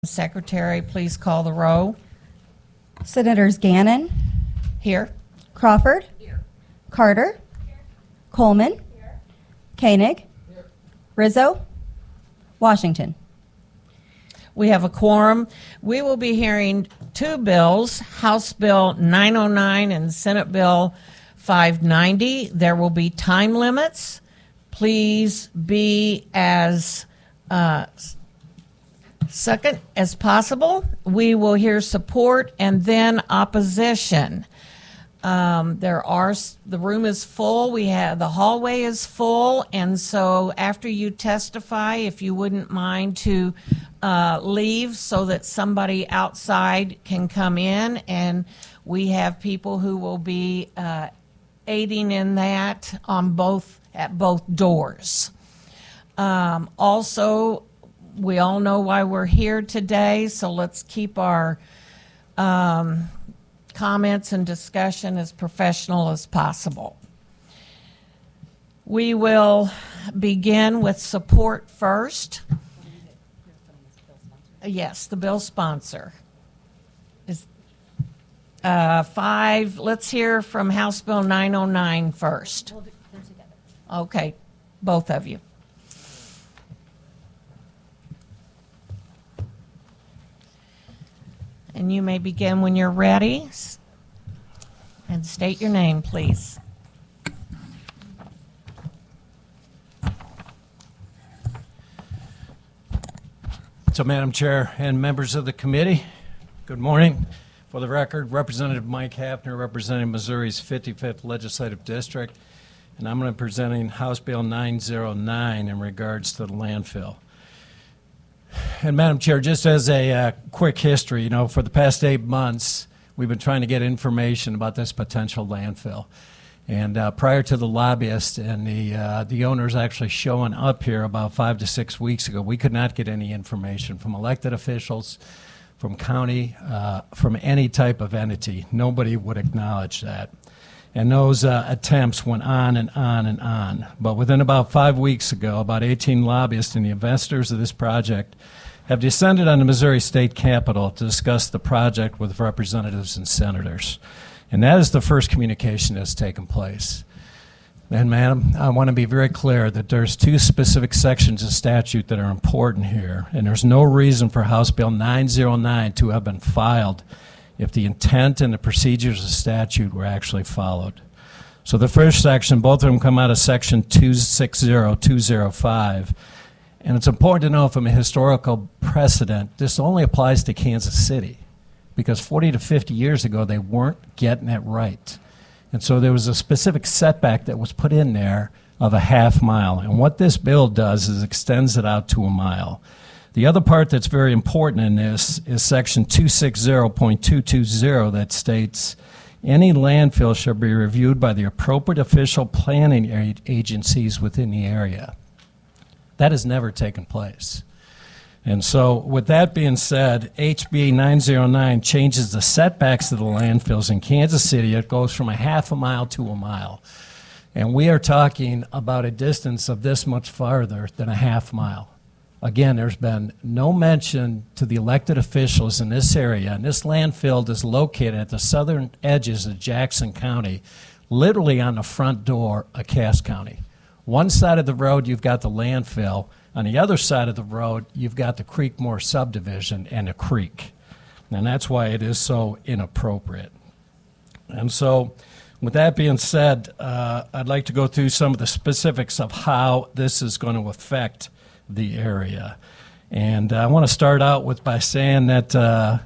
Secretary, please call the row. Senators Gannon, Here. Crawford, Carter, Coleman, Koenig, Rizzo, Washington. We have a quorum. We will be hearing two bills, House Bill 909 and Senate Bill 590. There will be time limits. Please be as second as possible. We will hear support and then opposition. The room is full. The hallway is full, and so after you testify, if you wouldn't mind to leave so that somebody outside can come in, and we have people who will be aiding in that at both doors. Also, we all know why we're here today, so let's keep our comments and discussion as professional as possible. We will begin with support first. Yes, the bill sponsor. Is 5, let's hear from House Bill 909 first. Okay, both of you. And you may begin when you're ready. And state your name, please. So, Madam Chair and members of the committee, good morning. For the record, Representative Mike Haffner, representing Missouri's 55th Legislative District, and I'm going to be presenting House Bill 909 in regards to the landfill. And Madam Chair, just as a quick history, for the past 8 months, we've been trying to get information about this potential landfill. And prior to the lobbyists and the owners actually showing up here about 5 to 6 weeks ago, we could not get any information from elected officials, from county, from any type of entity. Nobody would acknowledge that. And those attempts went on and on and on. But within about 5 weeks ago, about 18 lobbyists and the investors of this project have descended on the Missouri State Capitol to discuss the project with representatives and senators. And that is the first communication that's taken place. And, Madam, I want to be very clear that there's 2 specific sections of statute that are important here, and there's no reason for House Bill 909 to have been filed if the intent and the procedures of statute were actually followed. So the first section, both of them come out of section 260205, and it's important to know from a historical precedent, this only applies to Kansas City, because 40 to 50 years ago, they weren't getting it right. And so there was a specific setback that was put in there of a half mile, and what this bill does is extends it out to a mile. The other part that's very important in this is section 260.220 that states, any landfill shall be reviewed by the appropriate official planning agencies within the area. That has never taken place. And so with that being said, HB 909 changes the setbacks of the landfills in Kansas City. It goes from a half a mile to a mile. And we are talking about a distance of this much farther than a half mile. Again, there's been no mention to the elected officials in this area, and this landfill is located at the southern edges of Jackson County, literally on the front door of Cass County. One side of the road, you've got the landfill. On the other side of the road, you've got the Creekmore subdivision and a creek. And that's why it is so inappropriate. And so, with that being said, I'd like to go through some of the specifics of how this is going to affect the area. And I want to start out by saying that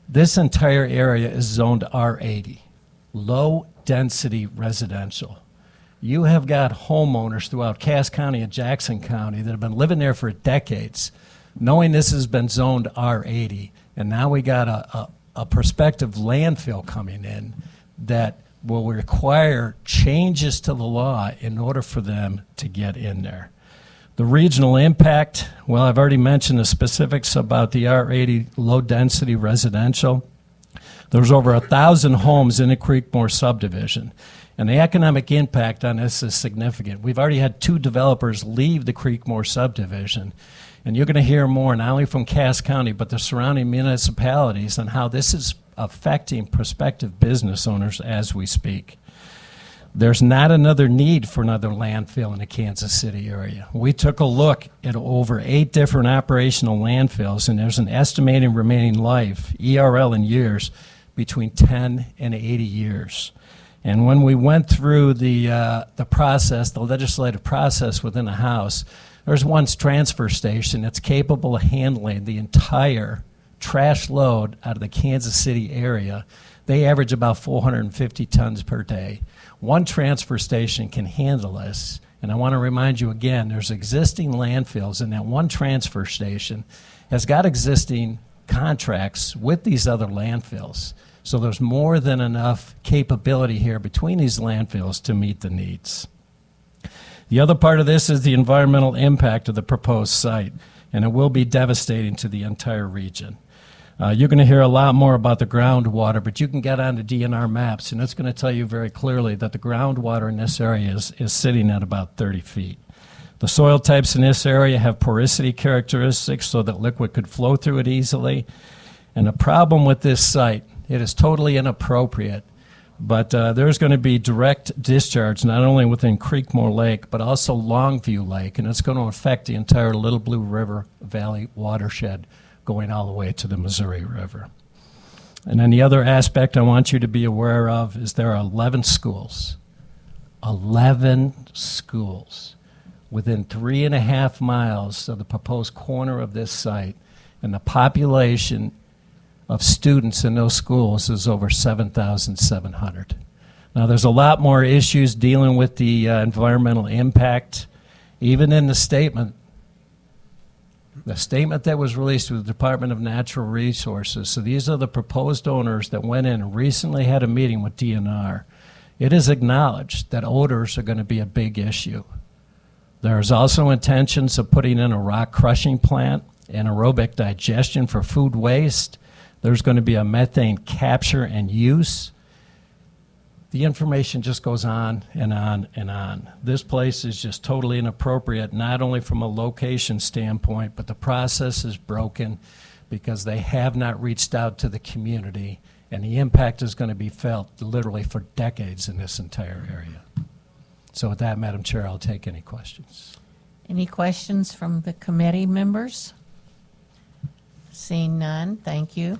this entire area is zoned R80, low density residential. You have got homeowners throughout Cass County and Jackson County that have been living there for decades, knowing this has been zoned R80, and now we got a prospective landfill coming in that will require changes to the law in order for them to get in there. The regional impact, well, I've already mentioned the specifics about the R80 low-density residential. There's over 1,000 homes in the Creekmore subdivision, and the economic impact on this is significant. We've already had 2 developers leave the Creekmore subdivision, And you're going to hear more not only from Cass County, but the surrounding municipalities on how this is affecting prospective business owners as we speak. There's not another need for another landfill in the Kansas City area. We took a look at over 8 different operational landfills, and there's an estimated remaining life, ERL in years, between 10 and 80 years. And when we went through the process, the legislative process within the House, there's one transfer station that's capable of handling the entire trash load out of the Kansas City area. They average about 450 tons per day. One transfer station can handle this. And I want to remind you again, there's existing landfills, and that one transfer station has got existing contracts with these other landfills. So there's more than enough capability here between these landfills to meet the needs. The other part of this is the environmental impact of the proposed site, and it will be devastating to the entire region. You're going to hear a lot more about the groundwater, but you can get onto DNR maps, and it's going to tell you very clearly that the groundwater in this area is sitting at about 30 feet. The soil types in this area have porosity characteristics so that liquid could flow through it easily. And the problem with this site, it is totally inappropriate, but there's going to be direct discharge not only within Creekmore Lake, but also Longview Lake, and it's going to affect the entire Little Blue River Valley watershed going all the way to the Missouri River. And then the other aspect I want you to be aware of is there are 11 schools. 11 schools within 3.5 miles of the proposed corner of this site, and the population of students in those schools is over 7,700. Now, there's a lot more issues dealing with the environmental impact. Even in the statement that was released with the Department of Natural Resources, so these are the proposed owners that went in and recently had a meeting with DNR. It is acknowledged that odors are going to be a big issue. There's also intentions of putting in a rock crushing plant, anaerobic digestion for food waste. There's going to be a methane capture and use. The information just goes on and on and on. This place is just totally inappropriate, not only from a location standpoint, but the process is broken because they have not reached out to the community, and the impact is going to be felt literally for decades in this entire area. So with that, Madam Chair, I'll take any questions. Any questions from the committee members? Seeing none, thank you.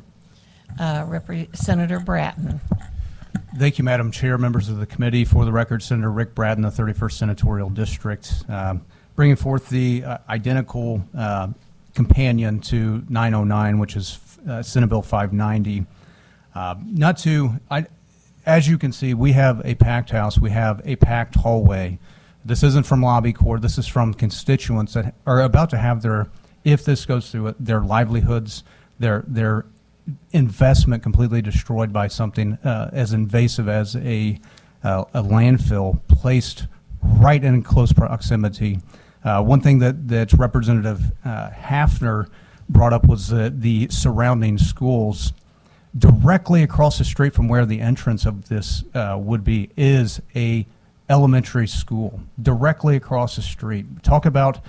Senator Brattin. Thank you, Madam Chair, members of the committee. For the record, Senator Rick Brattin, the 31st Senatorial District, bringing forth the identical companion to 909, which is Senate Bill 590. As you can see, we have a packed house. We have a packed hallway. This isn't from lobby court. This is from constituents that are about to have their, if this goes through, their livelihoods, their investment completely destroyed by something as invasive as a landfill placed right in close proximity. One thing that Representative Haffner brought up was the surrounding schools. Directly across the street from where the entrance of this would be is a elementary school. Directly across the street. Talk about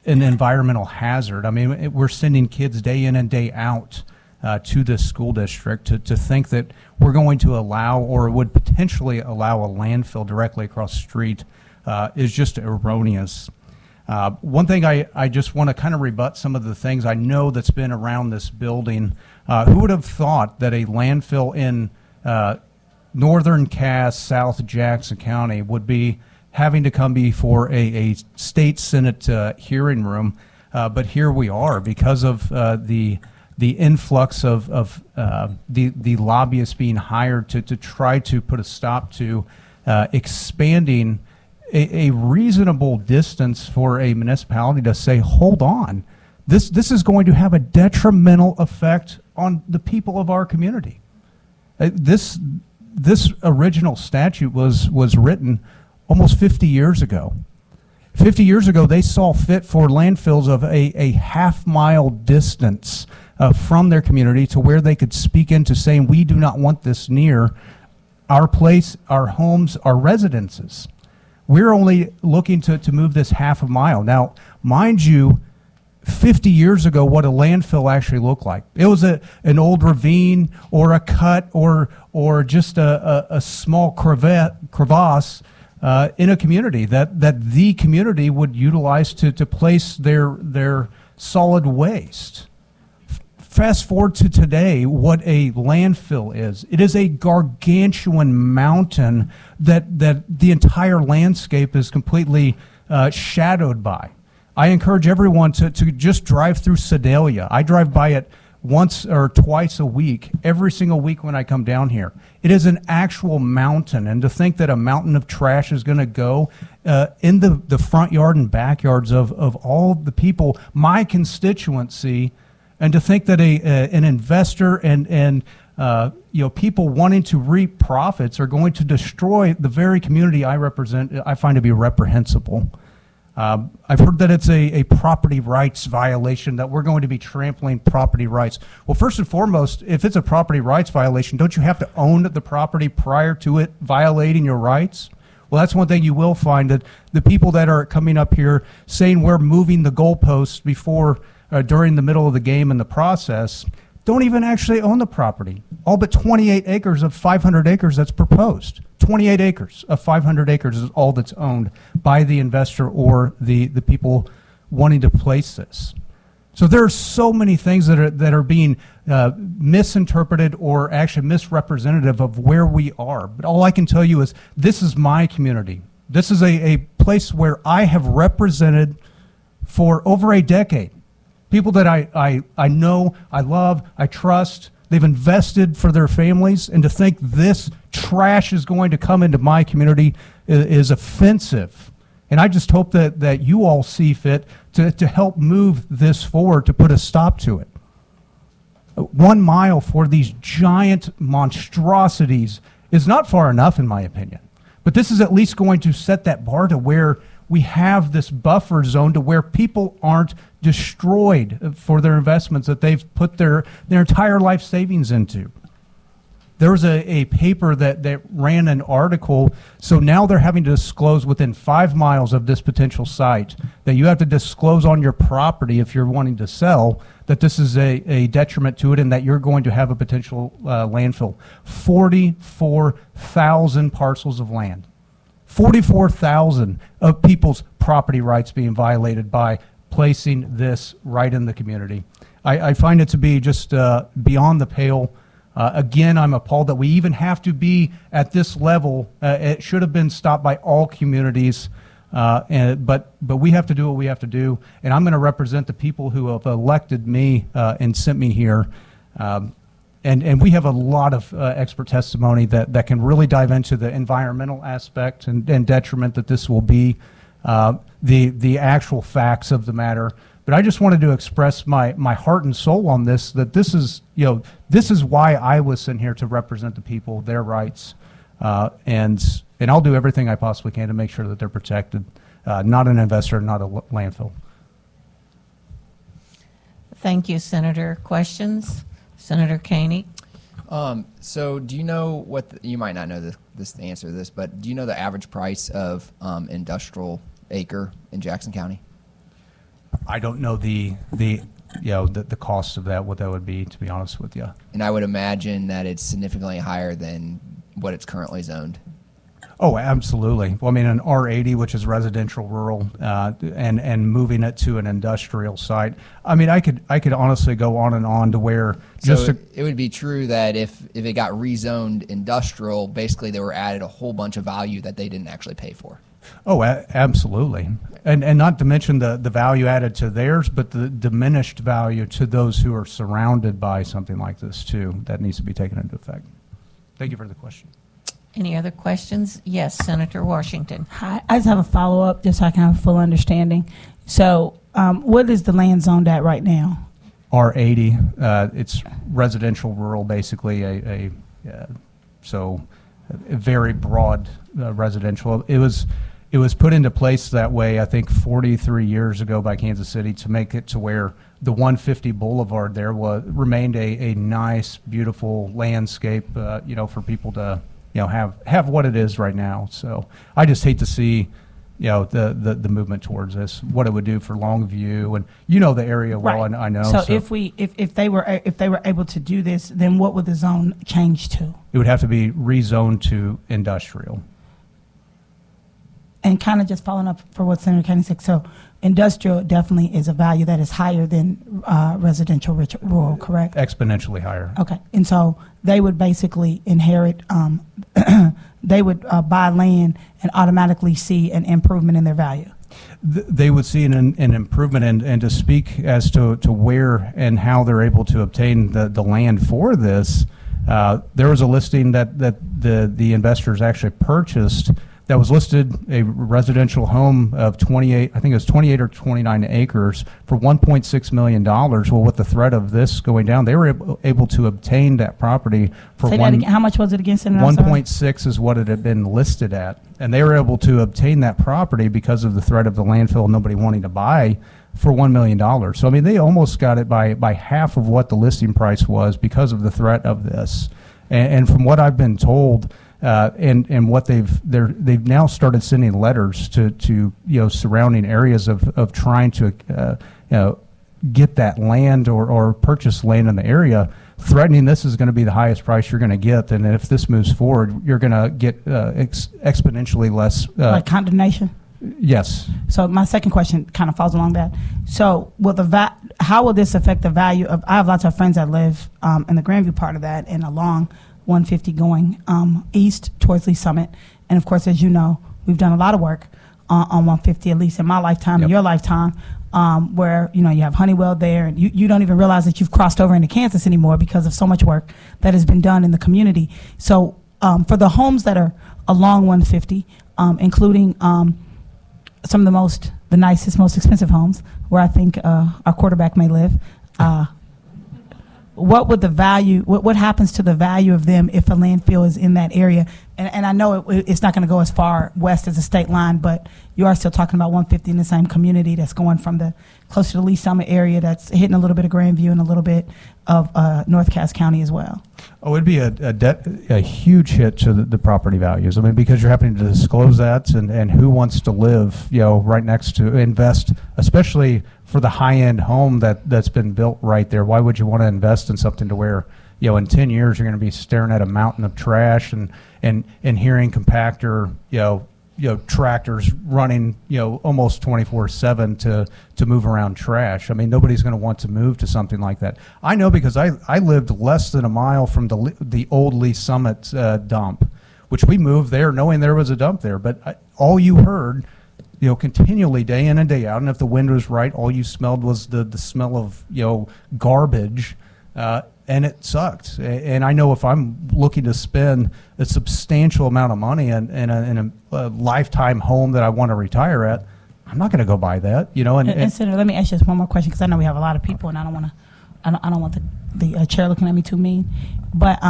an environmental hazard. I mean, we're sending kids day in and day out to this school district. To think that we're going to allow or would potentially allow a landfill directly across the street is just erroneous. One thing I just want to kind of rebut some of the things I know that's been around this building. Who would have thought that a landfill in northern Cass, South Jackson County would be having to come before a state Senate hearing room? But here we are because of the influx of the lobbyists being hired to try to put a stop to expanding a reasonable distance for a municipality to say, hold on, this is going to have a detrimental effect on the people of our community. This original statute was written almost 50 years ago. 50 years ago, they saw fit for landfills of a half-mile distance from their community to where they could speak into saying, we do not want this near our place, our homes, our residences. We're only looking to move this half a mile. Now, mind you, 50 years ago what a landfill actually looked like. It was an old ravine or a cut or just a small crevasse in a community that the community would utilize to place their solid waste. Fast forward to today, what a landfill is. It is a gargantuan mountain that the entire landscape is completely shadowed by. I encourage everyone to just drive through Sedalia. I drive by it once or twice a week, every single week when I come down here. It is an actual mountain, and to think that a mountain of trash is going to go in the front yard and backyards of all the people, my constituency, and to think that an investor and people wanting to reap profits are going to destroy the very community I represent, I find to be reprehensible. I've heard that it's a property rights violation, that we're going to be trampling property rights. Well, first and foremost, if it's a property rights violation, don't you have to own the property prior to it violating your rights? Well, that's one thing you will find, that the people that are coming up here saying we're moving the goalposts before, during the middle of the game in the process, don't even actually own the property. All but 28 acres of 500 acres that's proposed. 28 acres of 500 acres is all that's owned by the investor or the people wanting to place this. So there are so many things that are being misinterpreted or actually misrepresentative of where we are. But all I can tell you is this is my community. This is a place where I have represented for over a decade. People that I know, I love, I trust. They've invested for their families, and to think this trash is going to come into my community is offensive. And I just hope that you all see fit to help move this forward, to put a stop to it. 1 mile for these giant monstrosities is not far enough, in my opinion. But this is at least going to set that bar to where we have this buffer zone to where people aren't destroyed for their investments that they've put their entire life savings into. There was a paper that ran an article, so now they're having to disclose within 5 miles of this potential site that you have to disclose on your property if you're wanting to sell that this is a detriment to it and that you're going to have a potential landfill. 44,000 parcels of land. 44,000 of people's property rights being violated by placing this right in the community. I find it to be just beyond the pale. Again, I'm appalled that we even have to be at this level. It should have been stopped by all communities, but we have to do what we have to do, and I'm going to represent the people who have elected me and sent me here. And we have a lot of expert testimony that can really dive into the environmental aspect and detriment that this will be, the actual facts of the matter. But I just wanted to express my heart and soul on this, that this is why I was sent here, to represent the people, their rights, and I'll do everything I possibly can to make sure that they're protected. Not an investor, not a landfill. Thank you, Senator. Questions? Senator Koenig? So do you know you might not know the answer to this, but do you know the average price of industrial acre in Jackson County? I don't know the cost of that, what that would be, to be honest with you. And I would imagine that it's significantly higher than what it's currently zoned. Oh, absolutely. Well, I mean, an R80, which is residential rural, and moving it to an industrial site. I mean, I could honestly go on and on to where it would be true that if it got rezoned industrial, basically they were added a whole bunch of value that they didn't actually pay for. Oh, absolutely. And not to mention the value added to theirs, but the diminished value to those who are surrounded by something like this, too. That needs to be taken into effect. Thank you for the question. Any other questions? Yes, Senator Washington. Hi, I just have a follow-up just so I can have a full understanding. So what is the land zoned at right now? R80. It's residential rural, basically, so a very broad residential. It was put into place that way, I think, 43 years ago by Kansas City to make it to where the 150 Boulevard there remained a nice, beautiful landscape, for people to have what it is right now. So I just hate to see the movement towards this, what it would do for Longview, and you know the area well, Right. and I know. So if they were able to do this, then what would the zone change to? It would have to be rezoned to industrial. And kind of just following up for what Senator Kennedy said, so industrial definitely is a value that is higher than residential rural, correct? Exponentially higher. Okay, and so they would basically inherit, they would buy land and automatically see an improvement in their value. They would see an improvement, and to speak as to where and how they're able to obtain the land for this, there was a listing that the investors actually purchased that was listed, a residential home of 28, I think it was 28 or 29 acres for $1.6 million. Well, with the threat of this going down, they were able to obtain that property for Say that again. How much was it again, Senator? I'm sorry. 1.6 is what it had been listed at. And they were able to obtain that property because of the threat of the landfill, nobody wanting to buy, for $1 million. So, I mean, they almost got it by half of what the listing price was because of the threat of this. And from what I've been told, and what they've now started sending letters to surrounding areas of trying to get that land or purchase land in the area, threatening this is going to be the highest price you're going to get, and if this moves forward, you're going to get exponentially less. Like condemnation? Yes. So my second question kind of falls along that. So how will this affect the value of? I have lots of friends that live in the Grandview part of that and along 150 going east towards Lee Summit. And of course, as you know, we've done a lot of work on 150, at least in my lifetime, in your lifetime, where you have Honeywell there, and you don't even realize that you've crossed over into Kansas anymore because of so much work that has been done in the community. So for the homes that are along 150, including some of the nicest, most expensive homes, where I think our quarterback may live, what would the value, what happens to the value of them if a landfill is in that area? And I know it's not going to go as far west as the state line, but you are still talking about 150 in the same community that's going from the closer to Lee Summit area that's hitting a little bit of Grandview and a little bit of North Cass County as well. Oh, it'd be a huge hit to the property values. I mean, because you're having to disclose that, and who wants to live, right next to, invest, especially for the high-end home that's been built right there. Why would you want to invest in something to where, in 10 years you're going to be staring at a mountain of trash and hearing compactor, tractors running, almost 24/7 to move around trash. I mean, nobody's going to want to move to something like that. I know because I lived less than a mile from the old Lee Summit dump, which we moved there knowing there was a dump there. But all you heard, continually day in and day out, and if the wind was right, all you smelled was the smell of, garbage, and it sucked. And I know if I'm looking to spend a substantial amount of money in a lifetime home that I want to retire at, I'm not going to go buy that, And Senator, let me ask you just one more question, because I know we have a lot of people, and I don't want the chair looking at me too mean, but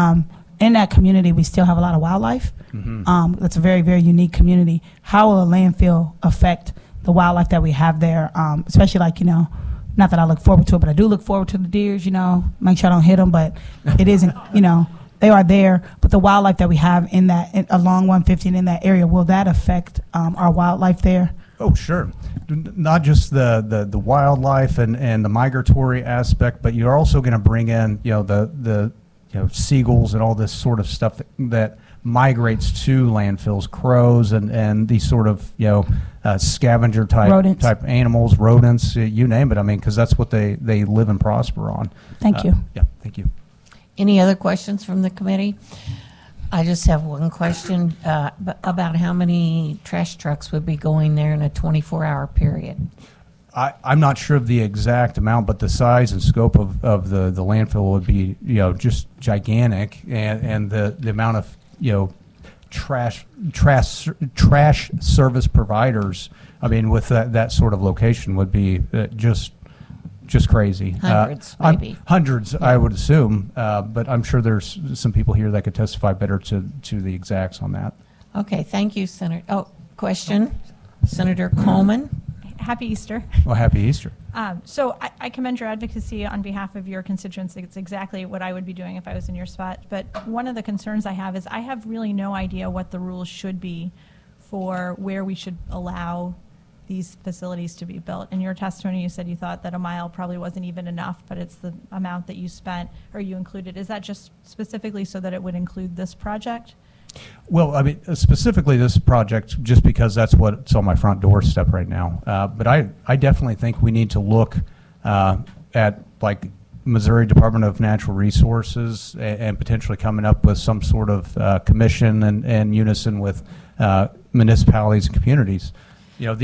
in that community, we still have a lot of wildlife. Mm-hmm. That's a very, very unique community. How will a landfill affect the wildlife that we have there? Especially not that I look forward to it, but I do look forward to the deers, make sure I don't hit them, but it isn't, they are there. But the wildlife that we have along 150 and in that area, will that affect our wildlife there? Oh, sure. Not just the wildlife and the migratory aspect, but you're also going to bring in, the seagulls and all this sort of stuff that migrates to landfills, crows and these sort of scavenger type animals, rodents, you name it. I mean, because that's what they live and prosper on. Thank you. Yeah, thank you. Any other questions from the committee? I just have one question about how many trash trucks would be going there in a 24-hour period. I'm not sure of the exact amount, but the size and scope of the landfill would be, just gigantic, and the amount of, trash service providers, I mean, with that sort of location would be just crazy. Hundreds, maybe. Hundreds, I would assume, but I'm sure there's some people here that could testify better to the exacts on that. Okay, thank you, Senator. Oh, question? Senator Coleman? Happy Easter. Well, happy Easter. So I commend your advocacy on behalf of your constituents. It's exactly what I would be doing if I was in your spot. But one of the concerns I have is I have really no idea what the rules should be for where we should allow these facilities to be built. In your testimony, you said you thought that a mile probably wasn't even enough, but it's the amount that you spent or you included. Is that just specifically so that it would include this project? Well, I mean, specifically this project, just because that's what's on my front doorstep right now. But I definitely think we need to look at like Missouri Department of Natural Resources and potentially coming up with some sort of commission and unison with municipalities and communities. You know,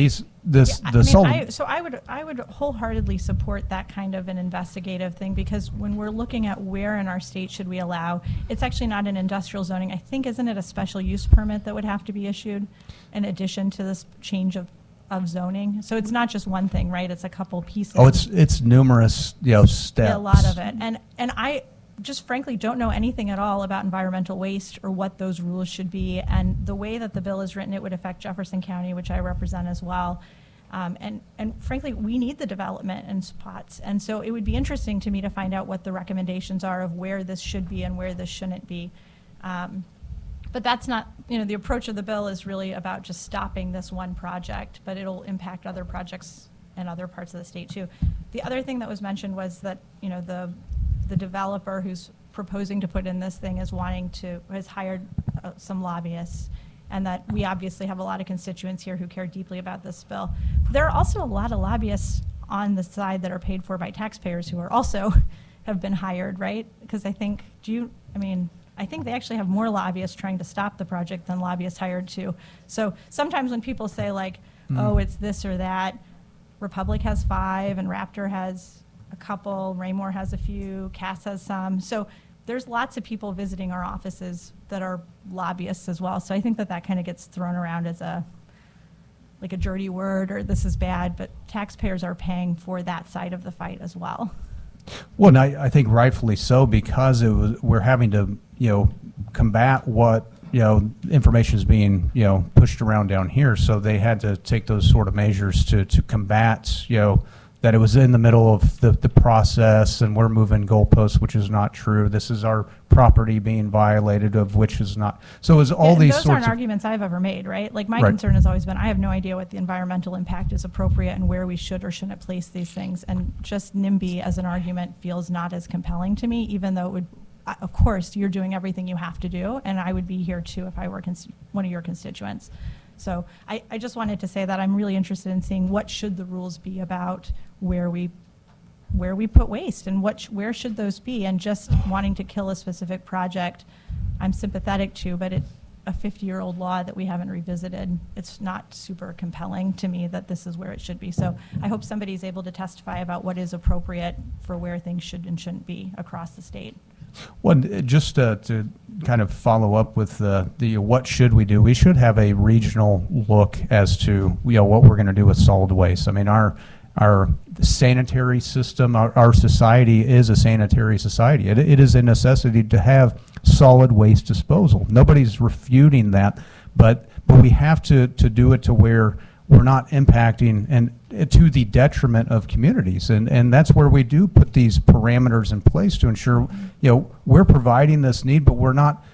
I would wholeheartedly support that kind of an investigative thing, because when we're looking at where in our state should we allow, it's actually not an industrial zoning. I think, isn't it a special use permit that would have to be issued in addition to this change of zoning? So it's not just one thing, right? It's a couple pieces. Oh, it's numerous, steps. Yeah, a lot of it. And I just frankly don't know anything at all about environmental waste or what those rules should be. And the way that the bill is written, it would affect Jefferson County, which I represent as well. And frankly, we need the development in spots. And so it would be interesting to me to find out what the recommendations are of where this should be and where this shouldn't be. But that's not, the approach of the bill is really about just stopping this one project, but it'll impact other projects in other parts of the state too. The other thing that was mentioned was that, the developer who's proposing to put in this thing has hired some lobbyists, and that we obviously have a lot of constituents here who care deeply about this bill. There are also a lot of lobbyists on the side that are paid for by taxpayers who are also have been hired, right? Because I think they actually have more lobbyists trying to stop the project than lobbyists hired to. So sometimes when people say like, oh, it's this or that, Republic has 5 and Raptor has a couple, Raymore has a few, Cass has some. So there's lots of people visiting our offices that are lobbyists as well. So I think that kind of gets thrown around as a dirty word, or this is bad, but taxpayers are paying for that side of the fight as well. Well, and I think rightfully so, because we're having to, combat what, information is being, pushed around down here. So they had to take those sort of measures to combat, that it was in the middle of the process and we're moving goalposts, which is not true. This is our property being violated, of which is not. So it was all these sorts of... Those aren't arguments I've ever made, right? Like my concern has always been, I have no idea what the environmental impact is appropriate and where we should or shouldn't place these things. And just NIMBY as an argument feels not as compelling to me, even though it would, of course, you're doing everything you have to do, and I would be here too if I were one of your constituents. So I just wanted to say that I'm really interested in seeing what should the rules be about where we put waste and where should those be, and just wanting to kill a specific project I'm sympathetic to, but a 50-year-old law that we haven't revisited, it's not super compelling to me that this is where it should be. So I hope somebody's able to testify about what is appropriate for where things should and shouldn't be across the state. Well, just to kind of follow up with the what should we do, we should have a regional look as to what we're going to do with solid waste. I mean, our sanitary system, our society is a sanitary society. It is a necessity to have solid waste disposal. Nobody's refuting that, but we have to do it to where we're not impacting and to the detriment of communities, and that's where we do put these parameters in place to ensure we're providing this need, but we're not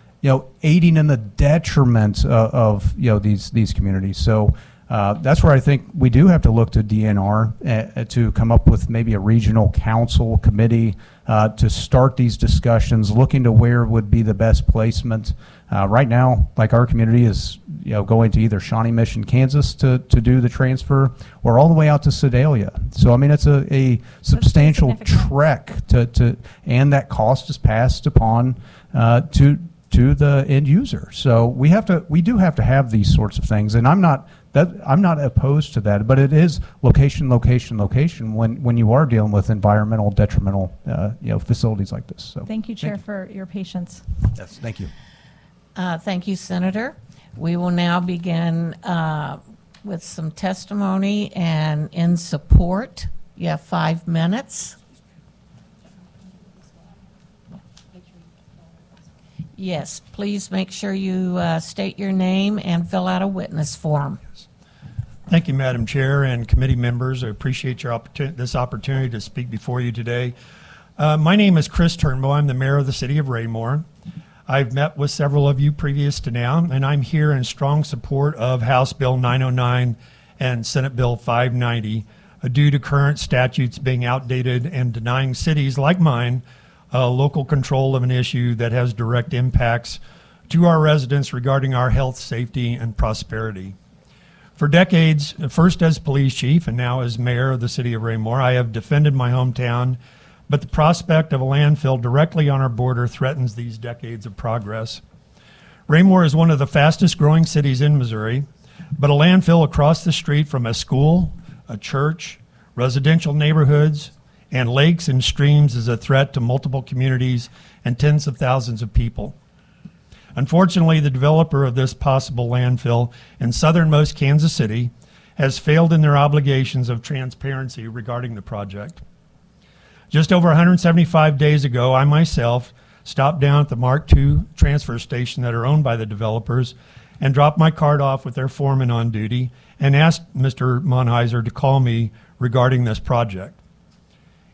aiding in the detriment of these communities. So that's where I think we do have to look to DNR to come up with maybe a regional council committee to start these discussions, looking to where would be the best placement. Right now, like our community is going to either Shawnee Mission, Kansas to do the transfer, or all the way out to Sedalia. So I mean, it's a substantial trek and that cost is passed upon to the end user. So we do have to have these sorts of things, and I'm not opposed to that, but it is location when you are dealing with environmental detrimental facilities like this. So thank you, Chair, for your patience. Yes, thank you. Thank you, Senator. We will now begin with some testimony and in support. You have 5 minutes. Yes, please make sure you state your name and fill out a witness form. Thank you, Madam Chair and committee members. I appreciate your this opportunity to speak before you today. My name is Chris Turnbull. I'm the mayor of the city of Raymore. I've met with several of you previous to now, and I'm here in strong support of House Bill 909 and Senate Bill 590 due to current statutes being outdated and denying cities like mine local control of an issue that has direct impacts to our residents regarding our health, safety, and prosperity. For decades, first as police chief and now as mayor of the city of Raymore, I have defended my hometown, but the prospect of a landfill directly on our border threatens these decades of progress. Raymore is one of the fastest growing cities in Missouri, but a landfill across the street from a school, a church, residential neighborhoods, and lakes and streams is a threat to multiple communities and tens of thousands of people. Unfortunately, the developer of this possible landfill in southernmost Kansas City has failed in their obligations of transparency regarding the project. Just over 175 days ago, I myself stopped down at the Mark II transfer station that are owned by the developers and dropped my card off with their foreman on duty and asked Mr. Monheiser to call me regarding this project.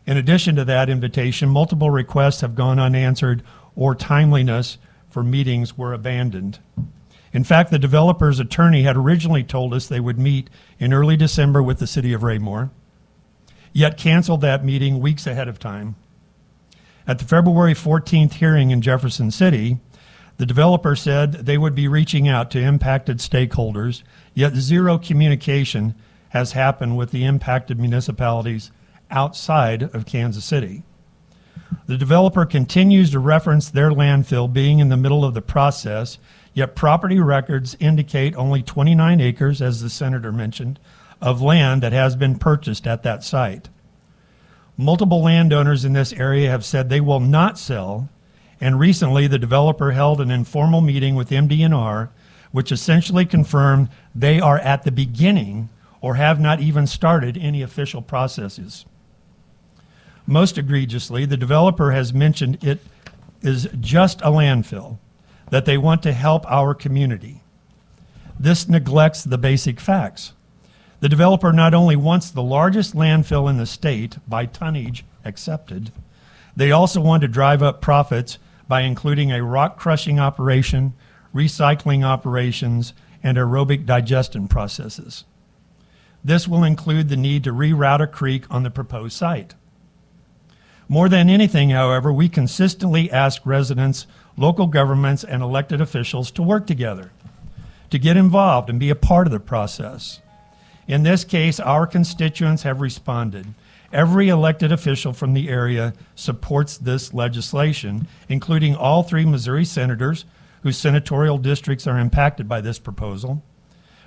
In addition to that invitation, multiple requests have gone unanswered or timeliness for meetings were abandoned. In fact, the developer's attorney had originally told us they would meet in early December with the city of Raymore, yet canceled that meeting weeks ahead of time. At the February 14th hearing in Jefferson City, the developer said they would be reaching out to impacted stakeholders, yet zero communication has happened with the impacted municipalities outside of Kansas City. The developer continues to reference their landfill being in the middle of the process, yet property records indicate only 29 acres, as the senator mentioned, of land that has been purchased at that site. Multiple landowners in this area have said they will not sell, and recently the developer held an informal meeting with MDNR, which essentially confirmed they are at the beginning or have not even started any official processes. Most egregiously, the developer has mentioned it is just a landfill, that they want to help our community. This neglects the basic facts. The developer not only wants the largest landfill in the state by tonnage accepted, they also want to drive up profits by including a rock crushing operation, recycling operations, and aerobic digestion processes. This will include the need to reroute a creek on the proposed site. More than anything, however, we consistently ask residents, local governments, and elected officials to work together, to get involved and be a part of the process. In this case, our constituents have responded. Every elected official from the area supports this legislation, including all 3 Missouri senators whose senatorial districts are impacted by this proposal.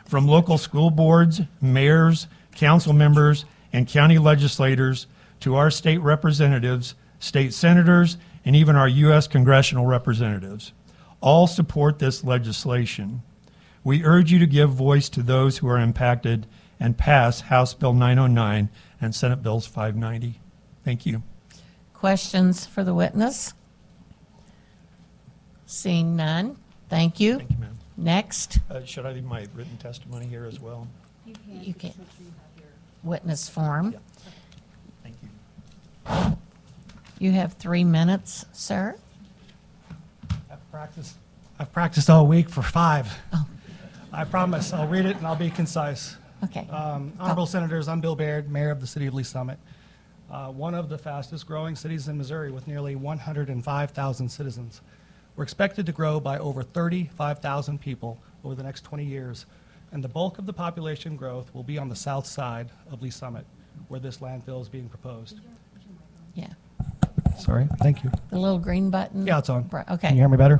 From local school boards, mayors, council members, and county legislators to our state representatives, state senators, and even our U.S. congressional representatives. All support this legislation. We urge you to give voice to those who are impacted and pass House Bill 909 and Senate Bills 590. Thank you. Questions for the witness? Seeing none. Thank you. Thank you, ma'am. Next. Should I leave my written testimony here as well? You can. Witness form. Yeah. Thank you. You have 3 minutes, sir. I've practiced all week for 5. Oh. I promise I'll read it and I'll be concise. Okay. Honorable Senators, I'm Bill Baird, Mayor of the City of Lee Summit, one of the fastest growing cities in Missouri with nearly 105,000 citizens. We're expected to grow by over 35,000 people over the next 20 years, and the bulk of the population growth will be on the south side of Lee Summit, where this landfill is being proposed. Yeah. Sorry, thank you. The little green button? Yeah, it's on. Okay. Can you hear me better?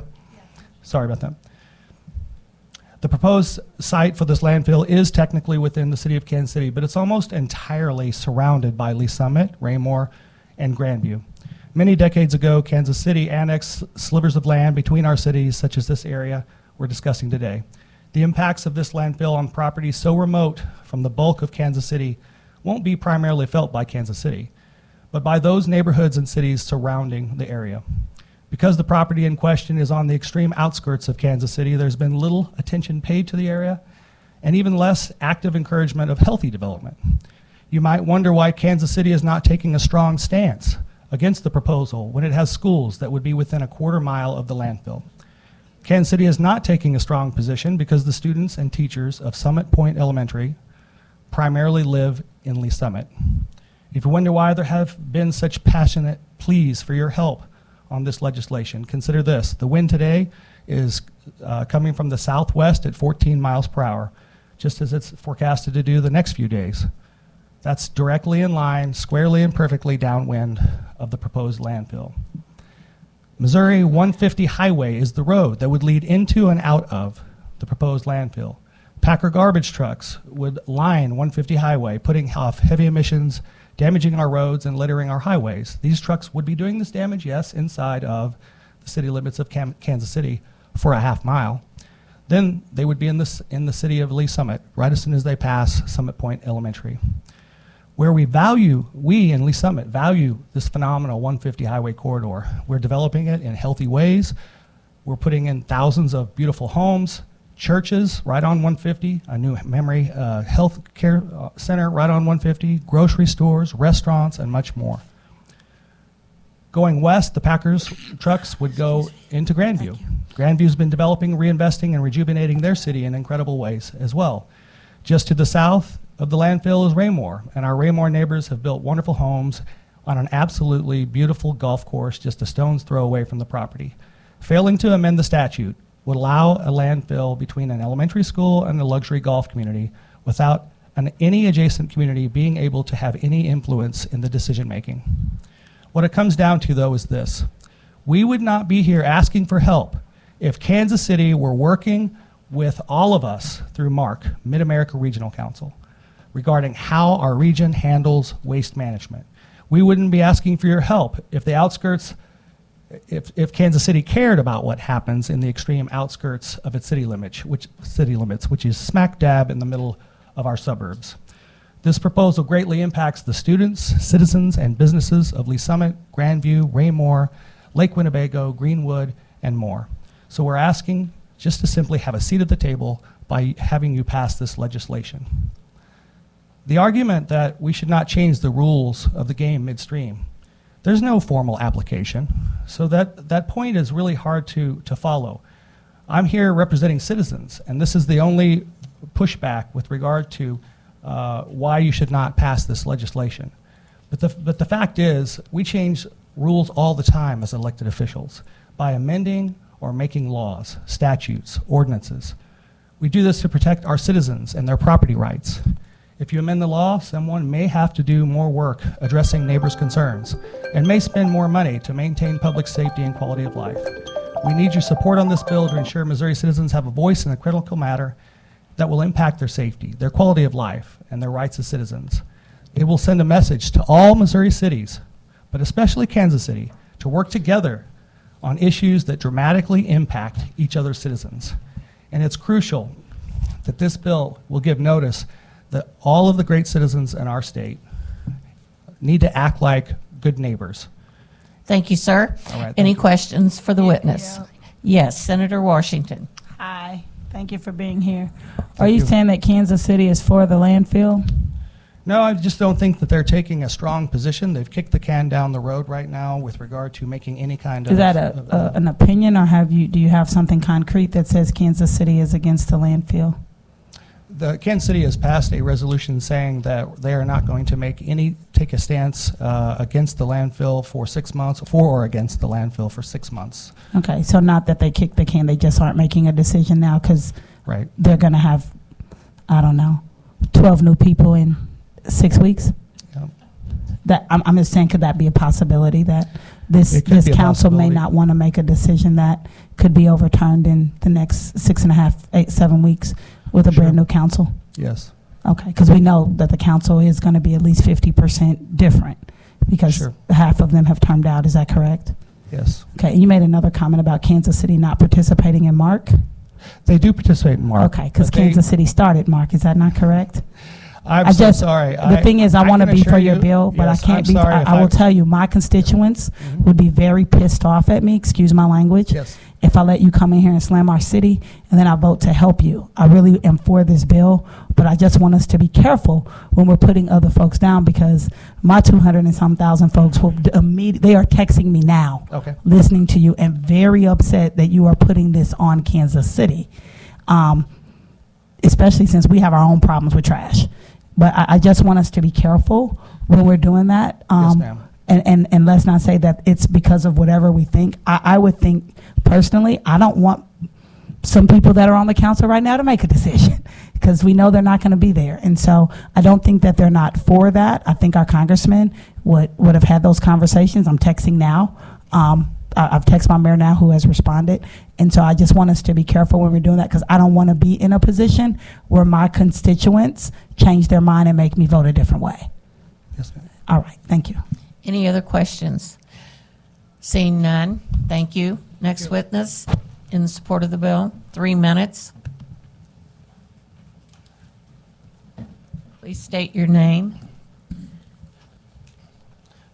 Sorry about that. The proposed site for this landfill is technically within the city of Kansas City, but it's almost entirely surrounded by Lee Summit, Raymore, and Grandview. Many decades ago, Kansas City annexed slivers of land between our cities, such as this area we're discussing today. The impacts of this landfill on properties so remote from the bulk of Kansas City won't be primarily felt by Kansas City, but by those neighborhoods and cities surrounding the area. Because the property in question is on the extreme outskirts of Kansas City, there's been little attention paid to the area and even less active encouragement of healthy development. You might wonder why Kansas City is not taking a strong stance against the proposal when it has schools that would be within a quarter mile of the landfill. Kansas City is not taking a strong position because the students and teachers of Summit Point Elementary primarily live in Lee Summit. If you wonder why there have been such passionate pleas for your help on this legislation, consider this. The wind today is coming from the southwest at 14 miles per hour, just as it's forecasted to do the next few days. That's directly in line, squarely and perfectly downwind of the proposed landfill. Missouri 150 Highway is the road that would lead into and out of the proposed landfill. Packer garbage trucks would line 150 Highway, putting off heavy emissions, damaging our roads, and littering our highways. These trucks would be doing this damage, yes, inside of the city limits of Kansas City for a half mile. Then they would be in the city of Lee Summit, right as soon as they pass Summit Point Elementary. Where we in Lee Summit value this phenomenal 150 highway corridor. We're developing it in healthy ways. We're putting in thousands of beautiful homes, churches right on 150, a new memory health care center right on 150, grocery stores, restaurants, and much more. Going west, the Packers trucks would go into Grandview. Grandview's been developing, reinvesting, and rejuvenating their city in incredible ways as well. Just to the south of the landfill is Raymore, and our Raymore neighbors have built wonderful homes on an absolutely beautiful golf course just a stone's throw away from the property. Failing to amend the statute would allow a landfill between an elementary school and a luxury golf community without any adjacent community being able to have any influence in the decision making. What it comes down to, though, is this. We would not be here asking for help if Kansas City were working with all of us through MARC, Mid-America Regional Council, regarding how our region handles waste management. We wouldn't be asking for your help if the outskirts, if Kansas City cared about what happens in the extreme outskirts of its city limits, which is smack dab in the middle of our suburbs. This proposal greatly impacts the students, citizens, and businesses of Lee Summit, Grandview, Raymore, Lake Winnebago, Greenwood, and more. So we're asking just to simply have a seat at the table by having you pass this legislation. The argument that we should not change the rules of the game midstream, there's no formal application, so that point is really hard to follow. I'm here representing citizens, and this is the only pushback with regard to why you should not pass this legislation. But the fact is, we change rules all the time as elected officials by amending or making laws, statutes, ordinances. We do this to protect our citizens and their property rights. If you amend the law, someone may have to do more work addressing neighbors' concerns and may spend more money to maintain public safety and quality of life. We need your support on this bill to ensure Missouri citizens have a voice in a critical matter that will impact their safety, their quality of life, and their rights as citizens. It will send a message to all Missouri cities, but especially Kansas City, to work together on issues that dramatically impact each other's citizens. And it's crucial that this bill will give notice that all of the great citizens in our state need to act like good neighbors. Thank you, sir. All right, Any thank you. questions for the witness? Yes, Senator Washington. Hi, thank you for being here. Are Thank you you. saying that Kansas City is for the landfill? No, I just don't think that they're taking a strong position. They've kicked the can down the road right now with regard to making any kind of... Is that an opinion, or do you have something concrete that says Kansas City is against the landfill? The Kansas City has passed a resolution saying that they are not going to take a stance against the landfill for 6 months, for or against the landfill for 6 months. Okay, so not that they kicked the can, they just aren't making a decision now because Right. they're going to have, I don't know, 12 new people in 6 weeks? Yep. That I'm just saying, could that be a possibility that this It could be a council may possibility. not want to make a decision that could be overturned in the next 6.5, 7 weeks with a Sure. brand new council? Yes. Okay, because we know that the council is going to be at least 50% different because Sure. half of them have termed out. Is that correct? Yes. Okay, you made another comment about Kansas City not participating in MARC. They do participate in MARC. Okay, because but they- Kansas City started MARC. Is that not correct? I'm so sorry. The thing is, I want to can be for assure your you- bill, but yes, I can't I'm be. sorry if I will tell you, my constituents would be very pissed off at me, excuse my language, Yes. if I let you come in here and slam our city, and then I vote to help you. I really am for this bill, but I just want us to be careful when we're putting other folks down, because my 200 and some thousand folks will they are texting me now, Okay. listening to you, and very upset that you are putting this on Kansas City, especially since we have our own problems with trash. But I just want us to be careful when we're doing that. Yes, ma'am. And let's not say that it's because of whatever we think. I would think, personally, I don't want some people that are on the council right now to make a decision, because we know they're not going to be there. And so I don't think that they're not for that. I think our congressman would have had those conversations. I'm texting now. I've texted my mayor now, who has responded. And so I just want us to be careful when we're doing that, because I don't want to be in a position where my constituents change their mind and make me vote a different way. Yes, ma'am. All right, thank you. Any other questions? Seeing none, thank you. Next witness in support of the bill, 3 minutes. Please state your name.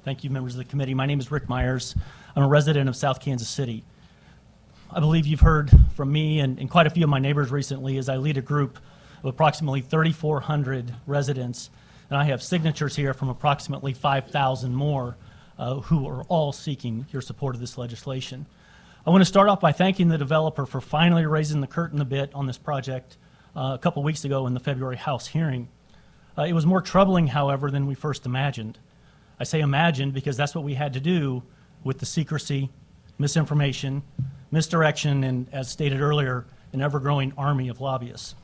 Thank you, members of the committee. My name is Rick Myers. I'm a resident of South Kansas City. I believe you've heard from me and quite a few of my neighbors recently, as I lead a group of approximately 3,400 residents, and I have signatures here from approximately 5,000 more who are all seeking your support of this legislation. I want to start off by thanking the developer for finally raising the curtain a bit on this project a couple weeks ago in the February House hearing. It was more troubling, however, than we first imagined. I say imagined because that's what we had to do with the secrecy, misinformation, misdirection, and, as stated earlier, an ever-growing army of lobbyists.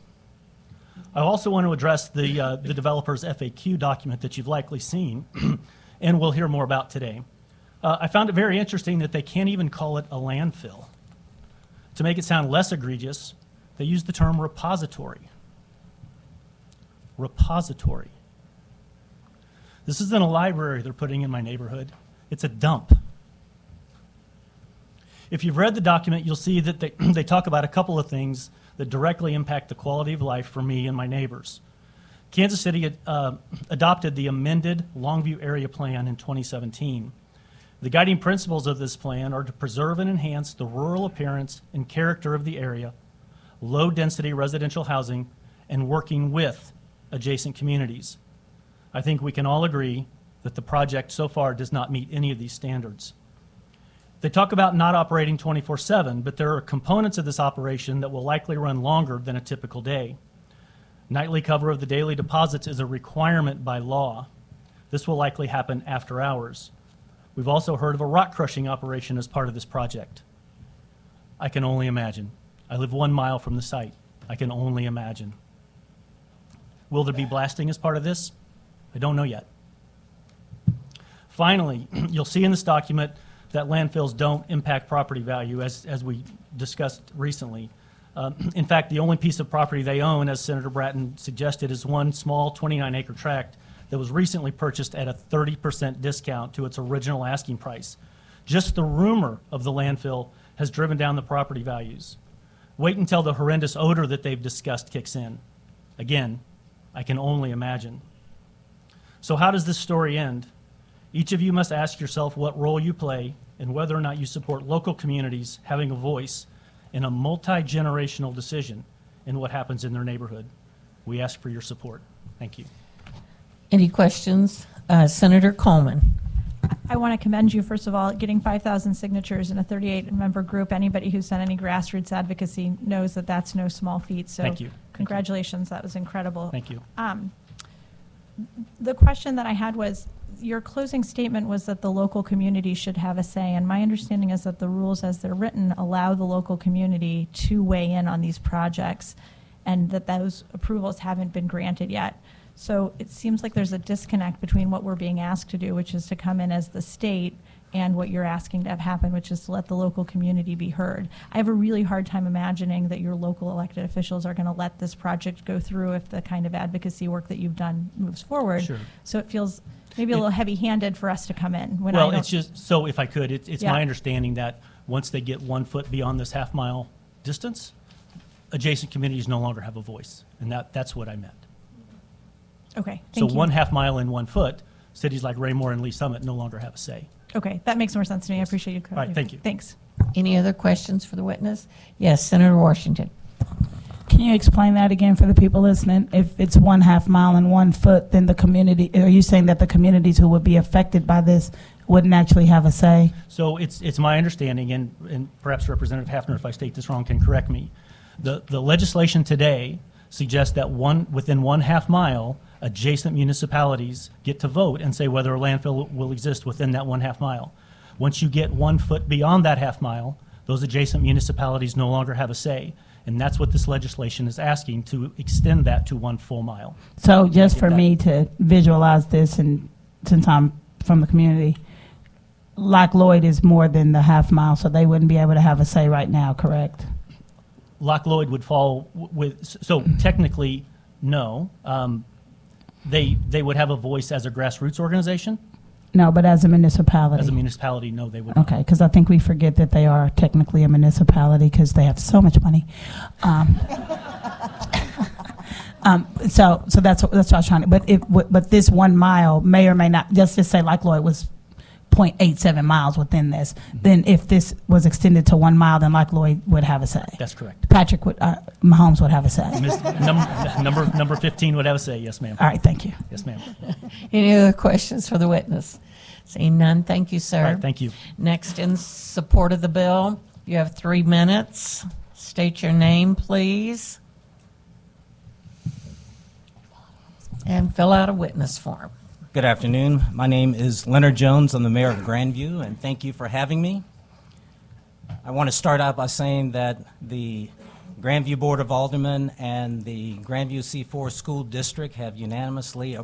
I also want to address the developer's FAQ document that you've likely seen and we'll hear more about today. I found it very interesting that they can't even call it a landfill. To make it sound less egregious, they use the term repository. Repository. This isn't a library they're putting in my neighborhood. It's a dump. If you've read the document, you'll see that they talk about a couple of things that directly impact the quality of life for me and my neighbors. Kansas City adopted the amended Longview Area Plan in 2017. The guiding principles of this plan are to preserve and enhance the rural appearance and character of the area, low-density residential housing, and working with adjacent communities. I think we can all agree that the project so far does not meet any of these standards. They talk about not operating 24/7, but there are components of this operation that will likely run longer than a typical day. Nightly cover of the daily deposits is a requirement by law. This will likely happen after hours. We've also heard of a rock crushing operation as part of this project. I can only imagine. I live 1 mile from the site. I can only imagine. Will there be blasting as part of this? I don't know yet. Finally, you'll see in this document that landfills don't impact property value, as we discussed recently. In fact, the only piece of property they own, as Senator Brattin suggested, is one small 29-acre tract that was recently purchased at a 30% discount to its original asking price. Just the rumor of the landfill has driven down the property values. Wait until the horrendous odor that they've discussed kicks in. Again, I can only imagine. So how does this story end? Each of you must ask yourself what role you play and whether or not you support local communities having a voice in a multi-generational decision in what happens in their neighborhood. We ask for your support. Thank you. Any questions? Senator Coleman. I want to commend you, first of all, getting 5,000 signatures in a 38-member group. Anybody who's done any grassroots advocacy knows that that's no small feat. So Thank you. Congratulations. That was incredible. Thank you. The question that I had was, your closing statement was that the local community should have a say, and my understanding is that the rules as they're written allow the local community to weigh in on these projects, and that those approvals haven't been granted yet. So it seems like there's a disconnect between what we're being asked to do, which is to come in as the state, and what you're asking to have happen, which is to let the local community be heard. I have a really hard time imagining that your local elected officials are going to let this project go through if the kind of advocacy work that you've done moves forward. Sure. So it feels maybe a little heavy-handed for us to come in. When Well, it's just, so if I could, it's Yeah. my understanding that once they get 1 foot beyond this half-mile distance, adjacent communities no longer have a voice, and that's what I meant. Okay, So thank you. 1/2 mile and 1 foot, cities like Raymore and Lee Summit no longer have a say. Okay, that makes more sense to me. I appreciate you. All right, thank you. Thanks. Any other questions for the witness? Yes, Senator Washington. Can you explain that again for the people listening? If it's 1/2 mile and 1 foot, then the community, are you saying that the communities who would be affected by this wouldn't actually have a say? So it's my understanding, and perhaps Representative Haffner, if I state this wrong, can correct me. The legislation today suggests that within 1/2 mile, adjacent municipalities get to vote and say whether a landfill will exist within that 1/2 mile. Once you get 1 foot beyond that 1/2 mile, those adjacent municipalities no longer have a say. And that's what this legislation is asking, to extend that to 1 full mile. So just for me to visualize this, and since I'm from the community, Loch Lloyd is more than the 1/2 mile, so they wouldn't be able to have a say right now, correct? Loch Lloyd would fall with, so technically, no. They would have a voice as a grassroots organization. No, but as a municipality. As a municipality, no, they would not. Okay, because I think we forget that they are technically a municipality because they have so much money. So that's what I was trying to. But this 1 mile may or may not. Just say Loch Lloyd was 0.87 miles within this. Then if this was extended to 1 mile, then Loch Lloyd would have a say. That's correct. Patrick would, Mahomes would have a say. Number 15 would have a say. Yes, ma'am. All right, thank you. Yes, ma'am. Any other questions for the witness? Seeing none, thank you, sir. All right, thank you. Next, in support of the bill, you have 3 minutes. State your name, please. And fill out a witness form. Good afternoon. My name is Leonard Jones. I'm the mayor of Grandview, and thank you for having me. I want to start out by saying that the Grandview Board of Aldermen and the Grandview C4 School District have unanimously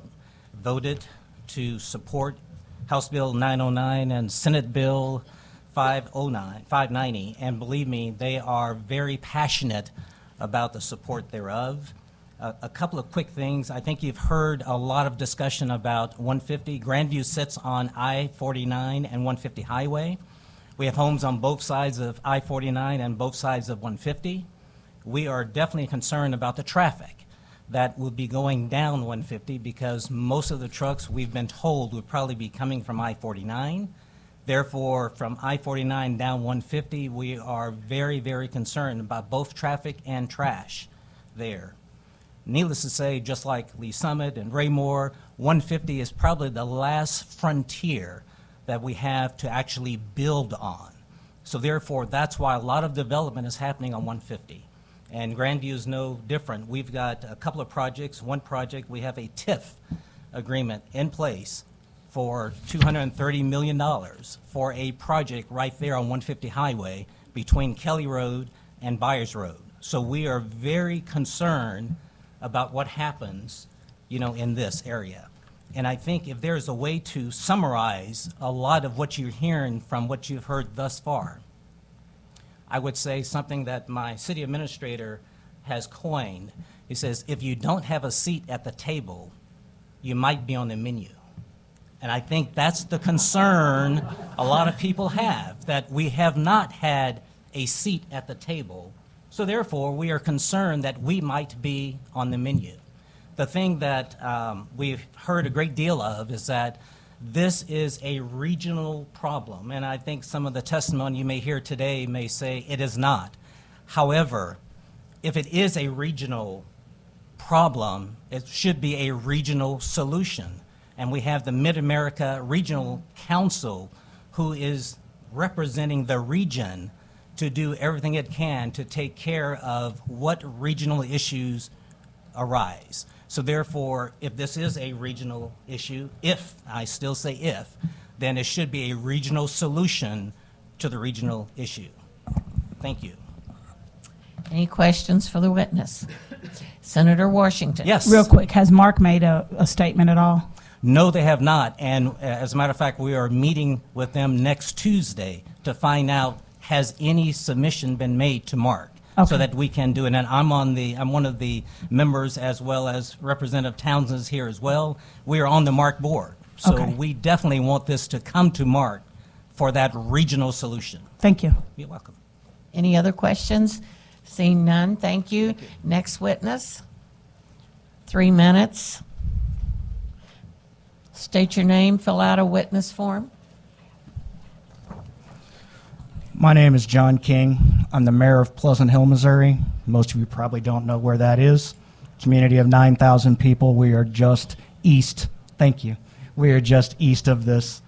voted to support House Bill 909 and Senate Bill 590, and believe me, they are very passionate about the support thereof. A couple of quick things. I think you've heard a lot of discussion about 150. Grandview sits on I-49 and 150 highway. We have homes on both sides of I-49 and both sides of 150. We are definitely concerned about the traffic that will be going down 150 because most of the trucks, we've been told, would probably be coming from I-49. Therefore, from I-49 down 150, we are very, very concerned about both traffic and trash there. Needless to say, just like Lee Summit and Raymore, 150 is probably the last frontier that we have to actually build on. So therefore, that's why a lot of development is happening on 150. And Grandview is no different. We've got a couple of projects. One project, we have a TIF agreement in place for $230 million for a project right there on 150 highway between Kelly Road and Byers Road. So we are very concerned about what happens, in this area. And I think if there's a way to summarize a lot of what you're hearing from what you've heard thus far, I would say something that my city administrator has coined. He says, if you don't have a seat at the table, you might be on the menu. And I think that's the concern a lot of people have, that we have not had a seat at the table. So therefore, we are concerned that we might be on the menu. The thing that we've heard a great deal of is that this is a regional problem, and I think some of the testimony you may hear today may say it is not. However, if it is a regional problem, it should be a regional solution. And we have the Mid-America Regional Council who is representing the region to do everything it can to take care of what regional issues arise. So therefore, if this is a regional issue, if, I still say if, then it should be a regional solution to the regional issue. Thank you. Any questions for the witness? Senator Washington. Yes. Real quick, has Mark made a statement at all? No, they have not. And as a matter of fact, we are meeting with them next Tuesday to find out has any submission been made to Mark, so that we can do it. And I'm one of the members, as well as Representative Townsend's here as well. We are on the Mark board, so we definitely want this to come to Mark for that regional solution. Thank you. You're welcome. Any other questions? Seeing none, thank you. Next witness, 3 minutes. State your name, fill out a witness form. My name is John King. I'm the mayor of Pleasant Hill, Missouri. Most of you probably don't know where that is. Community of 9,000 people. We are just east. Thank you. We are just east of this.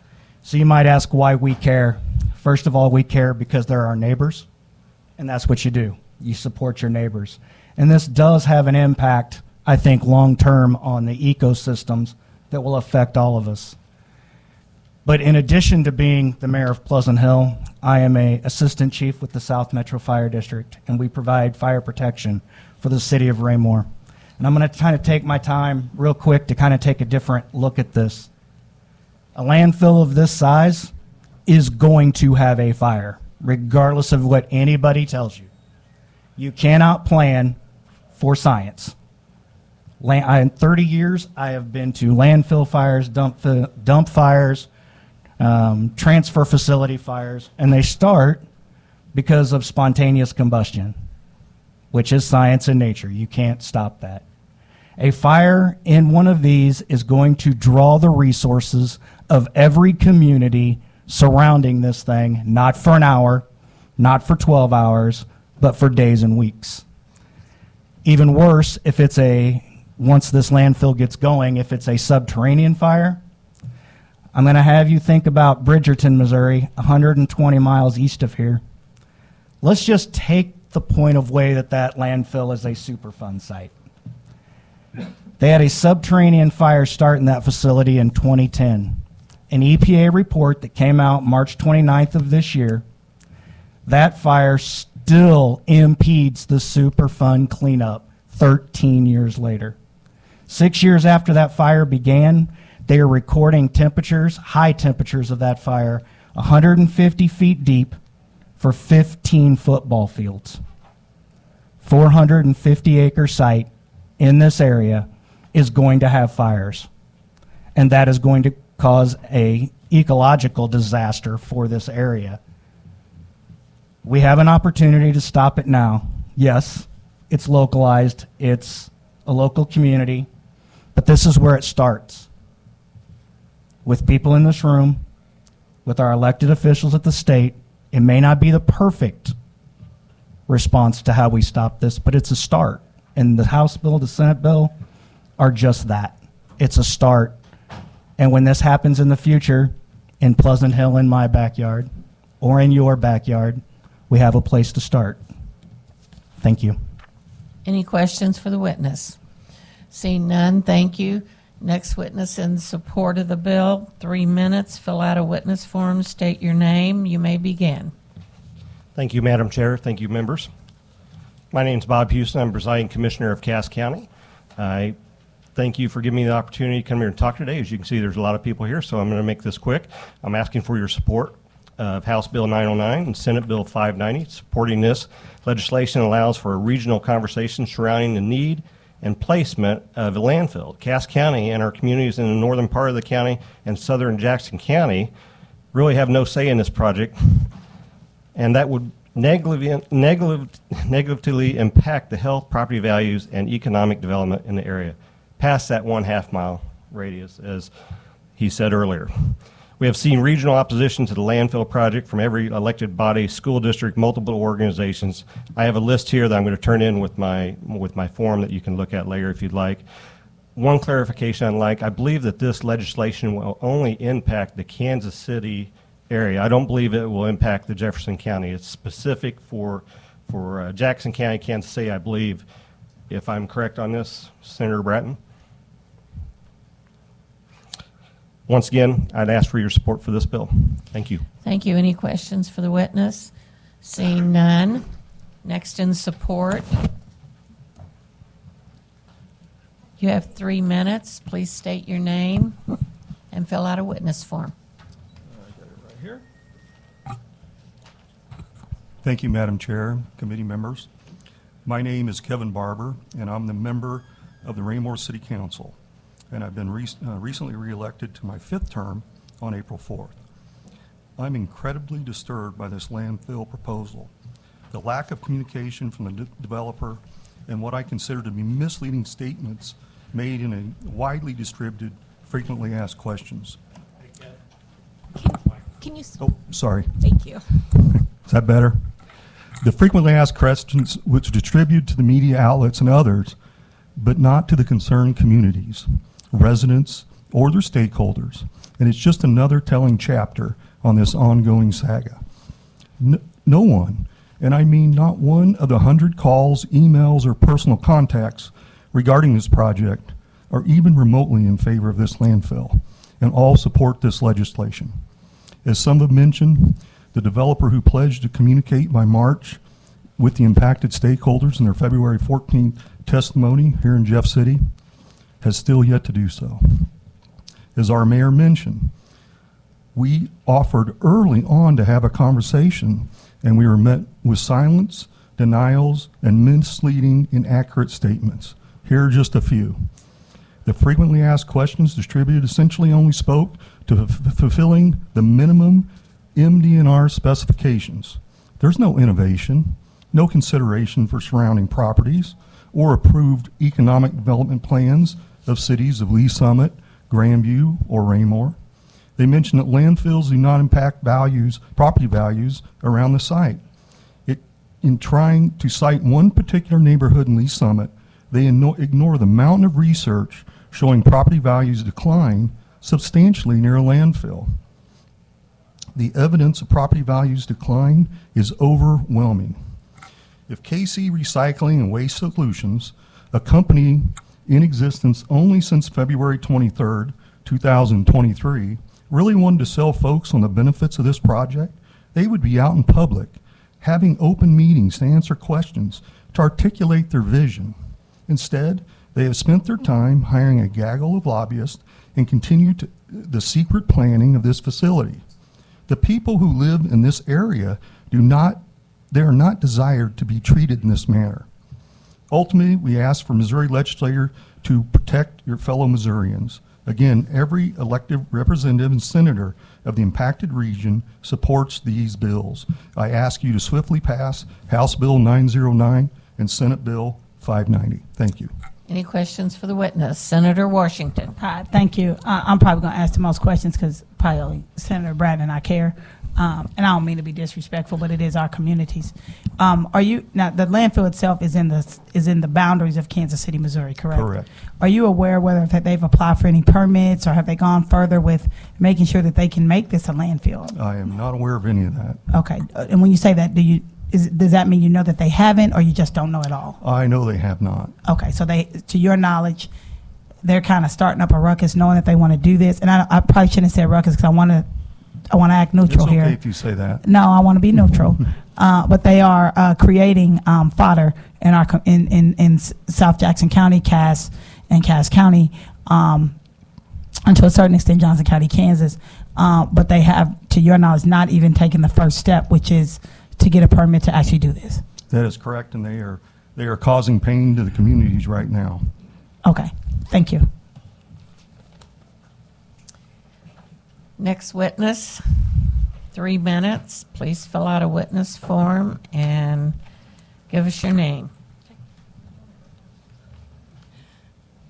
So you might ask why we care. First of all, we care because they're our neighbors, and that's what you do. You support your neighbors. And this does have an impact, I think, long-term on the ecosystems that will affect all of us. But in addition to being the mayor of Pleasant Hill, I am an assistant chief with the South Metro Fire District, and we provide fire protection for the city of Raymore. And I'm going to kind of take my time real quick to kind of take a different look at this. A landfill of this size is going to have a fire, regardless of what anybody tells you. You cannot plan for science. In 30 years, I have been to landfill fires, dump fires, transfer facility fires, and they start because of spontaneous combustion, which is science in nature. You can't stop that. A fire in one of these is going to draw the resources of every community surrounding this thing, not for an hour, not for 12 hours, but for days and weeks. Even worse, if it's once this landfill gets going, if it's a subterranean fire, I'm going to have you think about Bridgerton, Missouri, 120 miles east of here. Let's just take the point of way that landfill is a Superfund site. They had a subterranean fire start in that facility in 2010. An EPA report that came out March 29th of this year, that fire still impedes the Superfund cleanup 13 years later. 6 years after that fire began, they are recording temperatures, high temperatures of that fire, 150 feet deep for 15 football fields. 450-acre site in this area is going to have fires, and that is going to cause an ecological disaster for this area. We have an opportunity to stop it now. Yes, it's localized, it's a local community, but this is where it starts. With people in this room, with our elected officials at the state, it may not be the perfect response to how we stop this, but it's a start. And the House bill, the Senate bill are just that. It's a start. And when this happens in the future, in Pleasant Hill, in my backyard, or in your backyard, we have a place to start. Thank you. Any questions for the witness? Seeing none, thank you. Next witness in support of the bill, 3 minutes. Fill out a witness form, state your name. You may begin. Thank you, Madam Chair. Thank you, members. My name is Bob Houston. I'm presiding commissioner of Cass County. I thank you for giving me the opportunity to come here and talk today. As you can see, there's a lot of people here, so I'm going to make this quick. I'm asking for your support of House Bill 909 and Senate Bill 590. Supporting this legislation allows for a regional conversation surrounding the need and placement of a landfill. Cass County and our communities in the northern part of the county and southern Jackson County really have no say in this project, and that would negatively impact the health, property values, and economic development in the area, past that 1/2 mile radius, as he said earlier. We have seen regional opposition to the landfill project from every elected body, school district, multiple organizations. I have a list here that I'm going to turn in with my form that you can look at later if you'd like. One clarification I'd like, I believe that this legislation will only impact the Kansas City area. I don't believe it will impact the Jefferson County. It's specific for Jackson County, Kansas City, I believe, if I'm correct on this, Senator Brattin. Once again, I'd ask for your support for this bill. Thank you. Thank you. Any questions for the witness? Seeing none. Next in support. You have 3 minutes. Please state your name and fill out a witness form. I got it right here. Thank you, Madam Chair, committee members. My name is Kevin Barber, and I'm the member of the Raymore City Council, and I've been recently reelected to my 5th term on April 4th. I'm incredibly disturbed by this landfill proposal. The lack of communication from the developer and what I consider to be misleading statements made in a widely distributed frequently asked questions. Can you? Oh, sorry. Thank you. Is that better? The frequently asked questions which distribute to the media outlets and others, but not to the concerned communities, residents, or their stakeholders. And it's just another telling chapter on this ongoing saga. No one, and I mean not one of the 100 calls, emails, or personal contacts regarding this project are even remotely in favor of this landfill, and all support this legislation. As some have mentioned, the developer who pledged to communicate by March with the impacted stakeholders in their February 14th testimony here in Jeff City has still yet to do so. As our mayor mentioned, we offered early on to have a conversation, and we were met with silence, denials, and misleading, inaccurate statements. Here are just a few. The frequently asked questions distributed essentially only spoke to fulfilling the minimum MD&R specifications. There's no innovation, no consideration for surrounding properties, or approved economic development plans of cities of Lee Summit, Grandview, or Raymore. They mention that landfills do not impact property values around the site. In trying to cite one particular neighborhood in Lee Summit, they ignore the mountain of research showing property values decline substantially near a landfill. The evidence of property values decline is overwhelming. If KC Recycling and Waste Solutions, a company in existence only since February 23rd, 2023, really wanted to sell folks on the benefits of this project, they would be out in public, having open meetings to answer questions, to articulate their vision. Instead, they have spent their time hiring a gaggle of lobbyists and continue to the secret planning of this facility. The people who live in this area they are not desired to be treated in this manner. Ultimately, we ask for Missouri legislature to protect your fellow Missourians. Again, every elected representative and senator of the impacted region supports these bills. I ask you to swiftly pass House Bill 909 and Senate Bill 590. Thank you. Any questions for the witness? Senator Washington. Hi, thank you. I'm probably going to ask the most questions because probably only Senator Brattin and I care. And I don't mean to be disrespectful, but it is our communities. Are you now? The landfill itself is in the boundaries of Kansas City, Missouri, correct? Correct. Are you aware whether they've applied for any permits, or have they gone further with making sure that they can make this a landfill? I am not aware of any of that. Okay. And when you say that, does that mean you know that they haven't, or you just don't know at all? I know they have not. Okay. So to your knowledge, they're kind of starting up a ruckus, knowing that they want to do this. And I probably shouldn't have said ruckus because I want to act neutral it's okay here. If you say that. No, I want to be neutral. But they are creating fodder in South Jackson County, Cass, and Cass County, and to a certain extent Johnson County, Kansas. But they have, to your knowledge, not even taken the first step, which is to get a permit to actually do this. That is correct, and they are causing pain to the communities right now. Okay, thank you. Next witness, 3 minutes. Please fill out a witness form and give us your name.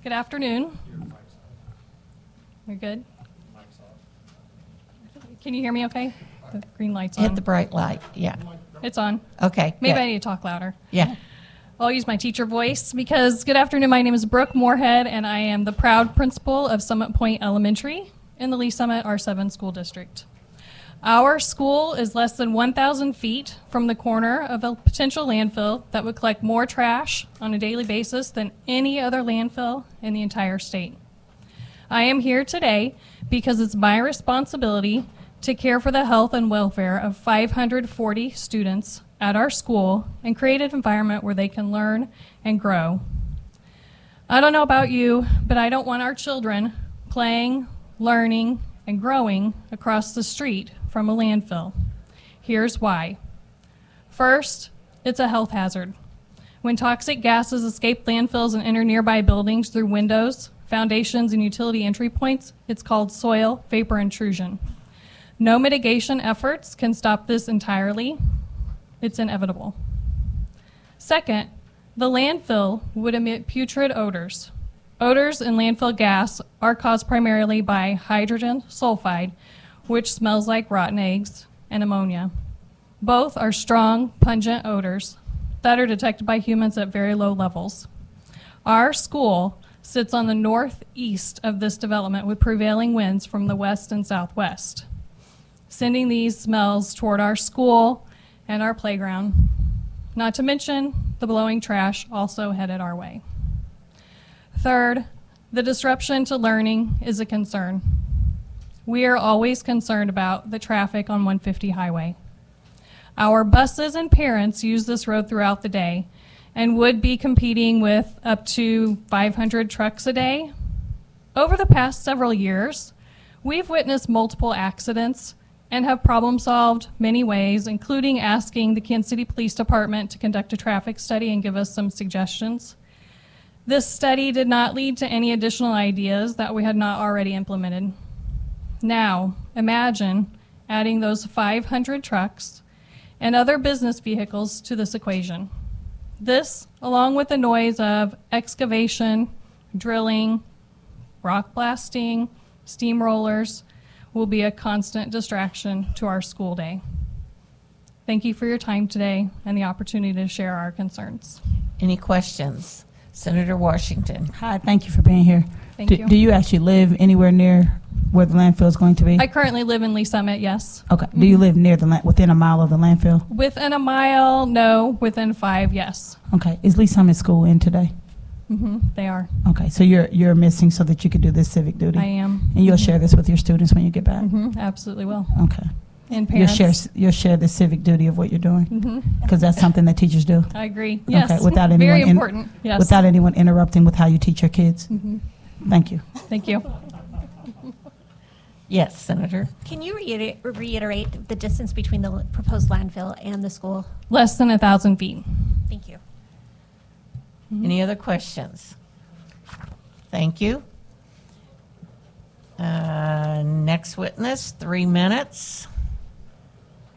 Good afternoon. You're good? Can you hear me okay? The green light's on. Hit the bright light, yeah. It's on. Okay. Maybe good. I need to talk louder. Yeah. I'll use my teacher voice because good afternoon, my name is Brooke Moorhead and I am the proud principal of Summit Point Elementary in the Lee Summit R7 school district. Our school is less than 1,000 feet from the corner of a potential landfill that would collect more trash on a daily basis than any other landfill in the entire state. I am here today because it's my responsibility to care for the health and welfare of 540 students at our school and create an environment where they can learn and grow. I don't know about you, but I don't want our children playing, learning, and growing across the street from a landfill. Here's why. First, it's a health hazard. When toxic gases escape landfills and enter nearby buildings through windows, foundations, and utility entry points, it's called soil vapor intrusion. No mitigation efforts can stop this entirely. It's inevitable. Second, the landfill would emit putrid odors Odors in landfill gas are caused primarily by hydrogen sulfide, which smells like rotten eggs, and ammonia. Both are strong, pungent odors that are detected by humans at very low levels. Our school sits on the northeast of this development with prevailing winds from the west and southwest, sending these smells toward our school and our playground. Not to mention the blowing trash also headed our way. Third, the disruption to learning is a concern. We are always concerned about the traffic on 150 highway. Our buses and parents use this road throughout the day and would be competing with up to 500 trucks a day. Over the past several years, we've witnessed multiple accidents and have problem solved many ways, including asking the Kansas City Police Department to conduct a traffic study and give us some suggestions. This study did not lead to any additional ideas that we had not already implemented. Now, imagine adding those 500 trucks and other business vehicles to this equation. This, along with the noise of excavation, drilling, rock blasting, steamrollers, will be a constant distraction to our school day. Thank you for your time today and the opportunity to share our concerns. Any questions? Senator Washington. Hi, thank you for being here. Thank you. Do you actually live anywhere near where the landfill is going to be? I currently live in Lee Summit, yes. Okay. Do you live near within a mile of the landfill? Within a mile, no. Within 5, yes. Okay. Is Lee Summit School in today? They are. Okay. So you're missing so that you could do this civic duty. I am. And you'll share this with your students when you get back. Absolutely will. Okay. And parents. You'll share the civic duty of what you're doing because that's something that teachers do. I agree. Yes. Okay. Without anyone very important. Yes. Without anyone interrupting with how you teach your kids. Thank you. Thank you. Yes, Senator. Can you reiterate the distance between the proposed landfill and the school? Less than 1,000 feet. Thank you. Any other questions? Thank you. Next witness, 3 minutes.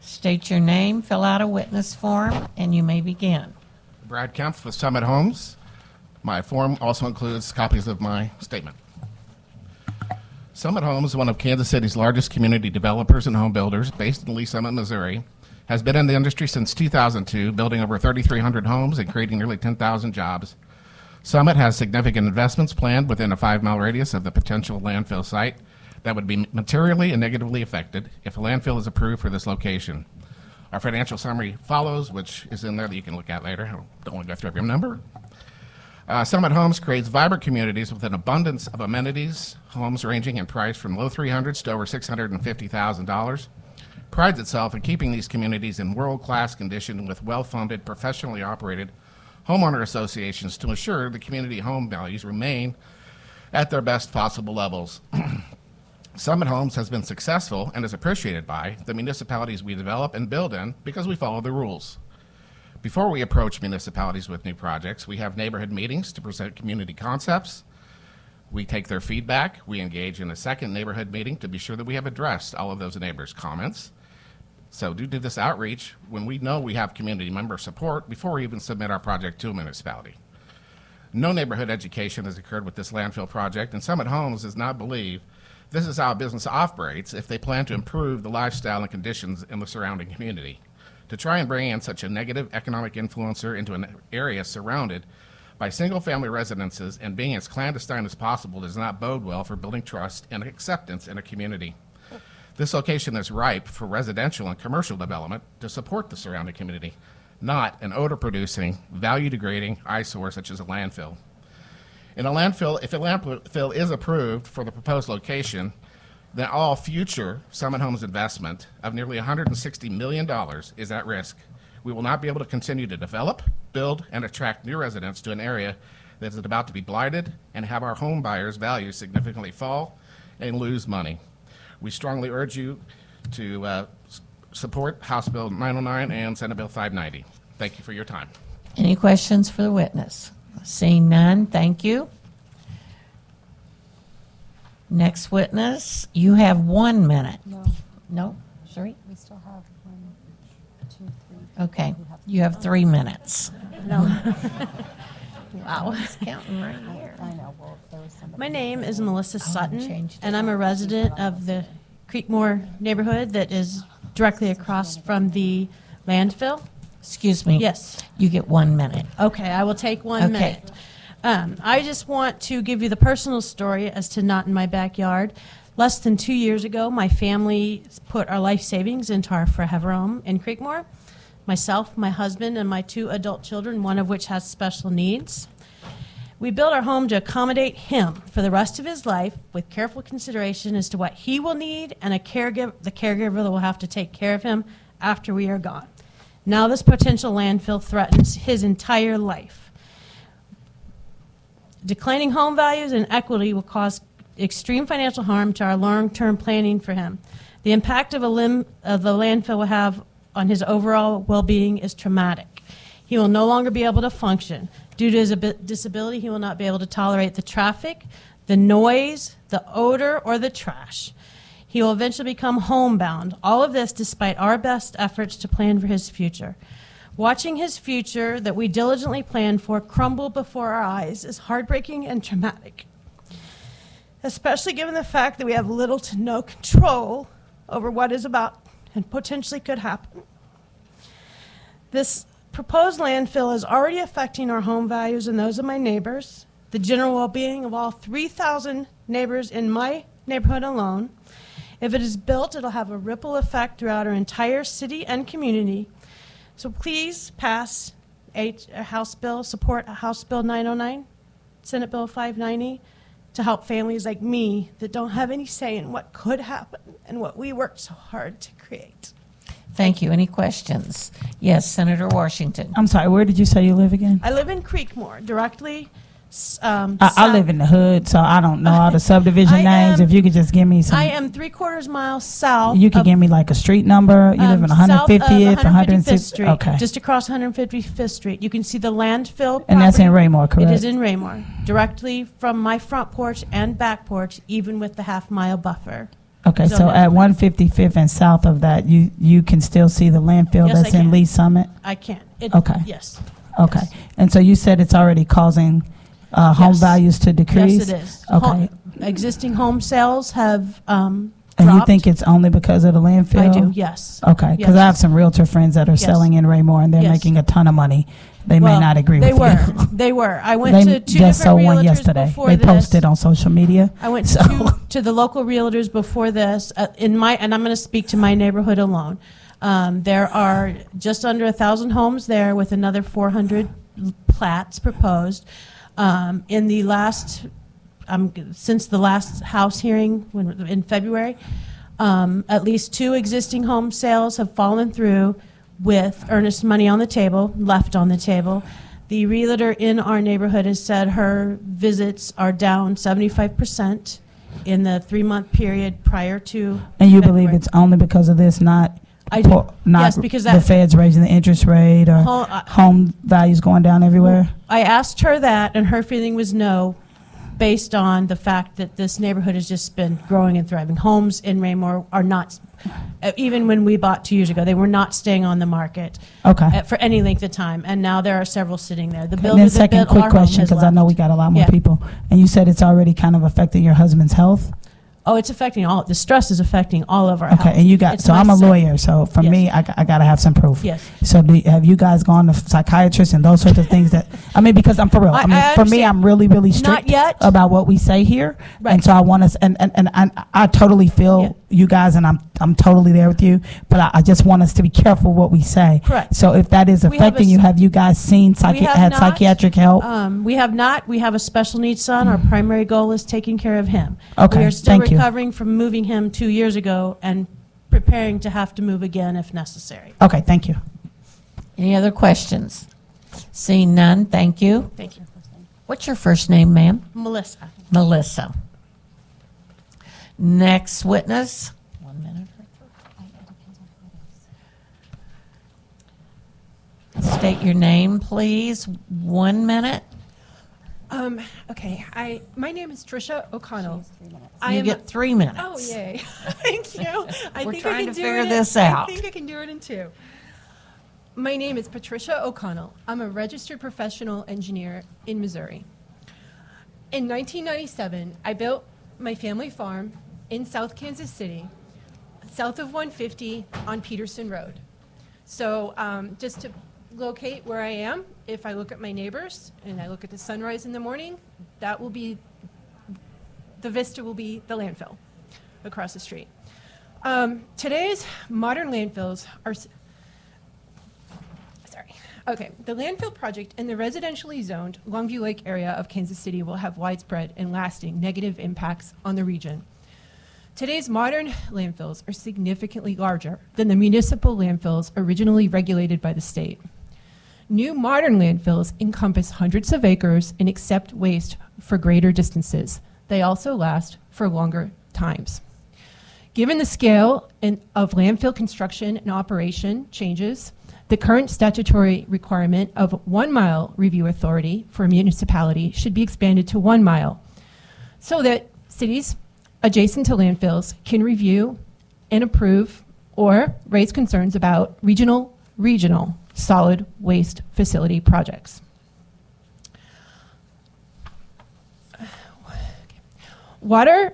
State your name, fill out a witness form, and you may begin. Brad Kempf with Summit Homes. My form also includes copies of my statement. Summit Homes, one of Kansas City's largest community developers and home builders based in Lee Summit, Missouri, has been in the industry since 2002, building over 3,300 homes and creating nearly 10,000 jobs. Summit has significant investments planned within a 5-mile radius of the potential landfill site that would be materially and negatively affected if a landfill is approved for this location. Our financial summary follows, which is in there that you can look at later. I don't want to go through every number. Summit Homes creates vibrant communities with an abundance of amenities, homes ranging in price from low 300s to over $650,000. Prides itself in keeping these communities in world-class condition with well-funded, professionally operated homeowner associations to ensure the community home values remain at their best possible levels. Summit Homes has been successful and is appreciated by the municipalities we develop and build in because we follow the rules. Before we approach municipalities with new projects, we have neighborhood meetings to present community concepts. We take their feedback. We engage in a second neighborhood meeting to be sure that we have addressed all of those neighbors' comments. So due to this outreach, when we know we have community member support before we even submit our project to a municipality. No neighborhood education has occurred with this landfill project, and Summit Homes does not believe this is how a business operates if they plan to improve the lifestyle and conditions in the surrounding community. To try and bring in such a negative economic influencer into an area surrounded by single-family residences and being as clandestine as possible does not bode well for building trust and acceptance in a community. This location is ripe for residential and commercial development to support the surrounding community, not an odor-producing, value-degrading eyesore such as a landfill. In a landfill, if a landfill is approved for the proposed location, then all future Summit Homes investment of nearly $160 million is at risk. We will not be able to continue to develop, build, and attract new residents to an area that is about to be blighted and have our home buyers' values significantly fall and lose money. We strongly urge you to support House Bill 909 and Senate Bill 590. Thank you for your time. Any questions for the witness? Seeing none, thank you. Next witness, you have 1 minute. No? Sorry? We still have 1, 2, 3. Okay, you have 3 minutes. No. Wow. I was counting right here. I know. Well, there was somebody. My name is Melissa Sutton, changed it. and I'm a resident of the Creekmore neighborhood that is directly across from the landfill. Excuse me. Yes. You get 1 minute. Okay, I will take 1 Okay. minute. I just want to give you the personal story as to Not in My Backyard. Less than 2 years ago, my family put our life savings into our forever home in Creekmore. Myself, my husband, and my 2 adult children, one of which has special needs. We built our home to accommodate him for the rest of his life with careful consideration as to what he will need and the caregiver that will have to take care of him after we are gone. Now this potential landfill threatens his entire life. Declining home values and equity will cause extreme financial harm to our long-term planning for him. The impact of the landfill will have on his overall well-being is traumatic. He will no longer be able to function. Due to his disability, he will not be able to tolerate the traffic, the noise, the odor, or the trash. He will eventually become homebound. All of this despite our best efforts to plan for his future. Watching his future that we diligently planned for crumble before our eyes is heartbreaking and traumatic, especially given the fact that we have little to no control over what is about and potentially could happen. This proposed landfill is already affecting our home values and those of my neighbors, the general well-being of all 3,000 neighbors in my neighborhood alone. If it is built, it'll have a ripple effect throughout our entire city and community. So please pass support House Bill 909, Senate Bill 590, to help families like me that don't have any say in what could happen and what we worked so hard to create. Thank you. Any questions? Yes, Senator Washington. I'm sorry, where did you say you live again? I live in Creekmore, directly I live in the hood, so I don't know all the subdivision names. If you could just give me some. I am 3/4 miles south. You could give me like a street number. You live in 150th, 155th Street. Okay. Just across 155th Street. You can see the landfill. And that's in Raymore, correct? It is in Raymore, directly from my front porch and back porch, even with the half-mile buffer. Okay, so at 155th and south of that, you can still see the landfill Yes, that's I in can. Lee Summit? I can. Okay. Yes. Okay. And so you said it's already causing home Yes. values to decrease? Yes, it is. Okay. Existing home sales have And dropped. you think it's only because of the landfill? I do, yes. Okay, because Yes. I have some realtor friends that are Yes. selling in Raymore, and they're Yes. making a ton of money. They may Well, not agree they with were. you. They were. I went They to two just different sold one realtors yesterday. before They this. posted on social media. I went so. to the local realtors before this, and I'm going to speak to my neighborhood alone. There are just under 1,000 homes there, with another 400 plats proposed. In the last, since the last House hearing in February, at least 2 existing home sales have fallen through with earnest money on the table, left on the table. The realtor in our neighborhood has said her visits are down 75% in the 3-month period prior to And you February. believe it's only because of this, not I do. not Yes, because the that- Fed's raising the interest rate or home values going down everywhere? I asked her that, and her feeling was no, based on the fact that this neighborhood has just been growing and thriving. Homes in Raymore are not, even when we bought 2 years ago, they were not staying on the market for any length of time, and now there are several sitting there. The And builder then that second built quick our home question, has because I left. know we got a lot more Yeah. people. And you said it's already kind of affecting your husband's health? Oh, it's affecting the stress is affecting all of our Okay, health. and you got, It's so my I'm a son. lawyer, so for Yes. me, I got to have some proof. Yes. So have you guys gone to psychiatrists and those sorts of things that, I mean, because I'm for real. I mean, for me, understand. I'm really, really strict Not yet. about what we say here. Right. And so I want us, and I totally feel you guys, and I'm totally there with you, but I just want us to be careful what we say. Correct. So if that is We have affecting you, have you guys seen, We have had not. psychiatric help? We have not. We have a special needs son. Our primary goal is taking care of him. Okay, We are still thank you. recovering from moving him 2 years ago and preparing to have to move again if necessary. Okay, thank you. Any other questions? Seeing none, thank you. Thank you. What's your first name, ma'am? Melissa. Melissa. Next witness. 1 minute. State your name, please. 1 minute. Okay. My name is Trisha O'Connell. You get 3 minutes. Oh, yay. Thank you. We're think trying I to can do figure it this out. I think I can do it in 2. My name is Patricia O'Connell. I'm a registered professional engineer in Missouri. In 1997, I built my family farm in South Kansas City, south of 150 on Peterson Road. So just to locate where I am, if I look at my neighbors and I look at the sunrise in the morning, that will be, the vista will be the landfill across the street. Today's modern landfills are, okay, the landfill project in the residentially zoned Longview Lake area of Kansas City will have widespread and lasting negative impacts on the region. Today's modern landfills are significantly larger than the municipal landfills originally regulated by the state. New modern landfills encompass hundreds of acres and accept waste for greater distances. They also last for longer times. Given the scale of landfill construction and operation changes, the current statutory requirement of 1 mile review authority for a municipality should be expanded to 1 mile so that cities adjacent to landfills can review and approve or raise concerns about regional solid waste facility projects. Water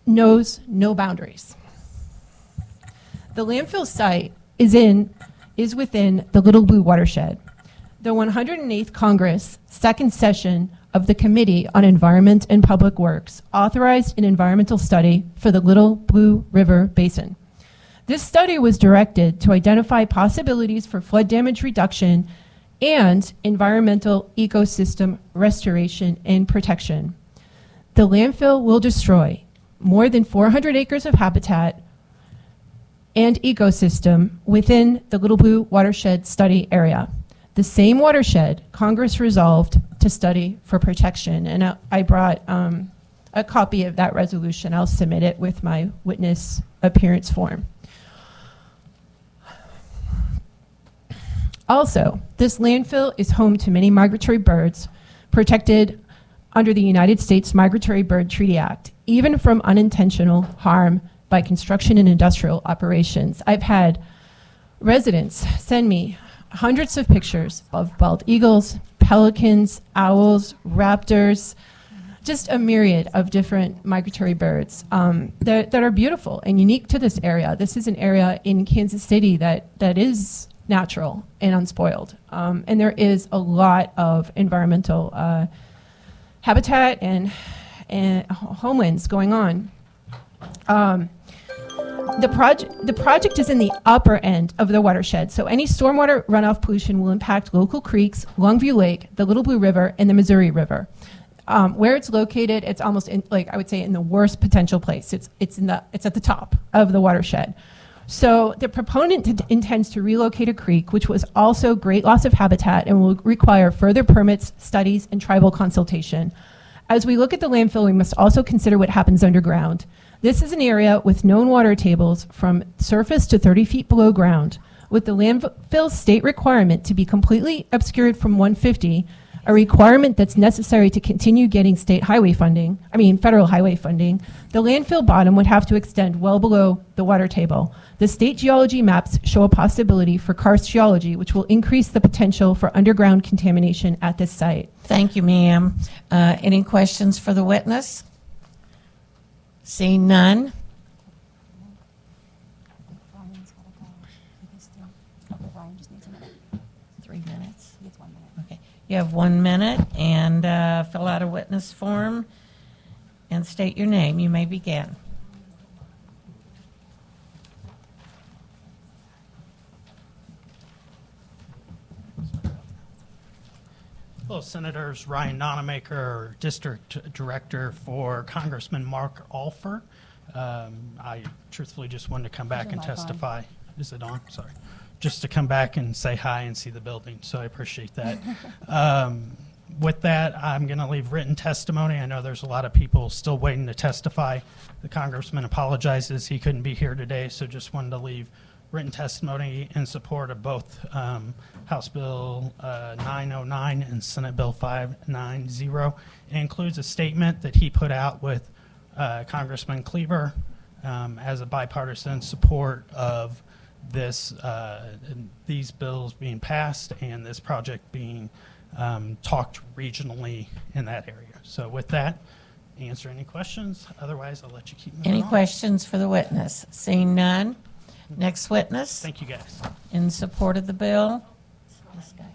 knows no boundaries. The landfill site is within the Little Blue watershed. The 108th Congress, second session of the Committee on Environment and Public Works authorized an environmental study for the Little Blue River Basin. This study was directed to identify possibilities for flood damage reduction and environmental ecosystem restoration and protection. The landfill will destroy more than 400 acres of habitat and ecosystem within the Little Blue watershed study area. The same watershed Congress resolved to study for protection. And I brought a copy of that resolution. I'll submit it with my witness appearance form. Also, this landfill is home to many migratory birds protected under the United States Migratory Bird Treaty Act, even from unintentional harm by construction and industrial operations. I've had residents send me hundreds of pictures of bald eagles, pelicans, owls, raptors, just a myriad of different migratory birds that are beautiful and unique to this area. This is an area in Kansas City that is natural and unspoiled. And there is a lot of environmental habitat and homelands going on. The project is in the upper end of the watershed, so any stormwater runoff pollution will impact local creeks, Longview Lake, the Little Blue River, and the Missouri River. Where it's located, it's almost I would say in the worst potential place. It's at the top of the watershed. So the proponent intends to relocate a creek, which was also great loss of habitat and will require further permits, studies, and tribal consultation. As we look at the landfill, we must also consider what happens underground. This is an area with known water tables from surface to 30 feet below ground. With the landfill state requirement to be completely obscured from 150, a requirement that's necessary to continue getting federal highway funding, the landfill bottom would have to extend well below the water table. The state geology maps show a possibility for karst geology, which will increase the potential for underground contamination at this site. Thank you, ma'am. Any questions for the witness? Seeing none. You have 1 minute, and fill out a witness form and state your name. You may begin. Hello, Senators. Ryan Nonamaker, District Director for Congressman Mark Alfer. I truthfully just wanted to come back and testify. Is it on? Sorry. Just to come back and say hi and see the building, so I appreciate that. With that, I'm going to leave written testimony. I know there's a lot of people still waiting to testify. The Congressman apologizes he couldn't be here today, so just wanted to leave written testimony in support of both House Bill 909 and Senate Bill 590. It includes a statement that he put out with Congressman Cleaver as a bipartisan support of this these bills being passed and this project being talked regionally in that area. So with that, answer any questions. Otherwise, I'll let you keep moving Any on. questions for the witness? Seeing none. Next witness. Thank you, guys. In support of the bill. This guy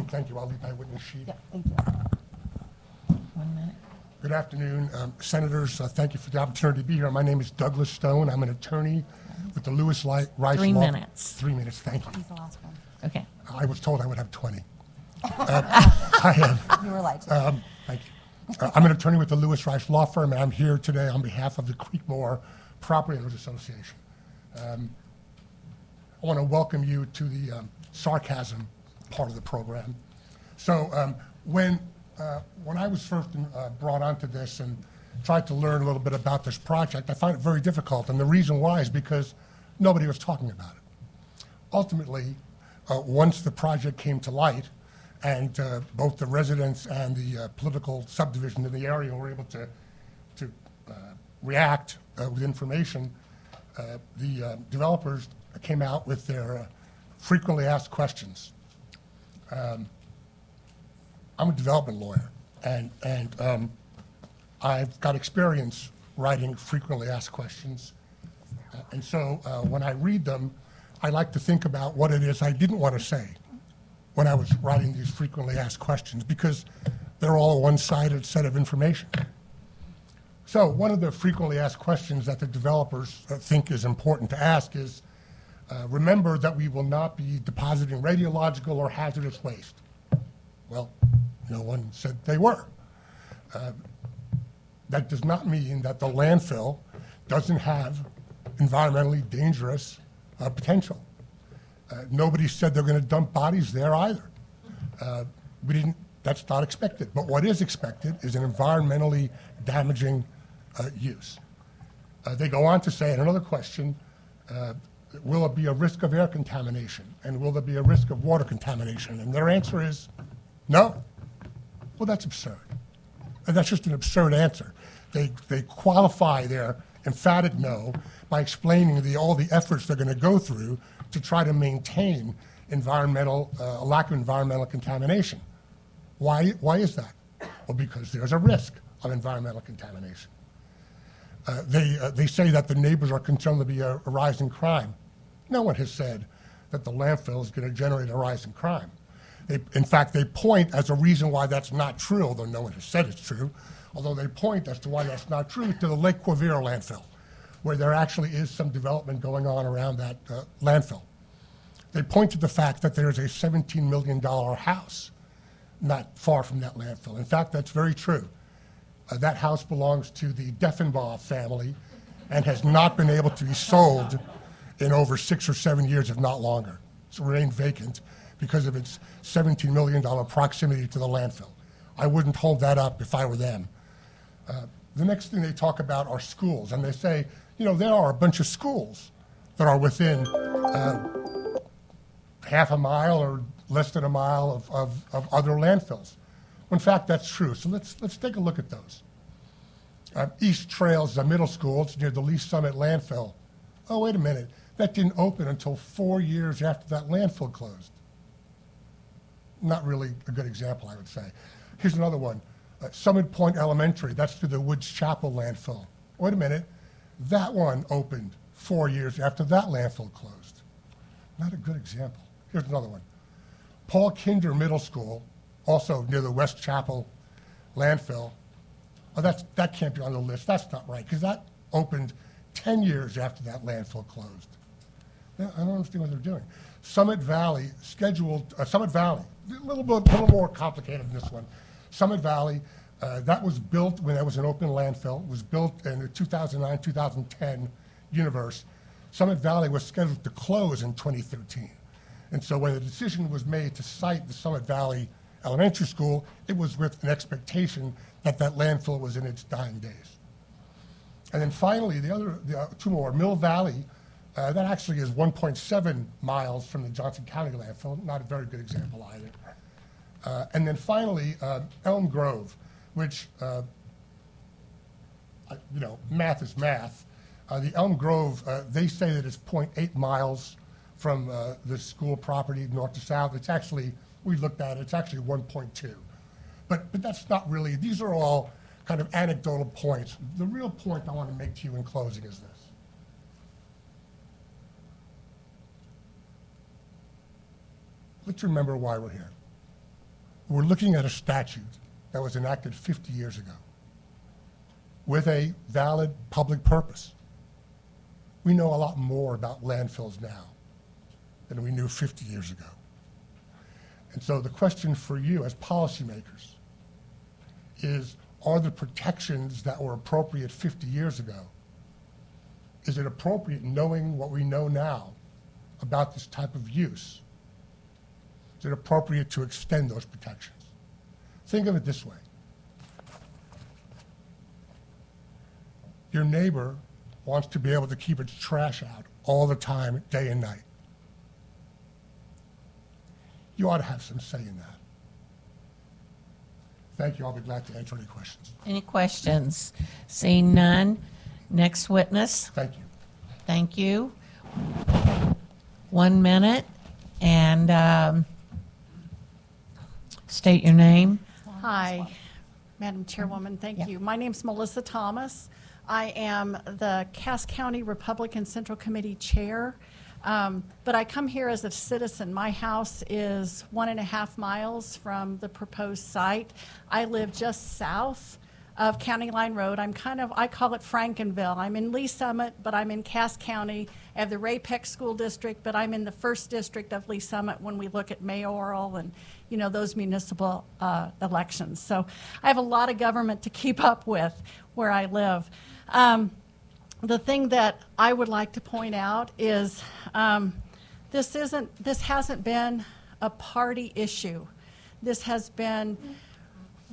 Thank you. I'll leave my witness sheet. thank you. 1 minute. Good afternoon, Senators. Thank you for the opportunity to be here. My name is Douglas Stone. I'm an attorney with the Lewis Rice 3 Law. minutes. 3 minutes. Thank you. He's the last one. Okay. I was told I would have 20. I am. You were lied to. Thank you. I'm an attorney with the Lewis Rice Law Firm, and I'm here today on behalf of the Creekmore Property Owners Association. I want to welcome you to the sarcasm part of the program. So when I was first brought onto this and tried to learn a little bit about this project, I found it very difficult, and the reason why is because nobody was talking about it. Ultimately, once the project came to light, and both the residents and the political subdivision in the area were able to react with information, the developers came out with their frequently asked questions. I'm a development lawyer, and I've got experience writing frequently asked questions. And so when I read them, I like to think about what it is I didn't want to say when I was writing these frequently asked questions, because they're all a one-sided set of information. So one of the frequently asked questions that the developers think is important to ask is, remember that we will not be depositing radiological or hazardous waste. Well, no one said they were. That does not mean that the landfill doesn't have environmentally dangerous potential. Nobody said they're going to dump bodies there either. That's not expected. But what is expected is an environmentally damaging use. They go on to say, in another question, will there be a risk of air contamination? And will there be a risk of water contamination? And their answer is no. Well, that's absurd. And that's just an absurd answer. They qualify their emphatic no by explaining all the efforts they're going to go through to try to maintain a lack of environmental contamination. Why is that? Well, because there's a risk of environmental contamination. They say that the neighbors are concerned there'll be a rise in crime. No one has said that the landfill is going to generate a rise in crime. In fact, they point as a reason why that's not true, although no one has said it's true, although they point as to why that's not true to the Lake Quivira landfill, where there actually is some development going on around that landfill. They point to the fact that there's a $17 million house not far from that landfill. In fact, that's very true. That house belongs to the Deffenbaugh family and has not been able to be sold in over 6 or 7 years, if not longer. It's remained vacant because of its $17 million proximity to the landfill. I wouldn't hold that up if I were them. The next thing they talk about are schools, and they say, there are a bunch of schools that are within half a mile or less than a mile of other landfills. In fact, that's true. So let's take a look at those. East Trails Middle School, it's near the Lee Summit landfill. Oh, wait a minute. That didn't open until 4 years after that landfill closed. Not really a good example, I would say. Here's another one. Summit Point Elementary, that's to the Woods Chapel landfill. Wait a minute. That one opened 4 years after that landfill closed. Not a good example. Here's another one. Paul Kinder Middle School, also near the West Chapel landfill. Oh, that can't be on the list. That's not right, because that opened 10 years after that landfill closed. I don't understand what they're doing. Summit Valley, a little more complicated than this one. Summit Valley, that was built when that was an open landfill. It was built in the 2009-2010 universe. Summit Valley was scheduled to close in 2013. And so when the decision was made to site the Summit Valley Elementary School, it was with an expectation that that landfill was in its dying days. And then finally, the two more, Mill Valley, that actually is 1.7 miles from the Johnson County landfill, not a very good example either. And then finally, Elm Grove, which math is math. The Elm Grove, they say that it's 0.8 miles from the school property north to south. It's actually, we looked at it, it's actually 1.2. But that's not really, these are all kind of anecdotal points. The real point I want to make to you in closing is this. Let's remember why we're here. We're looking at a statute that was enacted 50 years ago with a valid public purpose. We know a lot more about landfills now than we knew 50 years ago. And so the question for you as policymakers is, are the protections that were appropriate 50 years ago, is it appropriate knowing what we know now about this type of use? Is it appropriate to extend those protections? Think of it this way. Your neighbor wants to be able to keep its trash out all the time, day and night. You ought to have some say in that. Thank you. I'll be glad to answer any questions. Any questions? Seeing none. Next witness. Thank you. Thank you. 1 minute, and state your name. Hi, Madam Chairwoman. Thank you. My name's Melissa Thomas. I am the Cass County Republican Central Committee Chair, but I come here as a citizen. My house is 1.5 miles from the proposed site. I live just south of County Line Road. I call it Frankenville. I'm in Lee Summit, but I'm in Cass County. I have the Ray-Peck School District, but I'm in the 1st District of Lee Summit when we look at mayoral and, those municipal elections. So I have a lot of government to keep up with where I live. The thing that I would like to point out is this hasn't been a party issue. This has been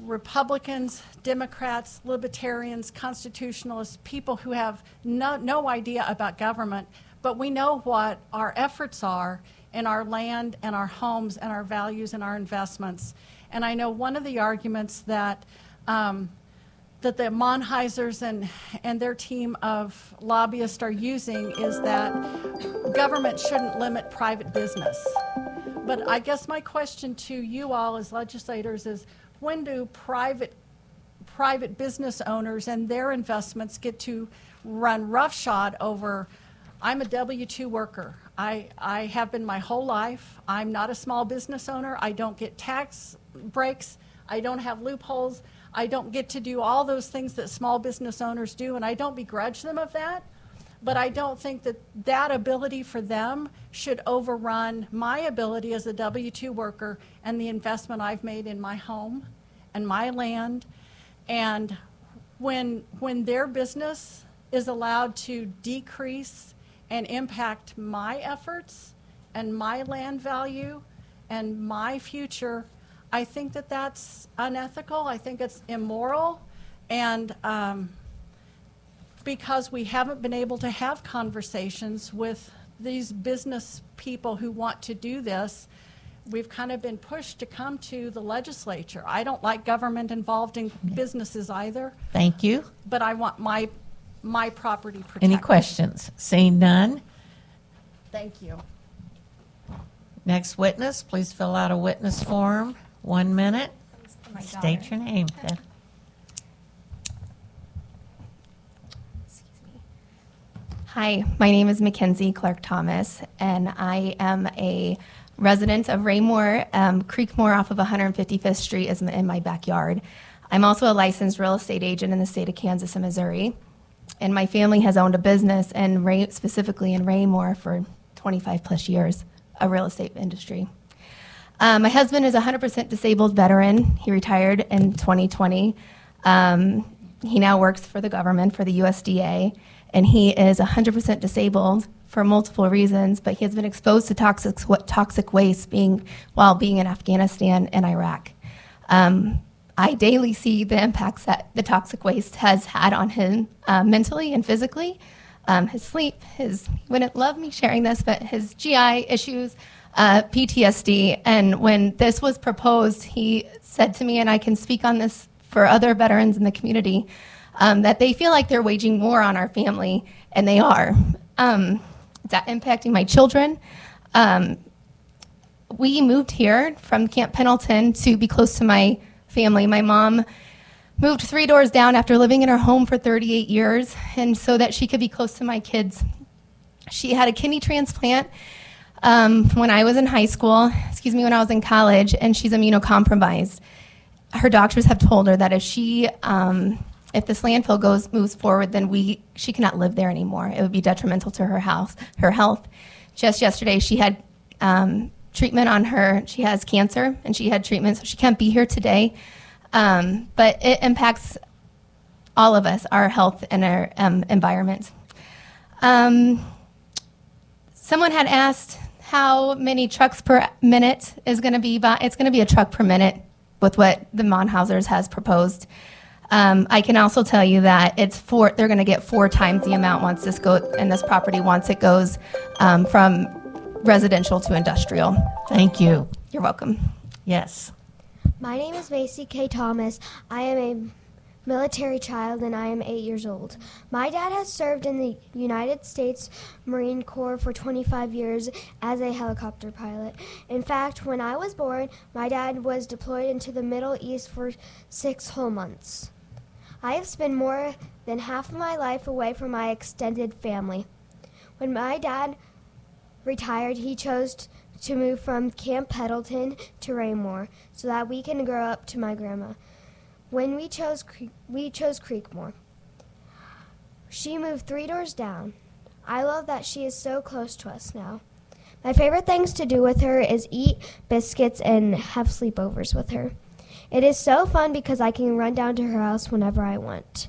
Republicans, Democrats, Libertarians, Constitutionalists, people who have no idea about government, but we know what our efforts are in our land and our homes and our values and our investments. And I know one of the arguments that that the Monheisers and their team of lobbyists are using is that government shouldn't limit private business. But I guess my question to you all as legislators is, when do private business owners and their investments get to run roughshod over, I'm a W-2 worker. I have been my whole life. I'm not a small business owner. I don't get tax breaks. I don't have loopholes. I don't get to do all those things that small business owners do, and I don't begrudge them of that. But I don't think that ability for them should overrun my ability as a W-2 worker and the investment I've made in my home and my land. And when their business is allowed to decrease and impact my efforts and my land value and my future, I think that that's unethical. I think it's immoral. And because we haven't been able to have conversations with these business people who want to do this, we've kind of been pushed to come to the legislature. I don't like government involved in businesses either. Thank you. But I want my property protected. Any questions? Seeing none. Thank you. Next witness, please fill out a witness form. 1 minute. State your name. Hi, my name is Mackenzie Clark Thomas, and I am a resident of Raymore. Creekmore off of 155th Street is in my backyard. I'm also a licensed real estate agent in the state of Kansas and Missouri, and my family has owned a business, specifically in Raymore, for 25 plus years, a real estate industry. My husband is a 100% disabled veteran. He retired in 2020. He now works for the government, for the USDA, and he is 100% disabled for multiple reasons, but he has been exposed to toxic waste while being in Afghanistan and Iraq. I daily see the impacts that the toxic waste has had on him mentally and physically. His sleep, he wouldn't love me sharing this, but his GI issues, PTSD. And when this was proposed, he said to me, and I can speak on this for other veterans in the community, that they feel like they're waging war on our family, and they are. It's impacting my children. We moved here from Camp Pendleton to be close to my family. My mom moved 3 doors down after living in her home for 38 years, and so that she could be close to my kids. She had a kidney transplant when I was in high school, when I was in college, and she's immunocompromised. Her doctors have told her that if if this landfill moves forward, then she cannot live there anymore. It would be detrimental to her health. Just yesterday, she had treatment on her. She has cancer, and she had treatment, so she can't be here today. But it impacts all of us, our health and our environment. Someone had asked how many trucks per minute is going to be. It's going to be a truck per minute with what the Monhausers has proposed. I can also tell you that they're going to get 4 times the amount once this property once it goes from residential to industrial. Thank you. You're welcome. Yes. My name is Macy K. Thomas. I am a military child and I am 8 years old. My dad has served in the United States Marine Corps for 25 years as a helicopter pilot. In fact, when I was born, my dad was deployed into the Middle East for 6 whole months. I have spent more than half of my life away from my extended family. When my dad retired, he chose to move from Camp Pendleton to Raymore so that we can grow up to my grandma. When we chose Creekmore. She moved 3 doors down. I love that she is so close to us now. My favorite things to do with her is eat biscuits and have sleepovers with her. It is so fun because I can run down to her house whenever I want.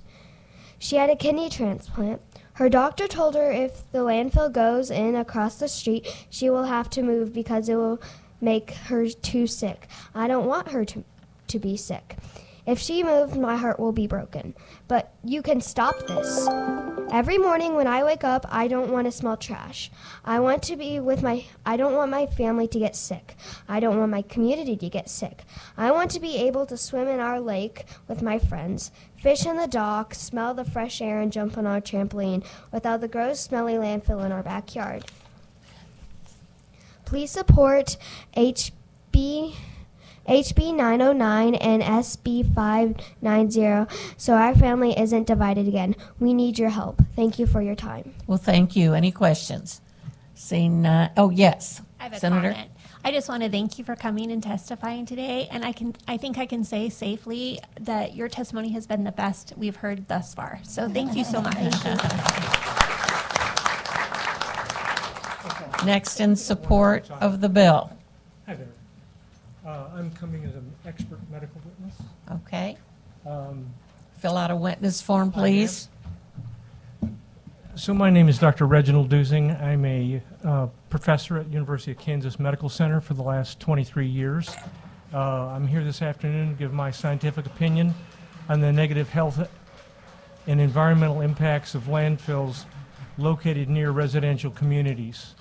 She had a kidney transplant. Her doctor told her if the landfill goes in across the street, she will have to move because it will make her too sick. I don't want her to be sick. If she moved, my heart will be broken. But you can stop this. Every morning when I wake up, I don't want to smell trash. I don't want my family to get sick. I don't want my community to get sick. I want to be able to swim in our lake with my friends, fish in the dock, smell the fresh air, and jump on our trampoline without the gross, smelly landfill in our backyard. Please support HB909 and SB590 so our family isn't divided again. We need your help. Thank you for your time. Well, thank you. Any questions? Seeing none. Oh, yes. I have a Senator? comment. I just want to thank you for coming and testifying today, and I think I can say safely that your testimony has been the best we've heard thus far. So thank you so much. Next in support of the bill. Hi there. I'm coming as an expert medical witness. Okay. Fill out a witness form, please. So my name is Dr. Reginald Dusing. I'm a professor at University of Kansas Medical Center for the last 23 years. I'm here this afternoon to give my scientific opinion on the negative health and environmental impacts of landfills located near residential communities.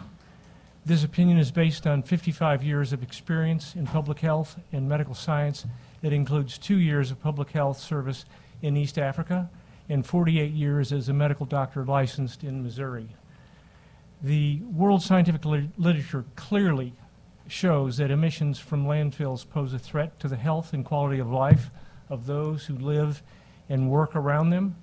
This opinion is based on 55 years of experience in public health and medical science. It includes 2 years of public health service in East Africa and 48 years as a medical doctor licensed in Missouri. The world scientific literature clearly shows that emissions from landfills pose a threat to the health and quality of life of those who live and work around them.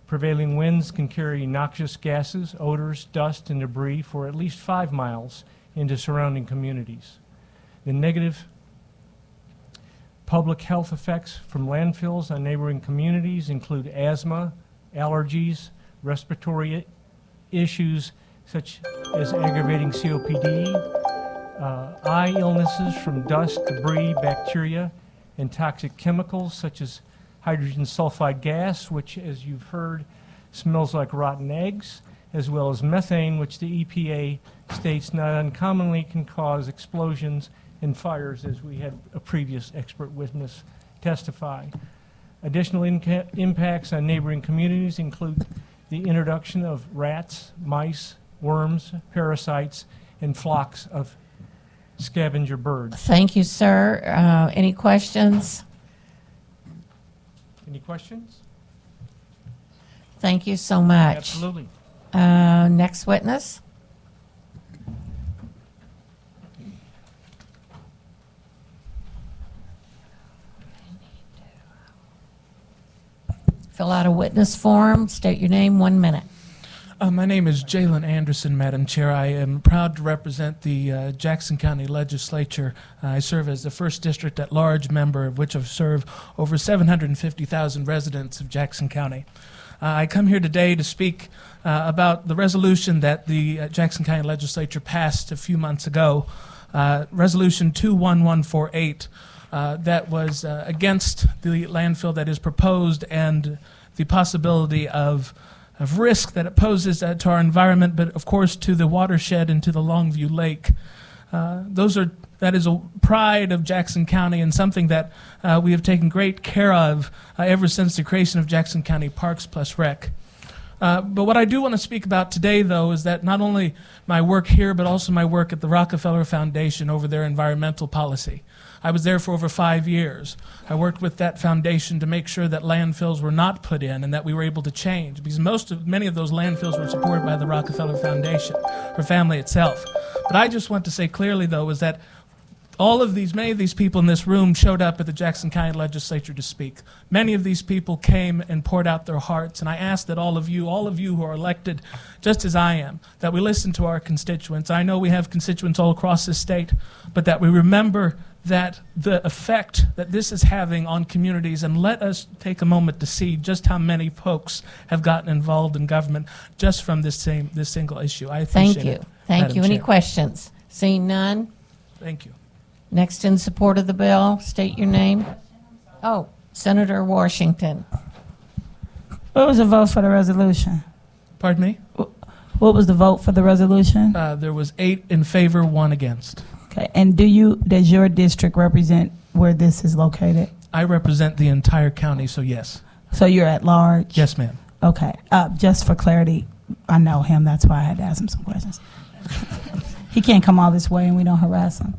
Prevailing winds can carry noxious gases, odors, dust, and debris for at least 5 miles into surrounding communities. The negative public health effects from landfills on neighboring communities include asthma, allergies, respiratory issues such as aggravating COPD, eye illnesses from dust, debris, bacteria, and toxic chemicals such as hydrogen sulfide gas, which, as you've heard, smells like rotten eggs, as well as methane, which the EPA states not uncommonly can cause explosions and fires, as we had a previous expert witness testify. Additional impacts on neighboring communities include the introduction of rats, mice, worms, parasites, and flocks of scavenger birds. Thank you, sir. Any questions? Any questions? Thank you so much. Absolutely. Next witness. Fill out a witness form. State your name, 1 minute. My name is Jalen Anderson, Madam Chair. I am proud to represent the Jackson County Legislature. I serve as the 1st District at Large member, of which I've served over 750,000 residents of Jackson County. I come here today to speak about the resolution that the Jackson County Legislature passed a few months ago, Resolution 21148, that was against the landfill that is proposed and the possibility of risk that it poses to our environment, but of course to the watershed and to the Longview Lake. That is a pride of Jackson County and something that we have taken great care of ever since the creation of Jackson County Parks plus Rec. But what I do want to speak about today, though, is that not only my work here, but also my work at the Rockefeller Foundation over their environmental policy. I was there for over 5 years. I worked with that foundation to make sure that landfills were not put in and that we were able to change, because many of those landfills were supported by the Rockefeller Foundation, her family itself. But I just want to say clearly, though, is that many of these people in this room showed up at the Jackson County Legislature to speak. Many of these people came and poured out their hearts, and I ask that all of you who are elected, just as I am, that we listen to our constituents. I know we have constituents all across this state, but that we remember that the effect that this is having on communities, and let us take a moment to see just how many folks have gotten involved in government just from this single issue. I appreciate Thank you. it, Thank Madam you. Any Chair. questions? Seeing none? Thank you. Next in support of the bill, state your name. Oh, Senator Washington. What was the vote for the resolution? Pardon me? What was the vote for the resolution? There was 8 in favor, 1 against. Okay, and does your district represent where this is located? I represent the entire county, so yes. So you're at large? Yes, ma'am. Okay, just for clarity, I know him, that's why I had to ask him some questions. He can't come all this way and we don't harass him.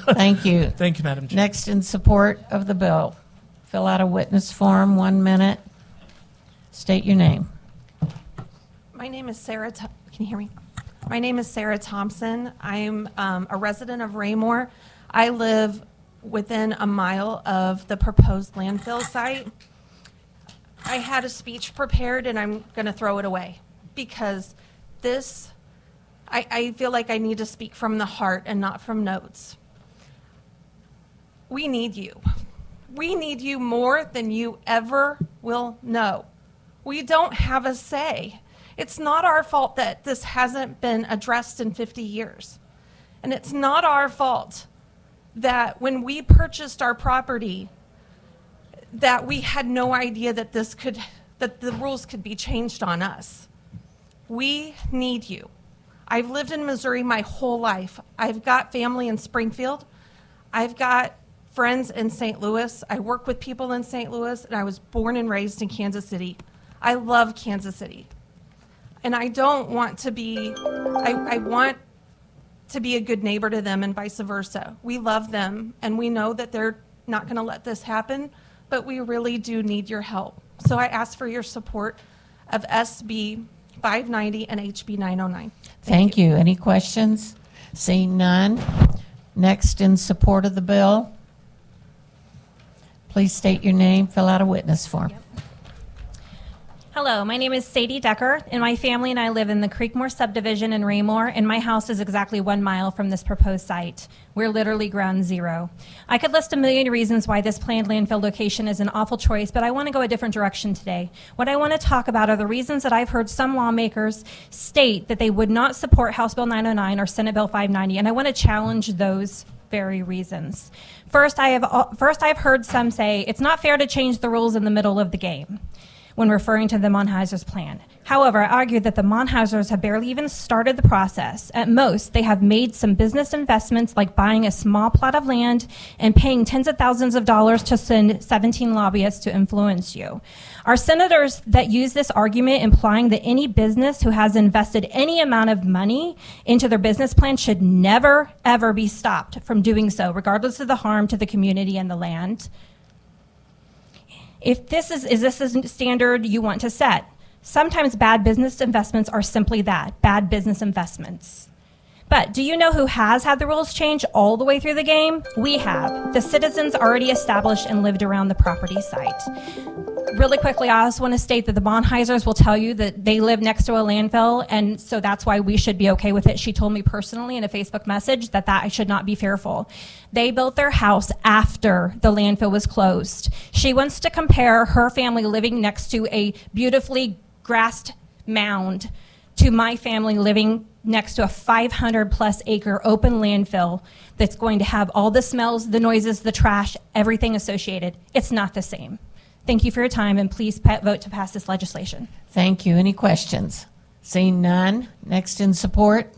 Thank you. Thank you, Madam Chair. Next in support of the bill, fill out a witness form, 1 minute. State your name. My name is Sarah. Can you hear me? My name is Sarah Thompson. I'm a resident of Raymore. I live within a mile of the proposed landfill site. I had a speech prepared and I'm going to throw it away because I feel like I need to speak from the heart and not from notes. We need you. We need you more than you ever will know. We don't have a say. It's not our fault that this hasn't been addressed in 50 years. And it's not our fault that when we purchased our property, that we had no idea that that the rules could be changed on us. We need you. I've lived in Missouri my whole life. I've got family in Springfield. I've got friends in St. Louis. I work with people in St. Louis, and I was born and raised in Kansas City. I love Kansas City. And I don't want to be, I want to be a good neighbor to them and vice versa. We love them, and we know that they're not going to let this happen, but we really do need your help. So I ask for your support of SB590 and HB909. Thank you. Any questions? Seeing none. Next in support of the bill, please state your name, fill out a witness form. Hello, my name is Sadie Decker, and my family and I live in the Creekmore subdivision in Raymore, and my house is exactly 1 mile from this proposed site. We're literally ground zero. I could list a million reasons why this planned landfill location is an awful choice, but I want to go a different direction today. What I want to talk about are the reasons that I've heard some lawmakers state that they would not support House Bill 909 or Senate Bill 590, and I want to challenge those very reasons. First, I've heard some say it's not fair to change the rules in the middle of the game when referring to the Monheisers plan. However, I argue that the Monheisers have barely even started the process. At most, they have made some business investments like buying a small plot of land and paying tens of thousands of dollars to send 17 lobbyists to influence you. Our senators that use this argument implying that any business who has invested any amount of money into their business plan should never, ever be stopped from doing so, regardless of the harm to the community and the land. If this is this a standard you want to set? Sometimes bad business investments are simply that, bad business investments. But do you know who has had the rules change all the way through the game? We have. The citizens already established and lived around the property site. Really quickly, I also want to state that the Bonheisers will tell you that they live next to a landfill, and so that's why we should be okay with it. She told me personally in a Facebook message that I should not be fearful. They built their house after the landfill was closed. She wants to compare her family living next to a beautifully grassed mound to my family living next to a 500-plus acre open landfill that's going to have all the smells, the noises, the trash, everything associated. It's not the same. Thank you for your time, and please vote to pass this legislation. Thank you. Any questions? Seeing none. Next in support.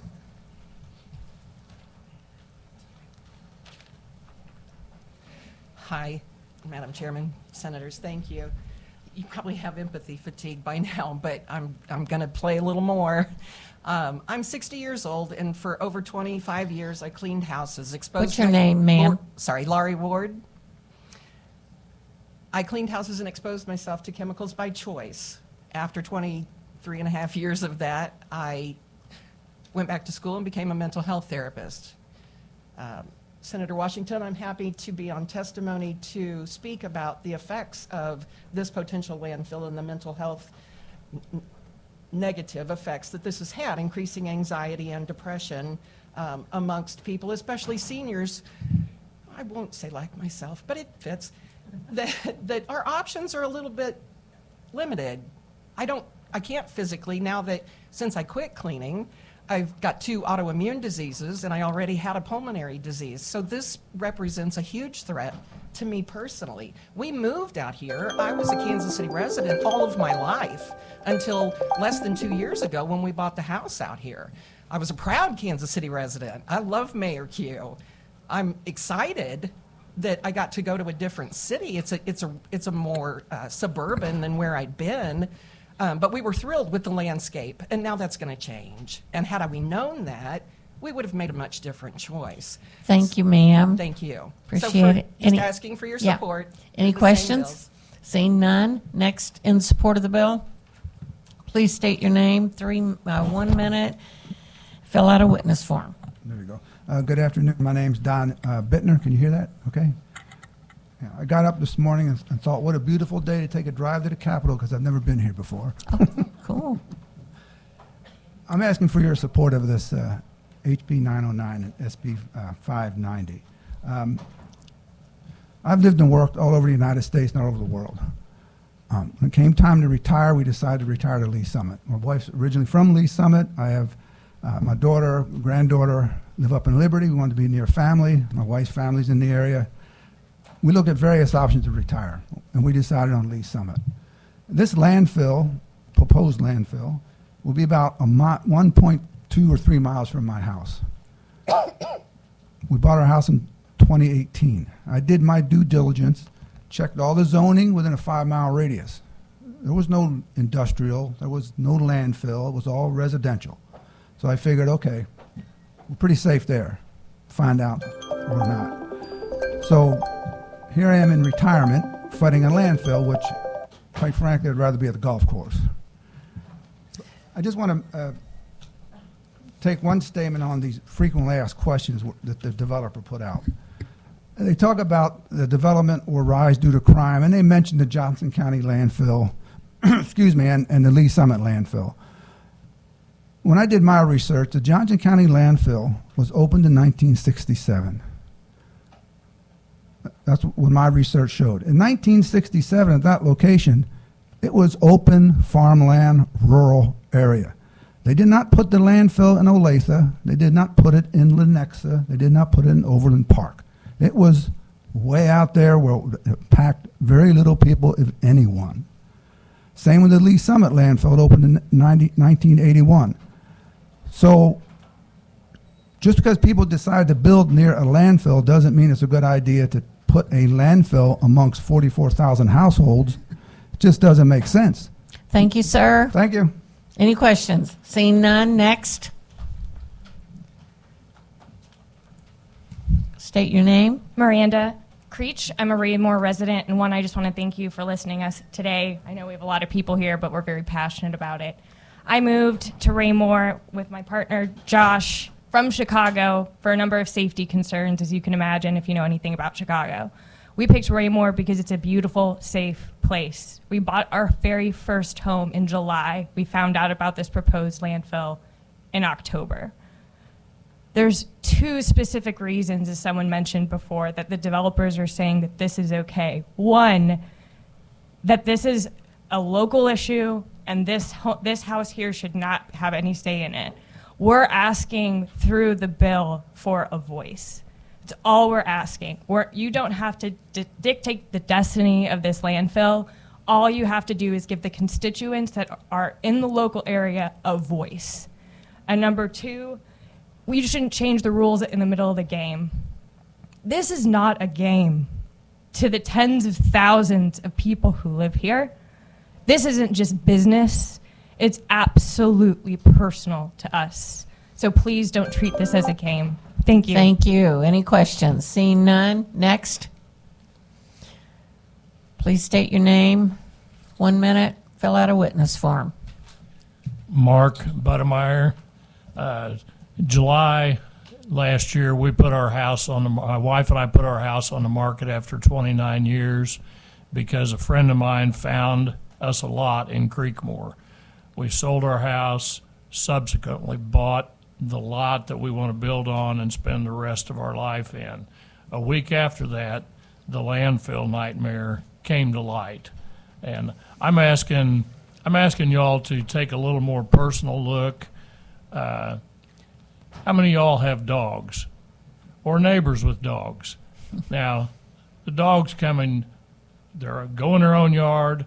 Hi, Madam Chairman, Senators, thank you. You probably have empathy fatigue by now, but I'm going to play a little more. I'm 60 years old, and for over 25 years, I cleaned houses. What's your name, ma'am? Laurie Ward. I cleaned houses and exposed myself to chemicals by choice. After 23 and a half years of that, I went back to school and became a mental health therapist. Senator Washington, I'm happy to be on testimony to speak about the effects of this potential landfill and the mental health negative effects that this has had, increasing anxiety and depression amongst people, especially seniors. I won't say like myself, but it fits, that our options are a little bit limited. I can't physically, now that since I quit cleaning, I've got 2 autoimmune diseases, and I already had a pulmonary disease. So this represents a huge threat to me personally. We moved out here. I was a Kansas City resident all of my life until less than 2 years ago when we bought the house out here. I was a proud Kansas City resident. I love Mayor Q. I'm excited that I got to go to a different city. It's a more suburban than where I'd been. But we were thrilled with the landscape, and now that's going to change. And had we known that, we would have made a much different choice. Thank you, ma'am. Thank you. Appreciate it. Just asking for your support. Any questions? Seeing none. Next in support of the bill. Please state your name, 1 minute. Fill out a witness form. There we go. Good afternoon. My name's Don Bittner. Can you hear that? Okay. Yeah, I got up this morning and thought, what a beautiful day to take a drive to the Capitol, because I've never been here before. Oh, cool. I'm asking for your support of this HB909 and SB590. I've lived and worked all over the United States and all over the world. When it came time to retire, we decided to retire to Lee Summit. My wife's originally from Lee Summit. I have my daughter, granddaughter live up in Liberty. We wanted to be near family. My wife's family's in the area. We looked at various options to retire, and we decided on Lee Summit. This landfill, proposed landfill, will be about 1.2 or 3 miles from my house. We bought our house in 2018. I did my due diligence, checked all the zoning within a 5-mile radius. There was no industrial, there was no landfill, it was all residential. So I figured, okay, we're pretty safe there. Find out or not. So here I am in retirement fighting a landfill, which, quite frankly, I'd rather be at the golf course. I just want to take one statement on these frequently asked questions that the developer put out. They talk about the development will rise due to crime, and they mentioned the Johnson County landfill, excuse me, and the Lee Summit landfill. When I did my research, the Johnson County landfill was opened in 1967. That's what my research showed. In 1967, at that location, it was open farmland, rural area. They did not put the landfill in Olathe. They did not put it in Lenexa. They did not put it in Overland Park. It was way out there where it packed very little people, if anyone. Same with the Lee Summit landfill. It opened in 1981. So just because people decide to build near a landfill doesn't mean it's a good idea to put a landfill amongst 44,000 households. It just doesn't make sense. Thank you, sir. Thank you. Any questions? Seeing none, next. State your name. Miranda Creech. I'm a Raymore resident, and I just want to thank you for listening us today. I know we have a lot of people here, but we're very passionate about it. I moved to Raymore with my partner, Josh, from Chicago for a number of safety concerns, as you can imagine if you know anything about Chicago. We picked Raymore because it's a beautiful, safe place. We bought our very first home in July. We found out about this proposed landfill in October. There's two specific reasons, as someone mentioned before, that the developers are saying that this is okay. One, that this is a local issue and this house here should not have any say in it. We're asking through the bill for a voice. It's all we're asking. You don't have to dictate the destiny of this landfill. All you have to do is give the constituents that are in the local area a voice. And number two, we shouldn't change the rules in the middle of the game. This is not a game to the tens of thousands of people who live here. This isn't just business. It's absolutely personal to us. So please don't treat this as a game. Thank you. Thank you. Any questions? Seeing none. Next. Please state your name. 1 minute. Fill out a witness form. Mark Buttermeyer. July last year, we put our house on my wife and I put our house on the market after 29 years because a friend of mine found us a lot in Creekmore. We sold our house, subsequently bought the lot that we want to build on and spend the rest of our life in. A week after that, the landfill nightmare came to light. And I'm asking y'all to take a little more personal look. How many of y'all have dogs or neighbors with dogs? Now, the dogs come in, they go in their own yard,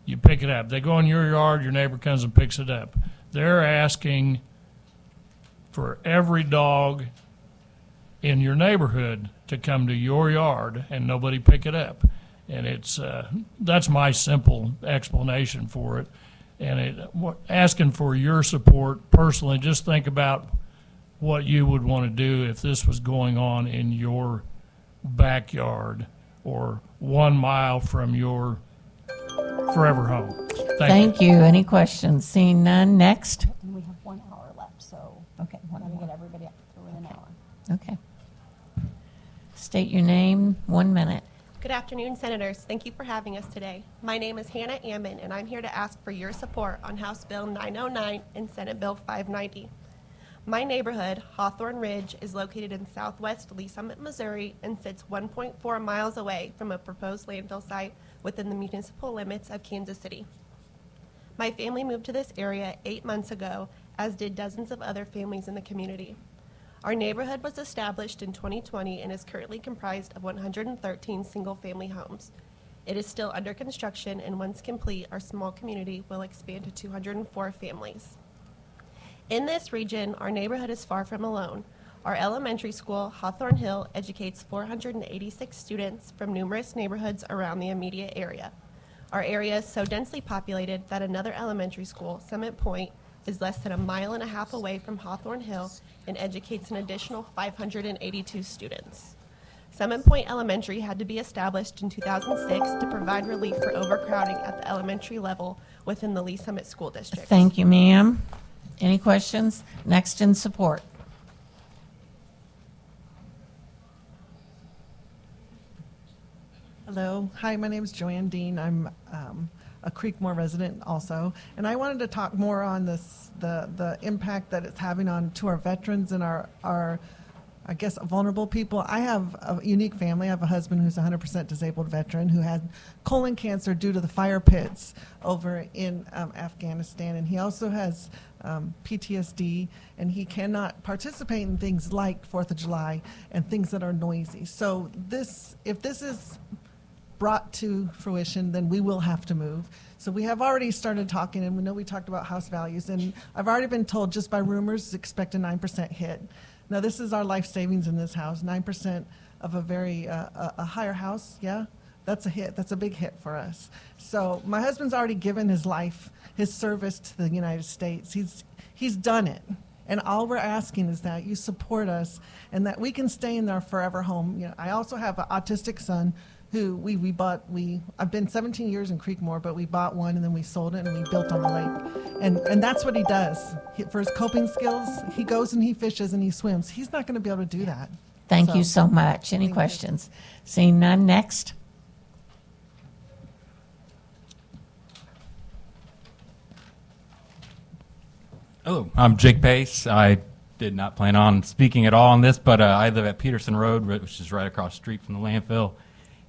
you pick it up. They go in your yard, your neighbor comes and picks it up. They're asking for every dog in your neighborhood to come to your yard and nobody pick it up. And it's that's my simple explanation for it. And asking for your support personally, just think about what you would want to do if this was going on in your backyard or 1 mile from your forever home. Thank you. Any questions? Seeing none. Next. We have 1 hour left, so okay, want to get everybody up through an hour. Okay. State your name. 1 minute. Good afternoon, Senators. Thank you for having us today. My name is Hannah Ammon, and I'm here to ask for your support on House Bill 909 and Senate Bill 590. My neighborhood, Hawthorne Ridge, is located in southwest Lee Summit, Missouri, and sits 1.4 miles away from a proposed landfill site within the municipal limits of Kansas City. My family moved to this area 8 months ago, as did dozens of other families in the community. Our neighborhood was established in 2020 and is currently comprised of 113 single-family homes. It is still under construction, and once complete, our small community will expand to 204 families. In this region, our neighborhood is far from alone. Our elementary school, Hawthorne Hill, educates 486 students from numerous neighborhoods around the immediate area. Our area is so densely populated that another elementary school, Summit Point, is less than 1.5 miles away from Hawthorne Hill and educates an additional 582 students. Summit Point Elementary had to be established in 2006 to provide relief for overcrowding at the elementary level within the Lee Summit School District. Thank you, ma'am. Any questions? Next in support. Hello. Hi, my name is Joanne Dean. I'm a Creekmore resident also, and I wanted to talk more on this, the impact that it's having on to our veterans and our I guess vulnerable people. I have a unique family. I have a husband who's a 100% disabled veteran who had colon cancer due to the fire pits over in Afghanistan, and he also has PTSD, and he cannot participate in things like 4th of July and things that are noisy. So if this is brought to fruition, then we will have to move. So we have already started talking, and we know we talked about house values, and I've already been told just by rumors, expect a 9% hit. Now this is our life savings in this house, 9% of a very a higher house, yeah? That's a hit, that's a big hit for us. So my husband's already given his life, his service to the United States. He's done it. And all we're asking is that you support us and that we can stay in our forever home. You know, I also have an autistic son who I've been 17 years in Creekmore, but we bought one and then we sold it and we built on the lake. And that's what he does. For his coping skills, he goes and he fishes and he swims. He's not going to be able to do that. Thank you so much. Any questions? Seeing none, next. Hello, I'm Jake Pace. I did not plan on speaking at all on this, but I live at Peterson Road, which is right across the street from the landfill.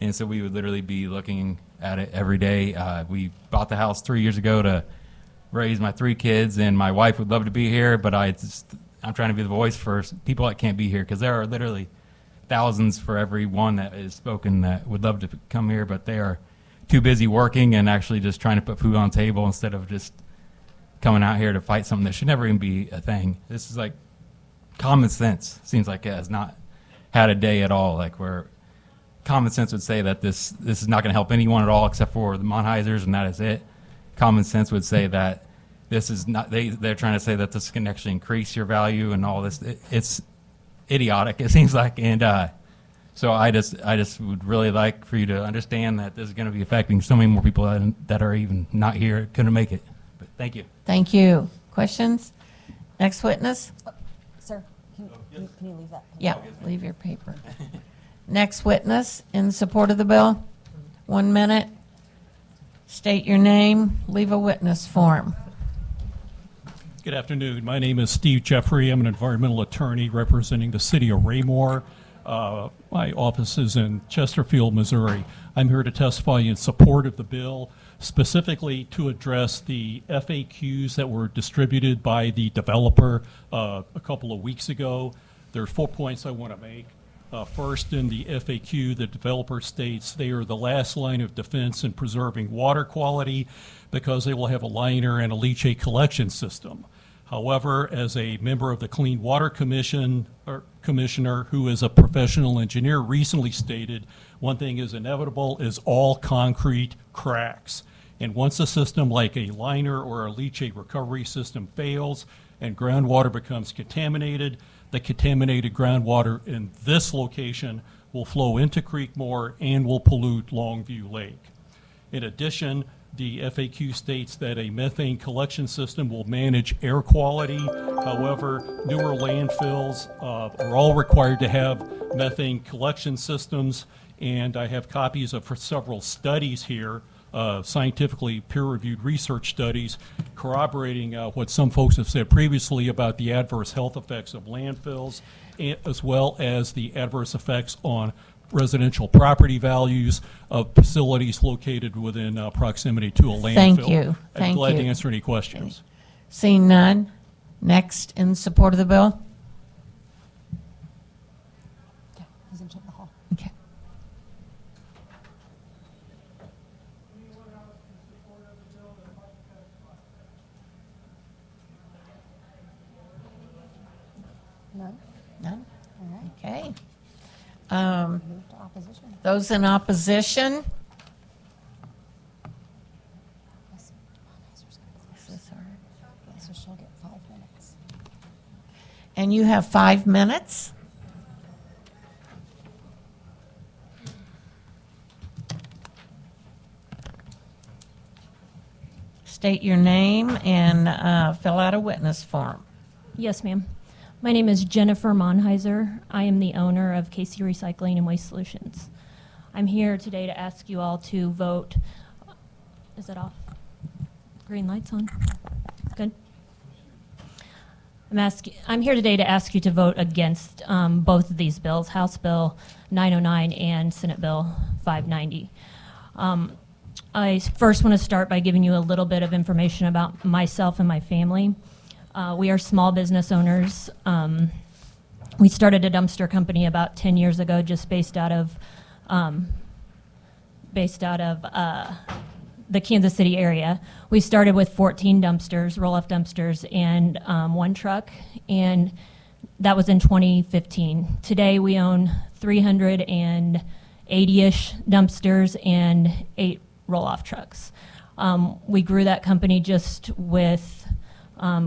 And so we would literally be looking at it every day. We bought the house 3 years ago to raise my 3 kids, and my wife would love to be here, but I'm trying to be the voice for people that can't be here, because there are literally thousands for every one that is spoken that would love to come here, but they are too busy working and actually just trying to put food on the table instead of just coming out here to fight something that should never even be a thing. This is like common sense. Seems like it has not had a day at all, like where common sense would say that this is not going to help anyone at all except for the Monheisers, and that is it. Common sense would say that this is not, they're trying to say that this can actually increase your value and all this. It's idiotic, it seems like. And so I just would really like for you to understand that this is going to be affecting so many more people that are even not here, couldn't make it. But thank you. Thank you. Questions? Next witness? Sir, can you leave that? Yeah, leave your paper. Next witness in support of the bill. 1 minute. State your name. Leave a witness form. Good afternoon. My name is Steve Jeffrey. I'm an environmental attorney representing the city of Raymore. My office is in Chesterfield, Missouri. I'm here to testify in support of the bill, specifically to address the FAQs that were distributed by the developer a couple of weeks ago. There are 4 points I want to make. First, in the FAQ, the developer states they are the last line of defense in preserving water quality because they will have a liner and a leachate collection system. However, as a member of the Clean Water Commission, or commissioner who is a professional engineer recently stated, one thing is inevitable is all concrete cracks. And once a system like a liner or a leachate recovery system fails and groundwater becomes contaminated, the contaminated groundwater in this location will flow into Creekmore and will pollute Longview Lake. In addition, the FAQ states that a methane collection system will manage air quality. However, newer landfills are all required to have methane collection systems, and I have copies of several studies here, scientifically peer-reviewed research studies corroborating what some folks have said previously about the adverse health effects of landfills, as well as the adverse effects on residential property values of facilities located within proximity to a landfill. Thank you. I'm glad to answer any questions. Seeing none. Next in support of the bill. Yeah, he's in the hall. Okay. None? None? All right. Okay. Move to opposition. Those in opposition? So she'll get 5 minutes. And you have 5 minutes. State your name and fill out a witness form. Yes, ma'am. My name is Jennifer Monheiser. I am the owner of KC Recycling and Waste Solutions. I'm here today to ask you all to vote. Is it off? Green light's on. Good. I'm here today to ask you to vote against both of these bills, House Bill 909 and Senate Bill 590. I first want to start by giving you a little bit of information about myself and my family. We are small business owners. We started a dumpster company about 10 years ago, just based out of the Kansas City area. We started with 14 dumpsters, roll-off dumpsters, and 1 truck, and that was in 2015. Today we own 380-ish dumpsters and 8 roll-off trucks. We grew that company just with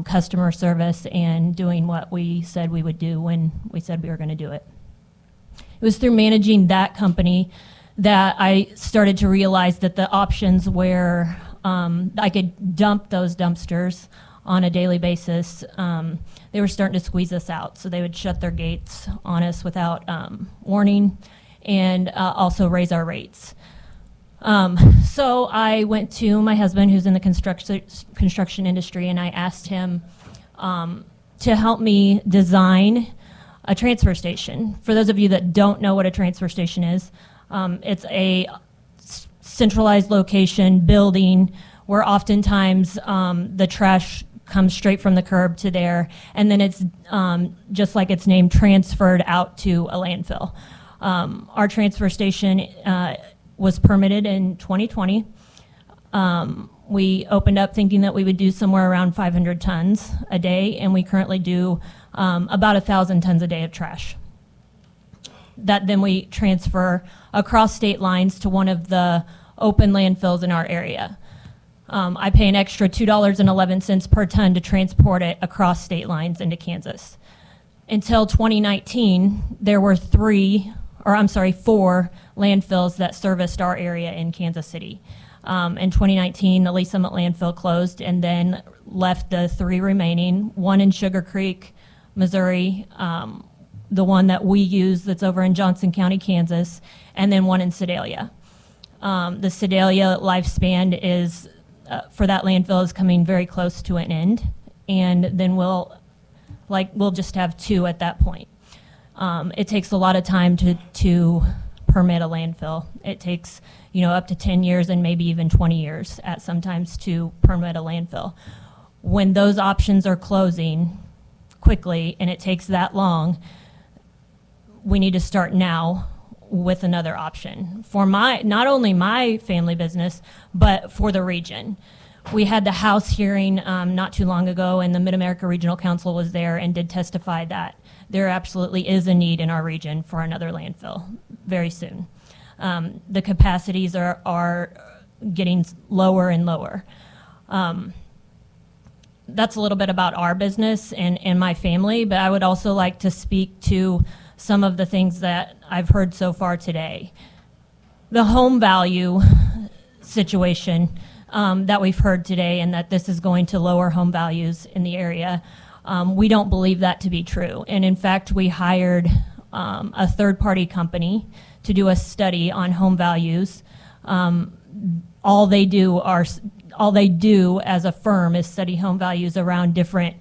customer service and doing what we said we would do when we said we were going to do it. It was through managing that company that I started to realize that the options where I could dump those dumpsters on a daily basis, they were starting to squeeze us out. So they would shut their gates on us without warning and also raise our rates. So I went to my husband, who's in the construction industry, and I asked him to help me design a transfer station. For those of you that don't know what a transfer station is, it's a centralized location building where oftentimes the trash comes straight from the curb to there, and then it's just like its name, transferred out to a landfill. Our transfer station was permitted in 2020. We opened up thinking that we would do somewhere around 500 tons a day, and we currently do about 1,000 tons a day of trash. That then we transfer across state lines to one of the open landfills in our area. I pay an extra $2.11 per ton to transport it across state lines into Kansas. Until 2019, there were four landfills that serviced our area in Kansas City. In 2019, the Lee Summit landfill closed and then left the three remaining, one in Sugar Creek, Missouri, the one that we use that's over in Johnson County, Kansas, and then one in Sedalia. The Sedalia lifespan is, for that landfill, is coming very close to an end, and then we'll just have two at that point. It takes a lot of time to permit a landfill. It takes, up to 10 years and maybe even 20 years at sometimes to permit a landfill. When those options are closing quickly and it takes that long, we need to start now with another option for not only my family business, but for the region. We had the House hearing not too long ago, and the Mid-America Regional Council was there and did testify that there absolutely is a need in our region for another landfill very soon. The capacities are getting lower and lower. That's a little bit about our business and my family, but I would also like to speak to some of the things that I've heard so far today. The home value situation that we've heard today, and that this is going to lower home values in the area, we don't believe that to be true. And in fact, we hired a third-party company to do a study on home values. All they do as a firm is study home values around different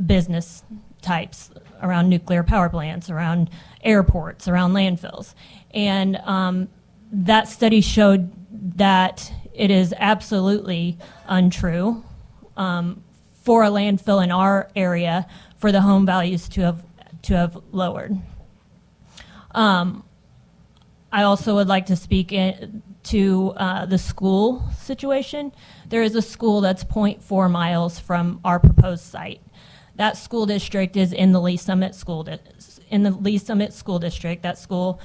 business types, around nuclear power plants, around airports, around landfills. And that study showed that it is absolutely untrue for a landfill in our area for the home values to have lowered. I also would like to speak to the school situation. There is a school that's 0.4 miles from our proposed site. That school district is in the Lee Summit School District. That school,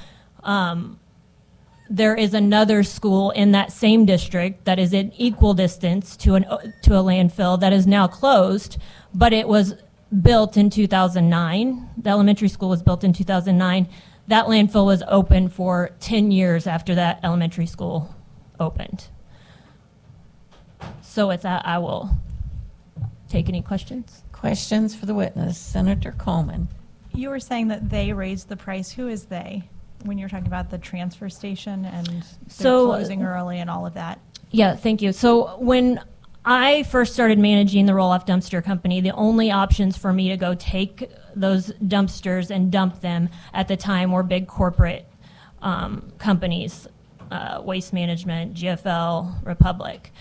there is another school in that same district that is in equal distance to a landfill that is now closed, but it was built in 2009. The elementary school was built in 2009. That landfill was open for 10 years after that elementary school opened. So with that, I will take any questions. Questions for the witness. Senator Coleman. You were saying that they raised the price. Who is they? When you're talking about the transfer station and closing early and all of that. Yeah, thank you. So when I first started managing the roll-off dumpster company, the only options for me to go take those dumpsters and dump them at the time were big corporate companies, Waste Management, GFL, Republic.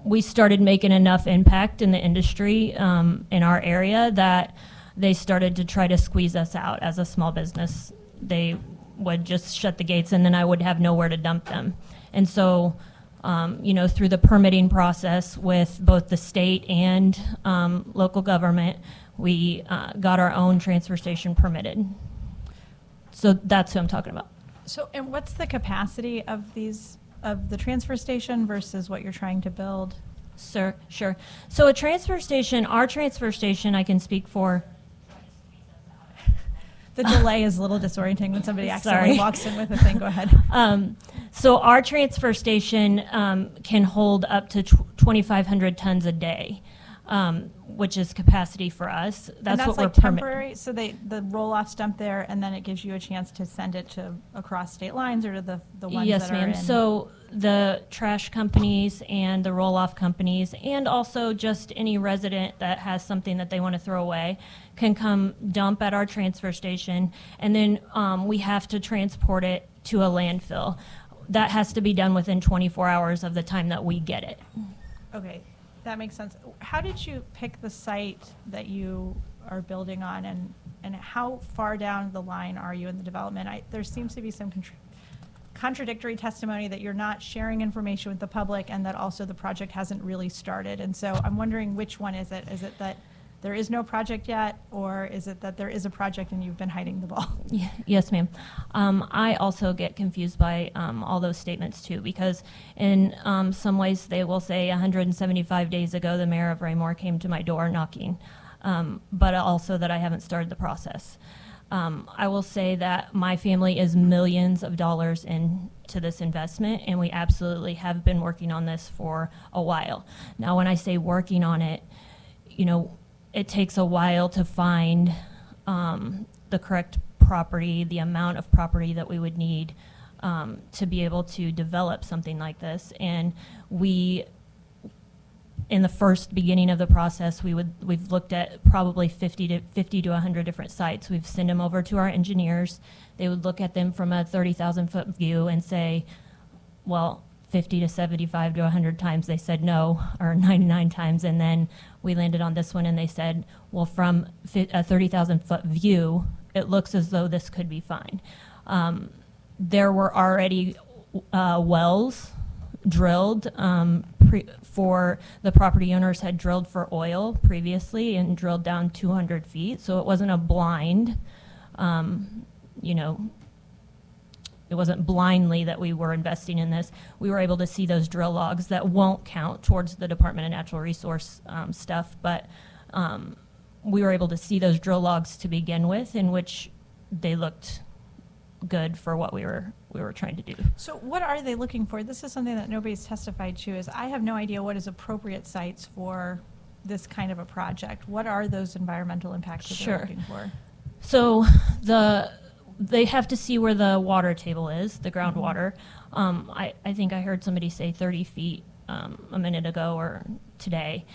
We started making enough impact in the industry in our area that they started to try to squeeze us out as a small business. They would just shut the gates, and then I would have nowhere to dump them. And so, through the permitting process with both the state and local government, we got our own transfer station permitted. So that's who I'm talking about. So, and what's the capacity of the transfer station versus what you're trying to build? Sure. So a transfer station, our transfer station, I can speak for. The delay is a little disorienting when somebody accidentally walks in with a thing. Go ahead. So our transfer station can hold up to 2,500 tons a day, which is capacity for us. That's what like we're temporary. So the roll-off's dumped there, and then it gives you a chance to send it to across state lines or to the ones Yes, that are ma'am. in. So the trash companies and the roll-off companies, and also just any resident that has something that they want to throw away, can come dump at our transfer station, and then we have to transport it to a landfill. That has to be done within 24 hours of the time that we get it. Okay, that makes sense. How did you pick the site that you are building on, and how far down the line are you in the development? There seems to be some contradictory testimony that you're not sharing information with the public and that also the project hasn't really started. And so I'm wondering, which one is it? Is it that there is no project yet, or is it that there is a project and you've been hiding the ball? Yes, ma'am. I also get confused by all those statements too, because in some ways they will say 175 days ago the mayor of Raymore came to my door knocking, but also that I haven't started the process. I will say that my family is millions of dollars into this investment, and we absolutely have been working on this for a while. Now, when I say working on it, it takes a while to find the correct property, the amount of property that we would need to be able to develop something like this. And in the first beginning of the process, we've looked at probably 50 to 100 different sites. We've sent them over to our engineers. They would look at them from a 30,000-foot view and say, well, 50 to 75 to 100 times they said no, or 99 times, and then we landed on this one and they said, well, from a 30,000-foot view, it looks as though this could be fine. There were already wells drilled for the property owners had drilled for oil previously and drilled down 200 feet, so it wasn't a blind, it wasn't blindly that we were investing in this. We were able to see those drill logs that won't count towards the Department of Natural Resource stuff, but we were able to see those drill logs to begin with, in which they looked good for what we were trying to do. So what are they looking for? This is something that nobody's testified to. Is I have no idea what is appropriate sites for this kind of a project. What are those environmental impacts that they're looking for? So they have to see where the water table is, the groundwater. I think I heard somebody say 30 feet a minute ago or today,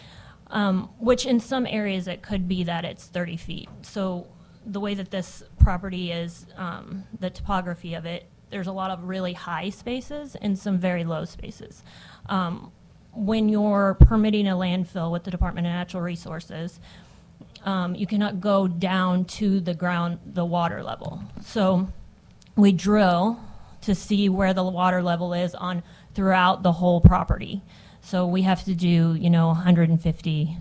which in some areas it could be that it's 30 feet. So the way that this property is, the topography of it, there's a lot of really high spaces and some very low spaces. When you're permitting a landfill with the Department of Natural Resources, you cannot go down to the ground, the water level. So we drill to see where the water level is throughout the whole property. So we have to do, 150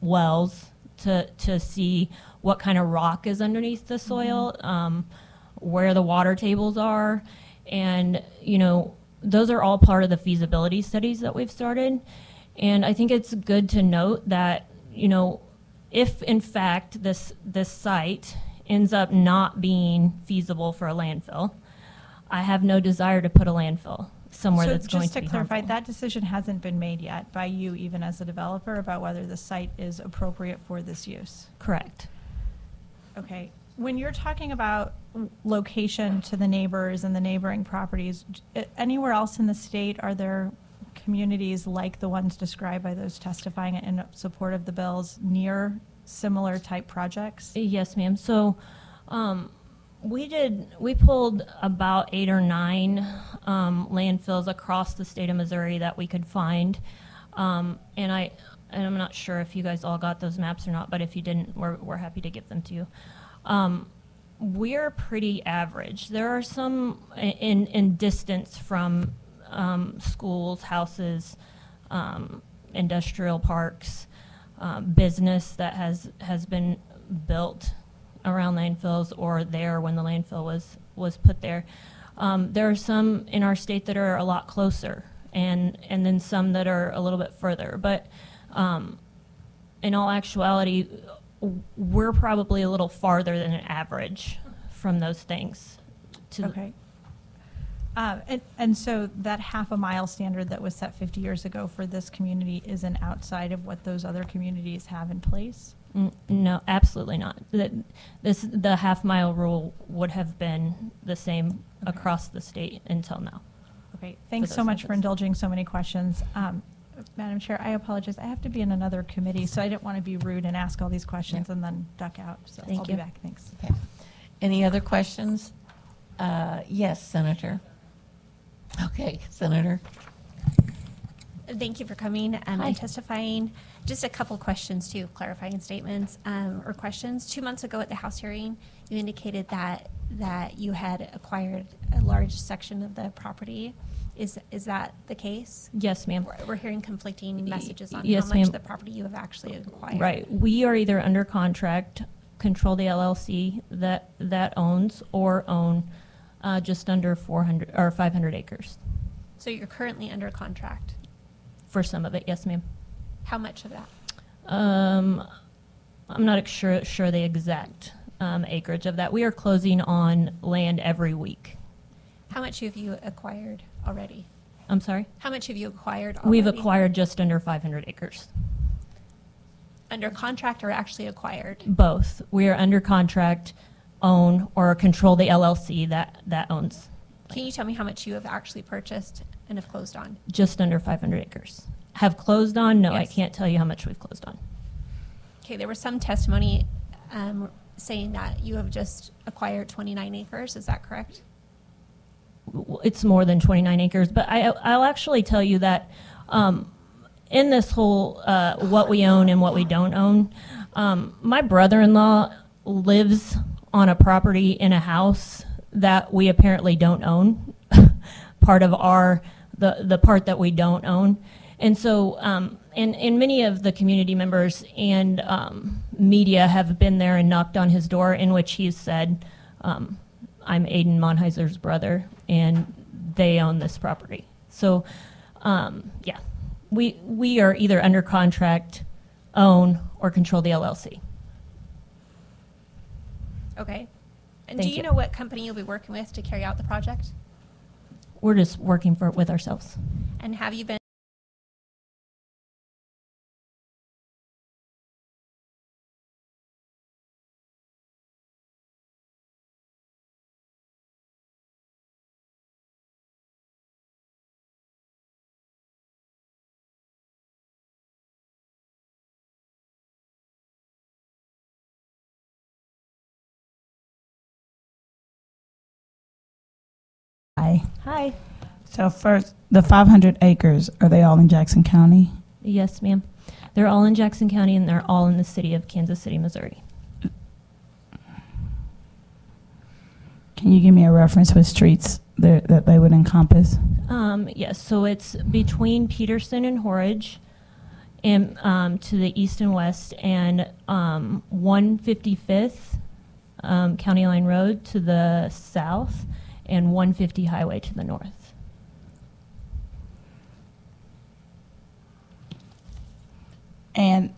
wells to see what kind of rock is underneath the soil, where the water tables are, and those are all part of the feasibility studies that we've started. And I think it's good to note that if in fact this site ends up not being feasible for a landfill, I have no desire to put a landfill somewhere that's going to be just to clarify, harmful. that decision hasn't been made yet by you, even as a developer, about whether the site is appropriate for this use? Correct. Okay. When you're talking about location to the neighbors and the neighboring properties, anywhere else in the state, are there communities like the ones described by those testifying in support of the bills near similar type projects? Yes, ma'am. So we pulled about 8 or 9 landfills across the state of Missouri that we could find. And I'm not sure if you guys all got those maps or not, but if you didn't, we're happy to give them to you. We're pretty average. There are some in distance from schools, houses, industrial parks, business that has been built around landfills or there when the landfill was put there. There are some in our state that are a lot closer, and then some that are a little bit further. But in all actuality, we're probably a little farther than an average from those things. Okay. And so that half a mile standard that was set 50 years ago for this community isn't outside of what those other communities have in place? No, absolutely not. The half mile rule would have been the same across the state until now. Okay, thanks so much for indulging so many questions. Madam Chair, I apologize. I have to be in another committee, so I didn't want to be rude and ask all these questions and then duck out. So Thank I'll you. be back. Thanks. Okay. Any other questions? Yes, Senator. Okay, Senator. Thank you for coming and testifying. Just a couple questions too, clarifying statements or questions. 2 months ago at the House hearing, you indicated that you had acquired a large section of the property. Is that the case? Yes, ma'am. We're hearing conflicting messages on Yes, how much ma'am. of the property you have actually acquired. Right. We are either under contract, control the LLC that owns, or own just under 400 or 500 acres. So you're currently under contract. For some of it, yes, ma'am. How much of that? I'm not sure the exact acreage of that. We are closing on land every week. How much have you acquired already? I'm sorry? How much have you acquired already? We've acquired just under 500 acres. Under contract or actually acquired? Both. We are under contract, own, or control the LLC that owns. Can you tell me how much you have actually purchased and have closed on? Just under 500 acres. Have closed on? No, Yes. I can't tell you how much we've closed on. Okay, there was some testimony saying that you have just acquired 29 acres. Is that correct? It's more than 29 acres, but I'll actually tell you that in this whole what we own and what we don't own, my brother-in-law lives on a property in a house that we apparently don't own, part of the part that we don't own. And so, and many of the community members and media have been there and knocked on his door, in which he's said, I'm Aiden Monheiser's brother, and they own this property. So, yeah, we are either under contract, own, or control the LLC. Okay. And Thank do you you. know what company you'll be working with to carry out the project? We're just working with ourselves. And have you been Hi. So first, the 500 acres, are they all in Jackson County? Yes, ma'am. They're all in Jackson County, and they're all in the city of Kansas City, Missouri. Can you give me a reference with streets that they would encompass? Yes, so it's between Peterson and Horridge, and to the east and west, and 155th County Line Road to the south, and 150 Highway to the north. And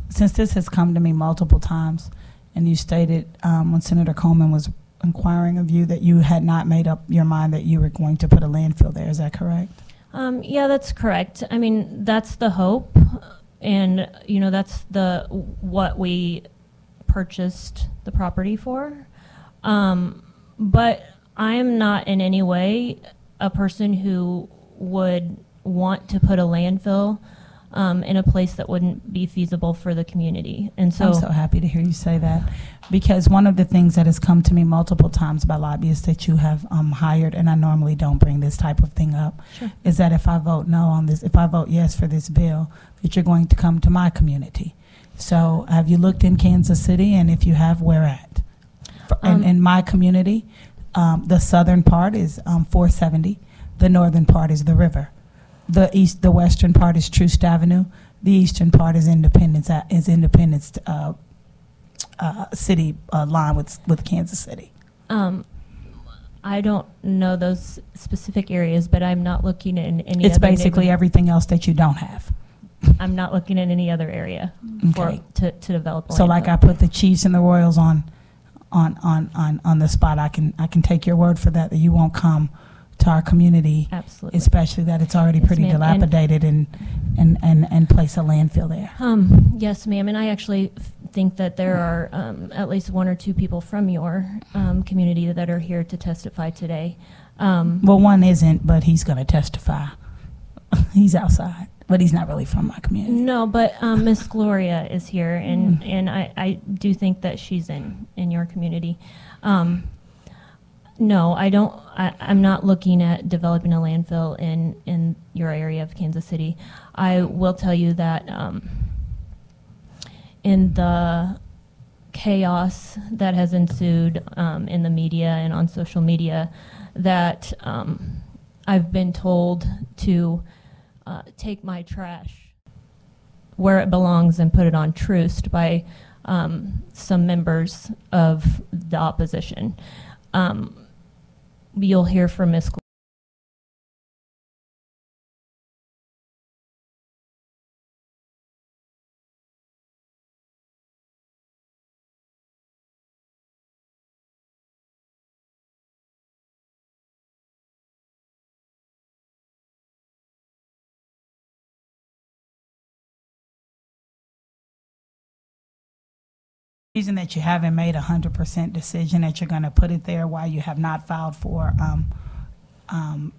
since this has come to me multiple times, and you stated when Senator Coleman was inquiring of you that you had not made up your mind that you were going to put a landfill there, is that correct? Yeah, that's correct. I mean, that's the hope, and that's what we purchased the property for. But I'm not in any way a person who would want to put a landfill in a place that wouldn't be feasible for the community. And so I'm so happy to hear you say that, because one of the things that has come to me multiple times by lobbyists that you have hired, and I normally don't bring this type of thing up, Sure. is that if I vote no on this, if I vote yes for this bill, that you're going to come to my community. So have you looked in Kansas City, and if you have, where at? In my community, the southern part is 470, the northern part is the river. The western part is Troost Avenue. The eastern part is Independence City line with Kansas City. I don't know those specific areas, but I'm not looking in any. It's other basically neighborhood. everything else that you don't have. I'm not looking at any other area Okay. to develop. A So like I landfill. put the Chiefs and the Royals on the spot, I can take your word for that you won't come to our community. Absolutely. Especially that it's already Yes, pretty ma'am. dilapidated and place a landfill there. Yes, ma'am. And I actually think that there are at least one or two people from your community that are here to testify today. Well, one isn't, but he's going to testify. He's outside, but he's not really from my community. No, but Miss Gloria is here, and I do think that she's in your community. No, I don't. I'm not looking at developing a landfill in your area of Kansas City. I will tell you that in the chaos that has ensued in the media and on social media, that I've been told to take my trash where it belongs and put it on Troost by some members of the opposition. You'll hear from Ms. Reason that you haven't made 100% decision that you're going to put it there while you have not filed for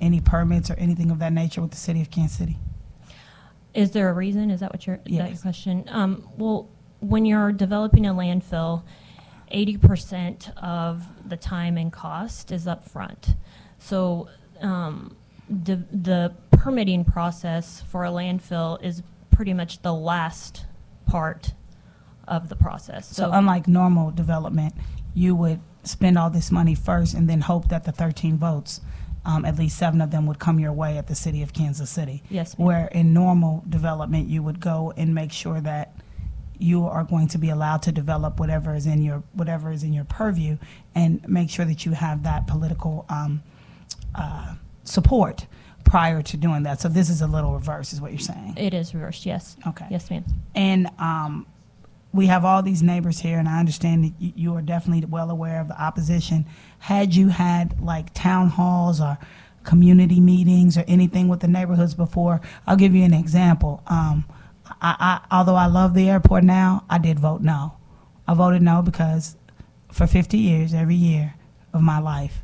any permits or anything of that nature with the city of Kansas City? Is there a reason? Is that what your, Yes. that your question? Well, when you're developing a landfill, 80% of the time and cost is up front. So the permitting process for a landfill is pretty much the last part of the process. So unlike normal development, you would spend all this money first and then hope that the 13 votes, at least 7 of them would come your way at the city of Kansas City. Yes, ma'am. Where in normal development, you would go and make sure that you are going to be allowed to develop whatever is in your purview, and make sure that you have that political support prior to doing that. So this is a little reverse, is what you're saying. It is reversed, yes. Okay. Yes, ma'am. And we have all these neighbors here, and I understand that you are definitely well aware of the opposition. Had you had like town halls or community meetings or anything with the neighborhoods before? I'll give you an example. Although I love the airport now, I did vote no. I voted no because for 50 years, every year of my life,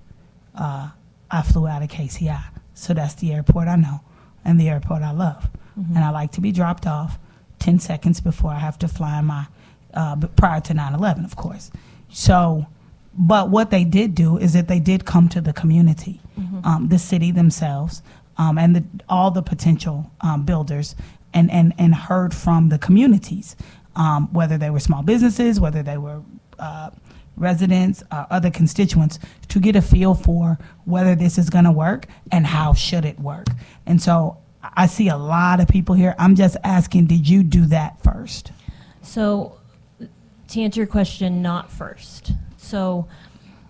I flew out of KCI. So that's the airport I know and the airport I love. Mm-hmm. And I like to be dropped off 10 seconds before I have to fly my, prior to 9/11, of course. So, but what they did do is that they did come to the community, the city themselves, and all the potential builders, and heard from the communities, whether they were small businesses, whether they were residents, other constituents, to get a feel for whether this is going to work and how should it work. And so I see a lot of people here. I'm just asking, did you do that first? So to answer your question, not first. So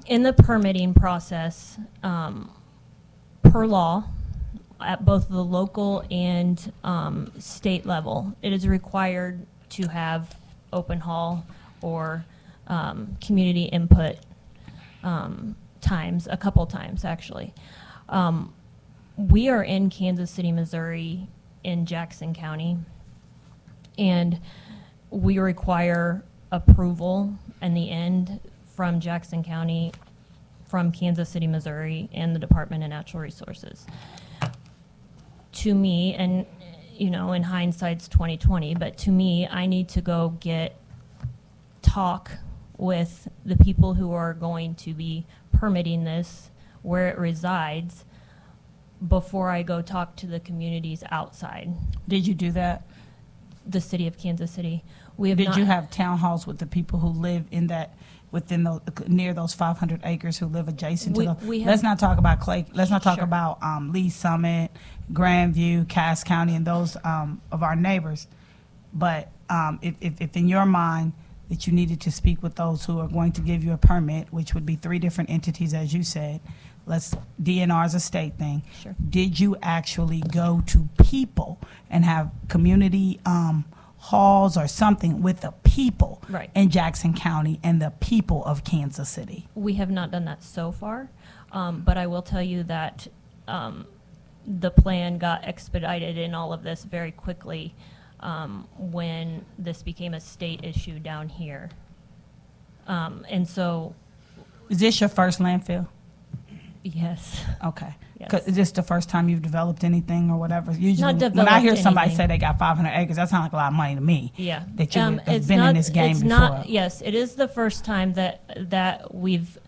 in the permitting process, per law, at both the local and state level, it is required to have open hall or community input times, a couple times actually. We are in Kansas City, Missouri, in Jackson County, and we require approval in the end from Jackson County, from Kansas City, Missouri, and the Department of Natural Resources. To me, and you know, in hindsight's 2020, but to me, I need to go talk with the people who are going to be permitting this, where it resides, before I go talk to the communities outside. Did you do that? The city of Kansas City. We have Did not, you have town halls with the people who live in that, within those, near those 500 acres who live adjacent to those? Let's not talk about Clay. Let's not talk about Lee Summit, Grandview, Cass County, and those of our neighbors. But if in your mind that you needed to speak with those who are going to give you a permit, which would be 3 different entities, as you said, DNR is a state thing. Sure. Did you actually go to people and have community halls or something with the people Right. in Jackson County and the people of Kansas City? We have not done that so far, but I will tell you that the plan got expedited in all of this very quickly when this became a state issue down here. And so... Is this your first landfill? Yes. Okay. Yes. 'Cause is this the first time you've developed anything or whatever? Usually, Not when I hear developed somebody anything. say they got 500 acres, that sounds like a lot of money to me. Yeah. That you've It's been not, in this game it's before. Not, yes, it is the first time that we've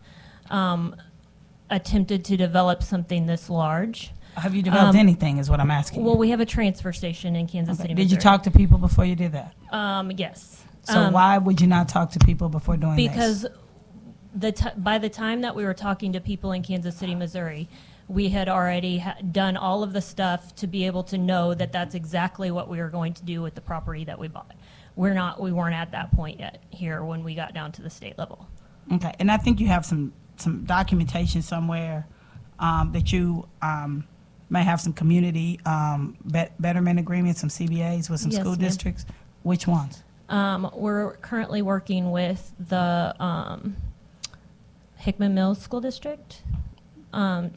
attempted to develop something this large. Have you developed anything is what I'm asking. Well, we have a transfer station in Kansas Okay. City, Did you Missouri. talk to people before you did that? Yes. So why would you not talk to people before doing Because this? by the time that we were talking to people in Kansas City, Missouri, we had already done all of the stuff to be able to know that that's exactly what we were going to do with the property that we bought. We weren't at that point yet here when we got down to the state level. Okay, and I think you have some documentation somewhere that you may have some community betterment agreements, some CBAs with some Yes, school ma'am. districts. Which ones? We're currently working with the Hickman Mills School District we're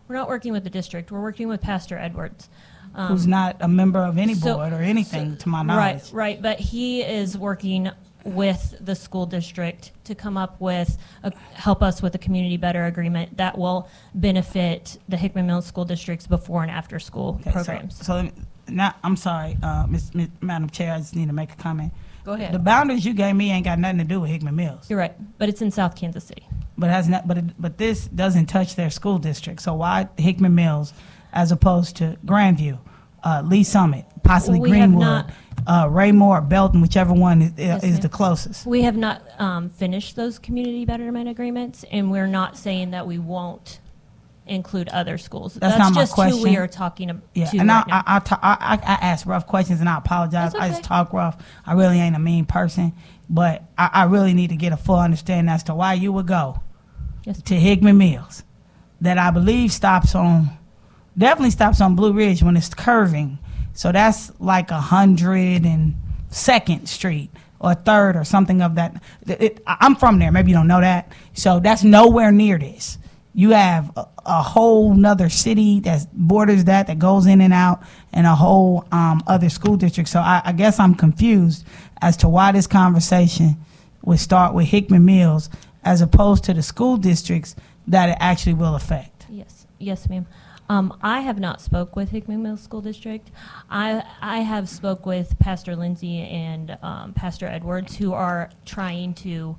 not working with the district, we're working with Pastor Edwards. Who's not a member of any board or anything, to my knowledge. Right, but he is working with the school district to come up with, help us with a community better agreement that will benefit the Hickman Mills School District's before and after school programs. So now, I'm sorry, Madam Chair, I just need to make a comment. Go ahead. The boundaries you gave me ain't got nothing to do with Hickman Mills. You're right, but it's in South Kansas City. But has not. But this doesn't touch their school district. So why Hickman Mills, as opposed to Grandview, Lee Summit, possibly We have Greenwood, Raymore, Belton, whichever one is ma'am. the closest? We have not finished those community betterment agreements, and we're not saying that we won't include other schools. That's not my just question. who we are talking to Yeah, to and right now. I ask rough questions, and I apologize. That's I just okay. talk rough. I really ain't a mean person, but I really need to get a full understanding as to why you would go to Hickman Mills, that I believe definitely stops on Blue Ridge when it's curving. So that's like 102nd Street or 3rd or something of that. I'm from there. Maybe you don't know that. So that's nowhere near this. You have a whole nother city that borders that goes in and out, and a whole other school district. So I guess I'm confused as to why this conversation would start with Hickman Mills as opposed to the school districts that it actually will affect. Yes, ma'am. I have not spoke with Hickman Mills School District. I have spoke with Pastor Lindsay and Pastor Edwards, who are trying to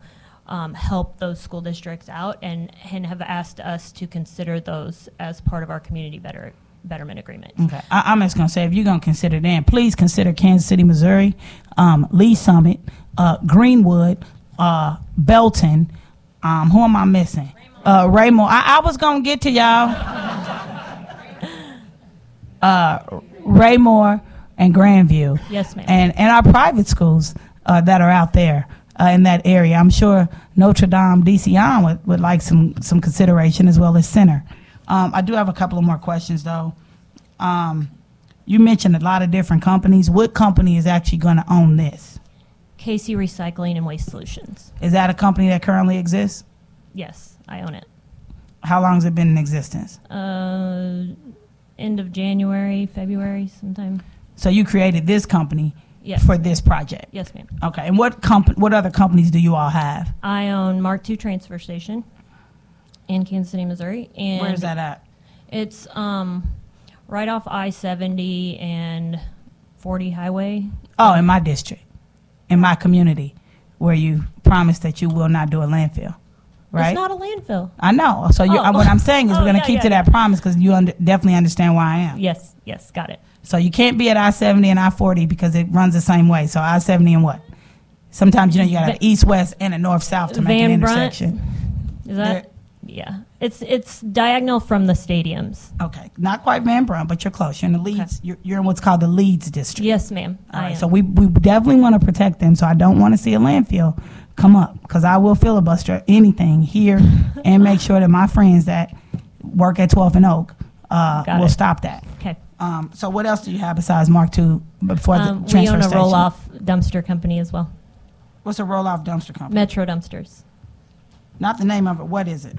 help those school districts out and have asked us to consider those as part of our community betterment agreement. Okay, I'm just gonna say, if you're gonna consider them, please consider Kansas City, Missouri, Lee Summit, Greenwood, Belton. Who am I missing? Raymore. I was gonna get to y'all. Raymore and Grandview. Yes, ma'am. And our private schools that are out there in that area. I'm sure Notre Dame, DCon would like some consideration, as well as Center. I do have a couple of more questions, though. You mentioned a lot of different companies. What company is actually going to own this? KC Recycling and Waste Solutions. Is that a company that currently exists? Yes, I own it. How long has it been in existence? End of January, February, sometime. So you created this company Yes. for this project? Yes, ma'am. Okay, and what other companies do you all have? I own Mark II Transfer Station in Kansas City, Missouri. And Where's that at? It's right off I-70 and 40 Highway. Oh, in my district, in my community, where you promised that you will not do a landfill, right? It's not a landfill. I know. So what I'm saying is we're going to keep to that promise, because you definitely understand where I am. Yes, got it. So you can't be at I-70 and I-40 because it runs the same way. So I-70 and what? Sometimes, you got an east-west and a north-south to make an intersection. Is that? Yeah. It's diagonal from the stadiums. Okay. Not quite Van Brunt, but you're close. You're in the Leeds. Okay. You're in what's called the Leeds district. Yes, ma'am. All right. So we definitely want to protect them. So I don't want to see a landfill come up, because I will filibuster anything here and make sure that my friends that work at 12th and Oak will stop that. Okay. So what else do you have besides Mark II before the transfer we own a station? roll-off dumpster company as well. What's a roll-off dumpster company? Metro Dumpsters. Not the name of it. What is it?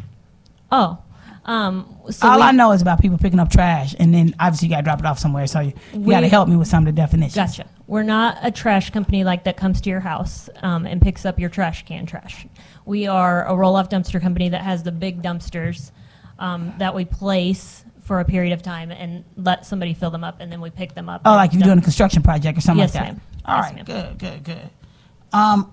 Oh. So all I know is about people picking up trash, and then obviously you got to drop it off somewhere. So you got to help me with some of the definitions. Gotcha. We're not a trash company like that comes to your house and picks up your trash can trash. We are a roll-off dumpster company that has the big dumpsters that we place for a period of time and let somebody fill them up, and then we pick them up. Oh, like you're doing a construction project or something yes, like that? Ma'am. All yes, right, ma'am. good.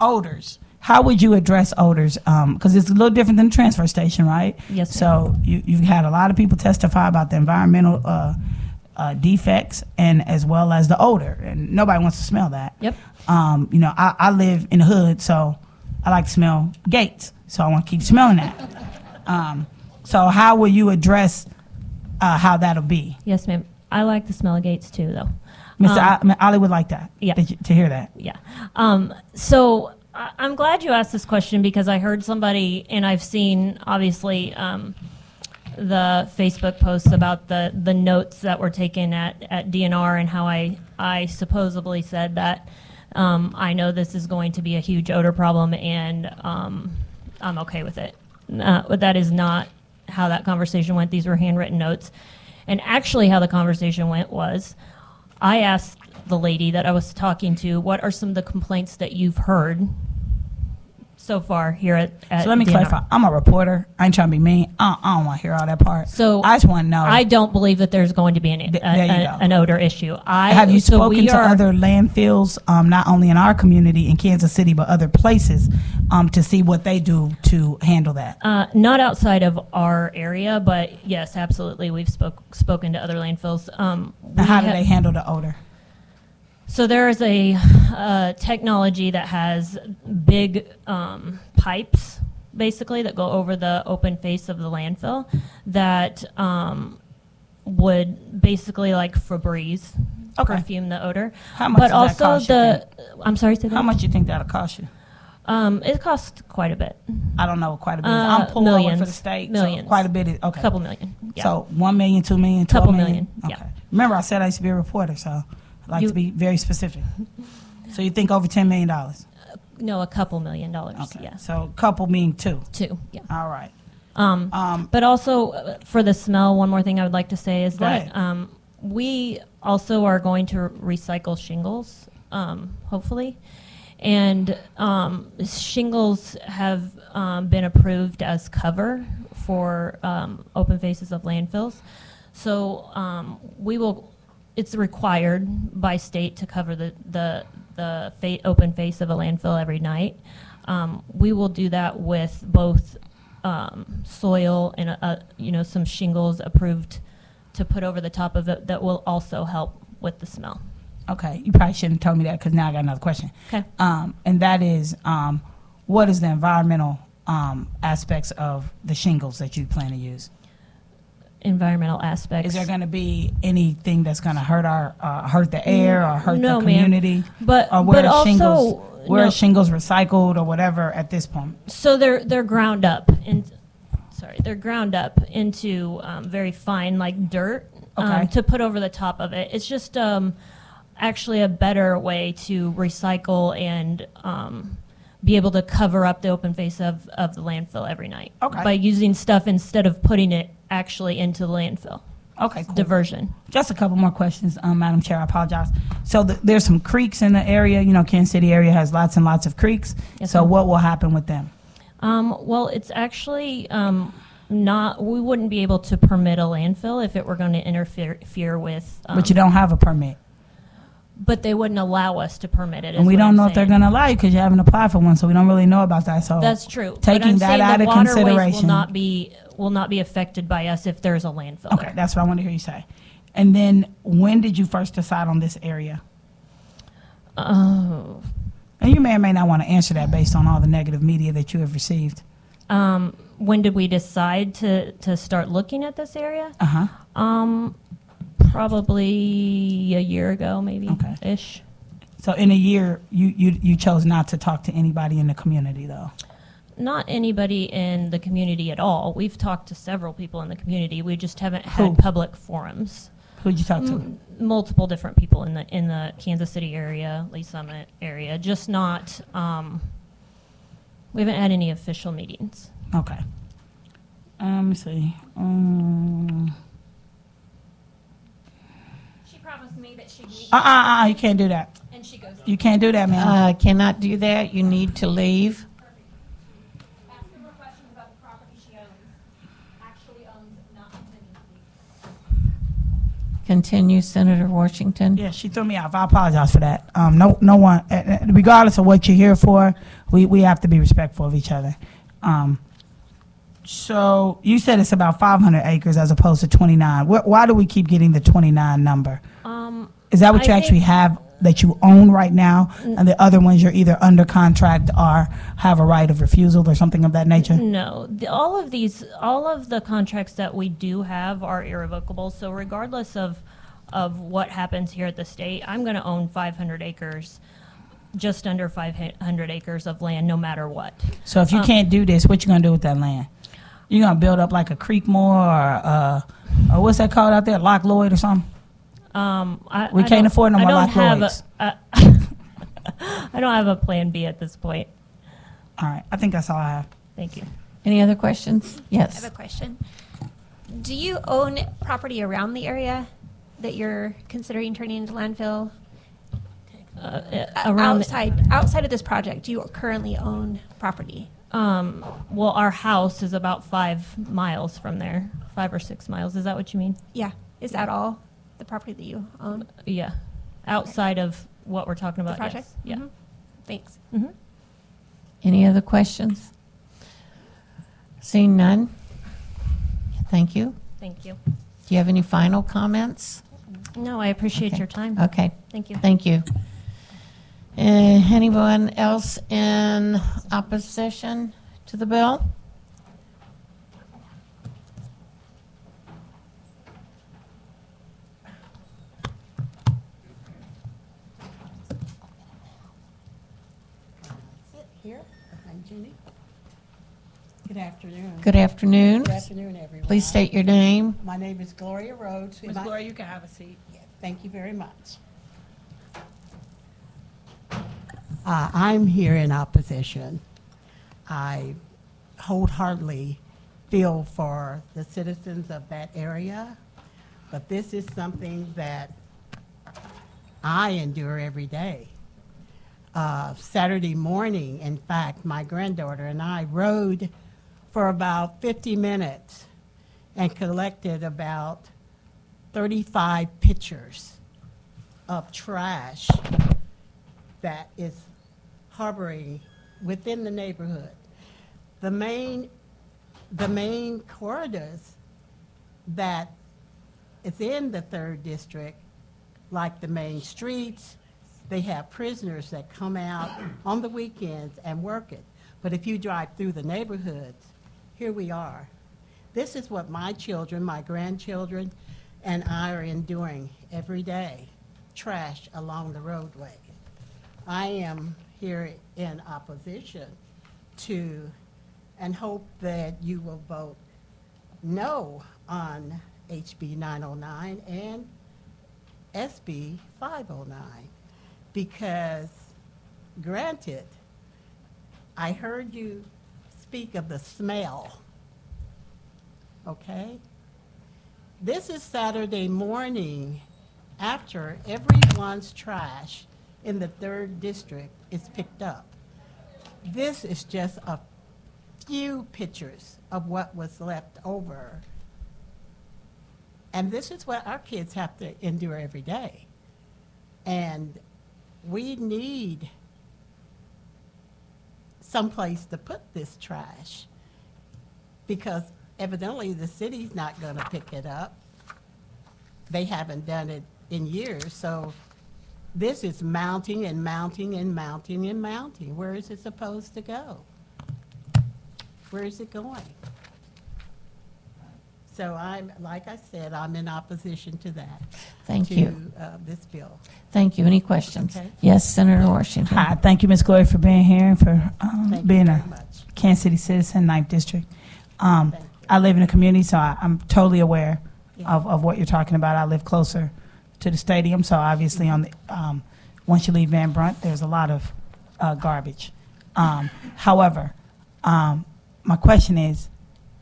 Odors. How would you address odors? Because it's a little different than the transfer station, right? Yes, so you've had a lot of people testify about the environmental defects and as well as the odor, and nobody wants to smell that. Yep. I live in the hood, so I like to smell gates, so I want to keep smelling that. So how will you address how that'll be? Yes, ma'am. I like the smell of gates too, though. Mr. Ollie would like that. Yeah. To hear that. Yeah. So I'm glad you asked this question because I heard somebody, and I've seen obviously the Facebook posts about the notes that were taken at DNR and how I supposedly said that I know this is going to be a huge odor problem and I'm okay with it. But that is not how that conversation went. These were handwritten notes. And actually how the conversation went was I asked the lady that I was talking to, what are some of the complaints that you've heard so far here at So let me DNR? clarify. I'm a reporter. I ain't trying to be mean. I don't want to hear all that part. So I just want to know. I don't believe that there's going to be an odor issue. Have you spoken to other landfills, not only in our community in Kansas City, but other places, to see what they do to handle that? Not outside of our area, but yes, absolutely. We've spoken to other landfills. How do they handle the odor? So there is a technology that has big pipes, basically, that go over the open face of the landfill that would basically like Febreze perfume the odor. How much does that cost you? I'm sorry, say that How much you think that'll cost you? It costs quite a bit. I don't know what quite a bit is. I'm pulling millions, for the state. millions. So quite a bit is okay. Couple million. Yeah. So 1 million, 2 million, 12 Couple million. million, Okay. yeah. Remember, I said I used to be a reporter, so I like to be very specific. So you think over $10 million? No, a couple $1 million. Okay. Yeah. So couple meaning two. Two. Yeah. All right. But also for the smell, one more thing I would like to say is Go that we also are going to recycle shingles, hopefully. And shingles have been approved as cover for open faces of landfills. So it's required by state to cover the open face of a landfill every night. We will do that with both soil and some shingles approved to put over the top of it that will also help with the smell. Okay, you probably shouldn't have told me that because now I got another question. Okay. And that is, what is the environmental aspects of the shingles that you plan to use? Environmental aspects. Is there going to be anything that's going to hurt hurt the air or hurt the community? But or where but are also are shingles recycled or whatever at this point? So they're ground up they're ground up into very fine like dirt to put over the top of it. It's just actually a better way to recycle and be able to cover up the open face of the landfill every night by using stuff instead of putting it actually into the landfill. Okay, cool. Diversion. Just a couple more questions, Madam Chair. I apologize. So there's some creeks in the area. Kansas City area has lots and lots of creeks. Yes, so ma'am. what will happen with them? Well, it's actually we wouldn't be able to permit a landfill if it were going to interfere with. But you don't have a permit. But they wouldn't allow us to permit it. And we don't know if they're going to allow you because you haven't applied for one, so we don't really know about that. So that's true. Taking that out of consideration will not be affected by us if there's a landfill. Okay, that's what I want to hear you say. And then, when did you first decide on this area? Oh. And you may or may not want to answer that based on all the negative media that you have received. When did we decide to start looking at this area? Uh-huh. Probably a year ago, maybe ish. So in a year, you chose not to talk to anybody in the community, though? Not anybody in the community at all. We've talked to several people in the community. We just haven't Who? had public forums. Who'd you talk to? Multiple different people in the Kansas City area, Lee Summit area. Just not. We haven't had any official meetings. Okay. Let me see. She promised me that she'd meet. You can't do that. And she goes. You can't do that, man. Cannot do that. You need to leave. Ask her questions about the property she owns. Actually owns, not contingency. Continue, Senator Washington. Yeah, she threw me off. I apologize for that. No one, regardless of what you're here for, we have to be respectful of each other. So you said it's about 500 acres as opposed to 29. Why do we keep getting the 29 number? Is that what you actually have that you own right now, and the other ones you're either under contract or have a right of refusal or something of that nature? No, all of the contracts that we do have are irrevocable. So regardless of what happens here at the state, I'm going to own 500 acres, just under 500 acres of land, no matter what. So if you can't do this, what you going to do with that land? You going to build up like a Creekmore or what's that called out there, Loch Lloyd or something? We can't afford no more Loch Lloyds. I don't have a plan B at this point. All right, I think that's all I have. Thank you. Any other questions? Yes. I have a question. Do you own property around the area that you're considering turning into landfill? Outside of this project, do you currently own property? Well, our house is about 5 miles from there, 5 or 6 miles. Is that what you mean? Yeah. Is that all the property that you own? Yeah. Outside of what we're talking about. The project? Yes. Yeah. Thanks. Any other questions? Seeing none? Thank you. Thank you. Do you have any final comments? No, I appreciate your time. Okay. Thank you. Thank you. Anyone else in opposition to the bill? Here, behind Jenny. Good afternoon. Good afternoon. Good afternoon, everyone. Please state your name. My name is Gloria Rhodes. Ms. Gloria, you can have a seat. Yes, thank you very much. I'm here in opposition. I wholeheartedly feel for the citizens of that area, but this is something that I endure every day. Saturday morning, in fact, my granddaughter and I rode for about 50 minutes and collected about 35 pictures of trash that is harboring within the neighborhood. The main corridors that is in the 3rd district, like the main streets, they have prisoners that come out on the weekends and work it. But if you drive through the neighborhoods, here we are. This is what my children, my grandchildren, and I are enduring every day, trash along the roadway. I am here in opposition to, and hope that you will vote no on HB 909 and SB 509. Because, granted, I heard you speak of the smell, okay? This is Saturday morning after everyone's trash in the 3rd district is picked up. This is just a few pictures of what was left over. And this is what our kids have to endure every day. And we need someplace to put this trash because evidently the city's not going to pick it up. They haven't done it in years, so this is mounting and mounting and mounting and mounting. Where is it supposed to go? Where is it going? So I'm, like I said, I'm in opposition to that. Thank you. This bill. Thank you. Any questions? Okay. Yes, Senator Washington. Hi, thank you, Ms. Gloria, for being here and for Thank being you a very much. Kansas City citizen, 9th District. I live in a community, so I'm totally aware of what you're talking about. I live closer to the stadium, so obviously on the once you leave Van Brunt, there's a lot of garbage. However, my question is,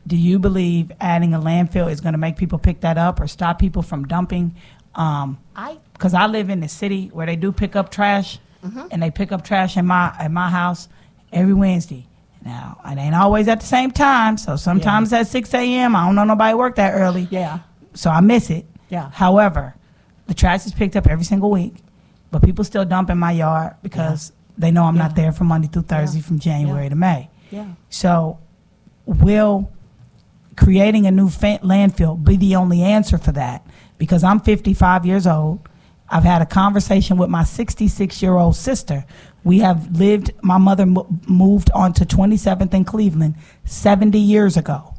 do you believe adding a landfill is going to make people pick that up or stop people from dumping? Because I live in the city where they do pick up trash, and they pick up trash in my house every Wednesday. Now, it ain't always at the same time, so sometimes at 6 a.m., I don't know nobody work that early. Yeah. So I miss it. Yeah. However, the trash is picked up every single week, but people still dump in my yard because they know I'm not there from Monday through Thursday from January to May. Yeah. So will creating a new landfill be the only answer for that? Because I'm 55 years old. I've had a conversation with my 66-year-old sister. We have lived, my mother moved on to 27th in Cleveland 70 years ago.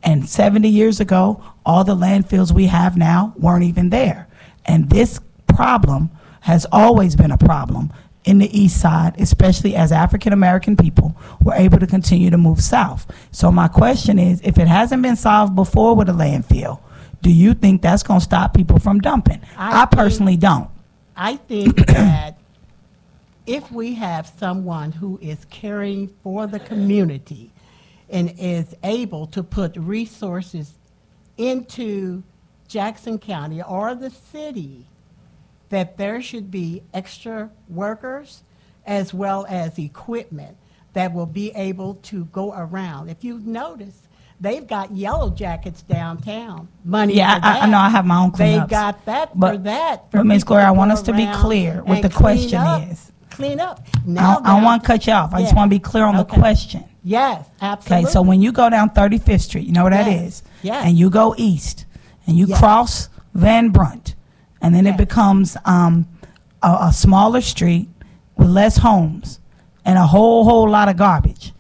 And 70 years ago, all the landfills we have now weren't even there. And this problem has always been a problem in the east side, especially as African American people were able to continue to move south. So my question is, if it hasn't been solved before with a landfill, do you think that's going to stop people from dumping? I personally don't. I think that if we have someone who is caring for the community and is able to put resources into Jackson County or the city, that there should be extra workers as well as equipment that will be able to go around. If you've noticed, they've got yellow jackets downtown. Money for that. I know I have my own cleanups. They got that for that. But Ms. Gloria, I want us to be clear what the question is. Clean up. I don't want to cut you off. I just want to be clear on the question. Yes, absolutely. Okay, so when you go down 35th Street, you know where that is? Yes. And you go east, and you cross Van Brunt, and then it becomes a smaller street with less homes and a whole lot of garbage.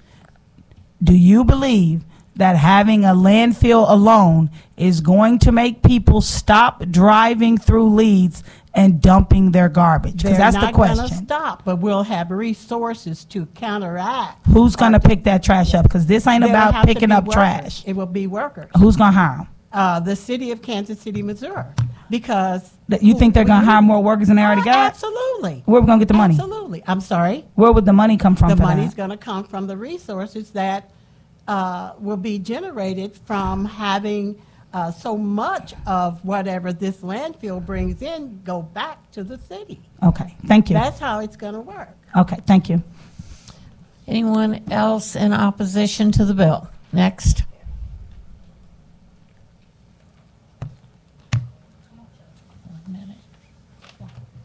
Do you believe that having a landfill alone is going to make people stop driving through Leeds and dumping their garbage? Because that's the question. They're not going to stop, but we'll have resources to counteract. Who's going to pick that trash up? Because this ain't about picking up trash. It will be workers. Who's going to hire them? The city of Kansas City, Missouri. Because you think they're going to hire more workers than they already got? Absolutely. Where are we going to get the money? Absolutely. I'm sorry? Where would the money come from? The for money's that? going to come from the resources that will be generated from having so much of whatever this landfill brings in go back to the city. Okay, thank you. That's how it's going to work. Okay, thank you. Anyone else in opposition to the bill? Next.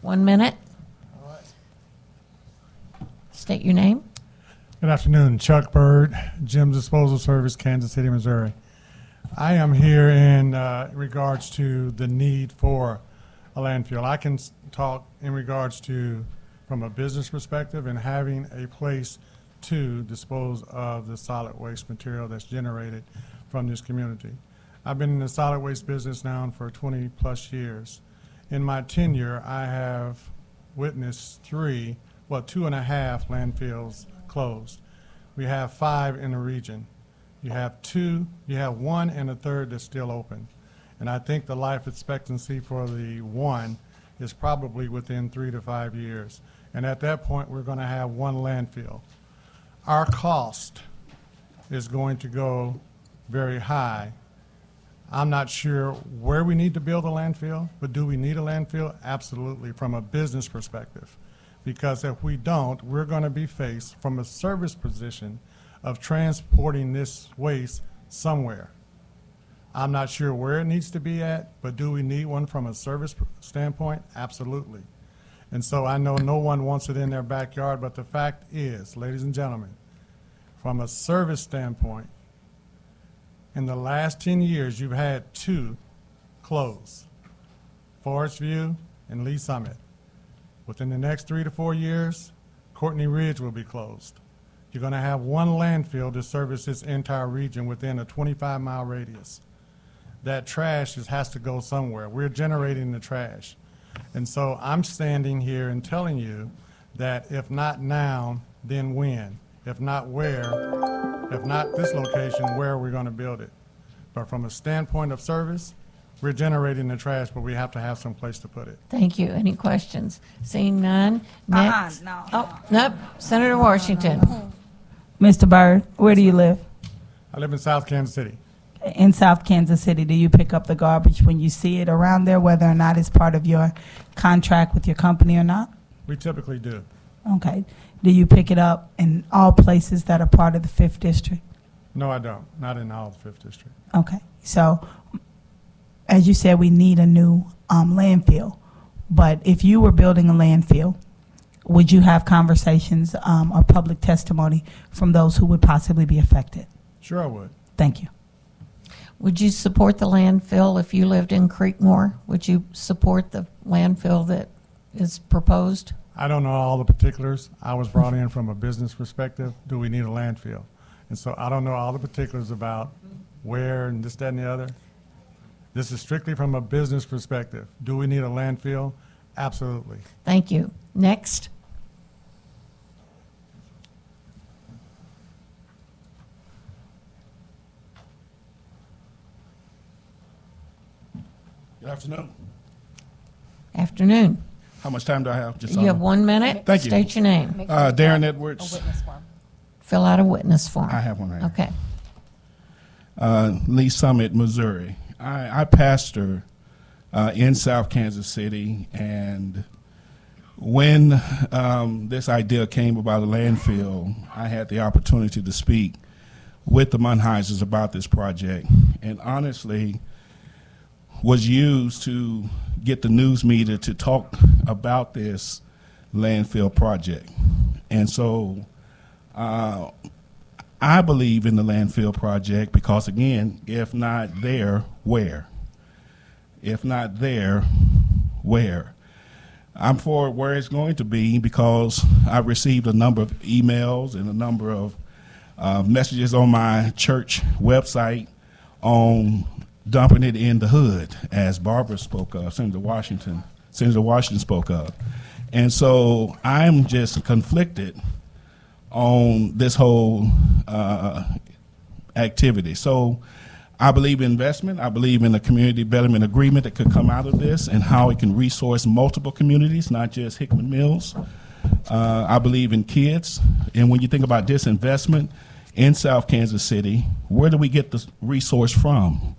One minute. State your name. Good afternoon. Chuck Bird, Jim's Disposal Service, Kansas City, Missouri. I am here in regards to the need for a landfill. I can talk in regards to from a business perspective and having a place to dispose of the solid waste material that's generated from this community. I've been in the solid waste business now for 20 plus years. In my tenure, I have witnessed 2.5 landfills closed. We have 5 in the region. You have 1 and a third that's still open. And I think the life expectancy for the 1 is probably within 3 to 5 years. And at that point, we're going to have 1 landfill. Our cost is going to go very high. I'm not sure where we need to build a landfill, but do we need a landfill? Absolutely, from a business perspective. Because if we don't, we're going to be faced from a service position of transporting this waste somewhere. I'm not sure where it needs to be at, but do we need one from a service standpoint? Absolutely. And so I know no one wants it in their backyard, but the fact is, ladies and gentlemen, from a service standpoint, in the last 10 years, you've had 2 close, Forest View and Lee Summit. Within the next 3 to 4 years, Courtney Ridge will be closed. You're going to have 1 landfill to service this entire region within a 25-mile radius. that trash has to go somewhere. We're generating the trash. And so I'm standing here and telling you that if not now, then when? If not where? If not this location, where are we going to build it? But from a standpoint of service, we're generating the trash, but we have to have some place to put it. Thank you. Any questions? Seeing none. Next. No. Oh, nope. Senator Washington. Mr. Byrd, where do you live? I live in South Kansas City. In South Kansas City, do you pick up the garbage when you see it around there, whether or not it's part of your contract with your company or not? We typically do. Okay. Do you pick it up in all places that are part of the 5th District? No, I don't. Not in all the 5th District. Okay. So, as you said, we need a new landfill. But if you were building a landfill, would you have conversations or public testimony from those who would possibly be affected? Sure I would. Thank you. Would you support the landfill if you lived in Creekmore? Would you support the landfill that is proposed? I don't know all the particulars. I was brought in from a business perspective. Do we need a landfill? And so I don't know all the particulars about where and this, that, and the other. This is strictly from a business perspective. Do we need a landfill? Absolutely. Thank you. Next. Good afternoon. Afternoon. How much time do I have? Just You have 1 minute. Thank you. State your name. Darren Edwards. Fill out a witness form. I have one right Okay. Lee Summit, Missouri. I pastor in South Kansas City, and when this idea came about a landfill, I had the opportunity to speak with the Munheisers about this project, and honestly was used to get the news media to talk about this landfill project. And so I believe in the landfill project because, again, if not there, where? If not there, where? I'm for where it's going to be because I've received a number of emails and a number of messages on my church website on dumping it in the hood, as Barbara spoke of, Senator Washington spoke of. And so I'm just conflicted on this whole activity. So I believe in investment. I believe in a community development agreement that could come out of this and how it can resource multiple communities, not just Hickman Mills. I believe in kids. And when you think about this investment in South Kansas City, where do we get the resource from?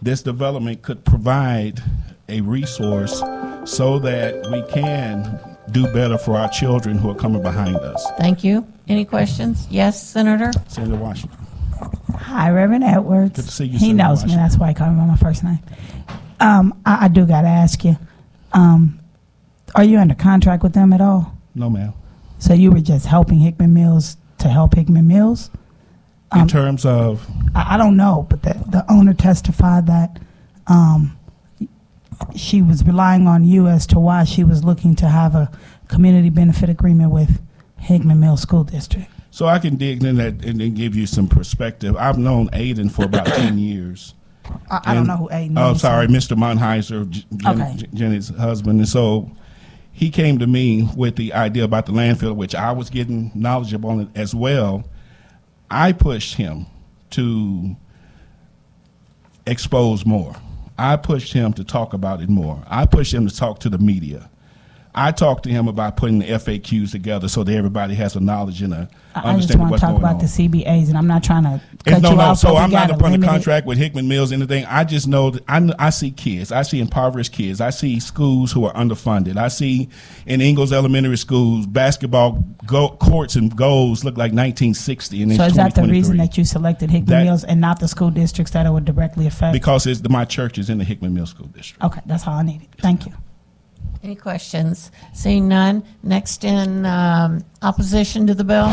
This development could provide a resource so that we can do better for our children who are coming behind us. Thank you. Any questions? Yes, Senator? Senator Washington. Hi, Reverend Edwards. Good to see you, He Senator knows Washington. me. That's why he called me by my first name. I do got to ask you, are you under contract with them at all? No, ma'am. So you were just helping Hickman Mills to help Hickman Mills? In terms of? I don't know, but the owner testified that she was relying on you as to why she was looking to have a community benefit agreement with Hickman Mills School District. So I can dig in that and then give you some perspective. I've known Aiden for about 10 years. I don't know who Aiden is. Oh, sorry, Mr. Munheiser, Jenny's husband. And so he came to me with the idea about the landfill, which I was getting knowledgeable on it as well. I pushed him to expose more. I pushed him to talk about it more. I pushed him to talk to the media. I talked to him about putting the FAQs together so that everybody has the knowledge and a I just understanding want what's to talk going about on. the CBAs, and I'm not trying to cut you off. So but I'm we not gotta up under limit it. contract with Hickman Mills, anything. I just know that I see kids. I see impoverished kids. I see schools who are underfunded. I see in Ingalls Elementary Schools basketball courts and goals look like 1960. And So it's is that the 2023. reason that you selected Hickman Mills and not the school districts that it would directly affect? Because my church is in the Hickman Mills School District. Okay, that's all I needed. Thank you. Any questions? Seeing none. Next in opposition to the bill.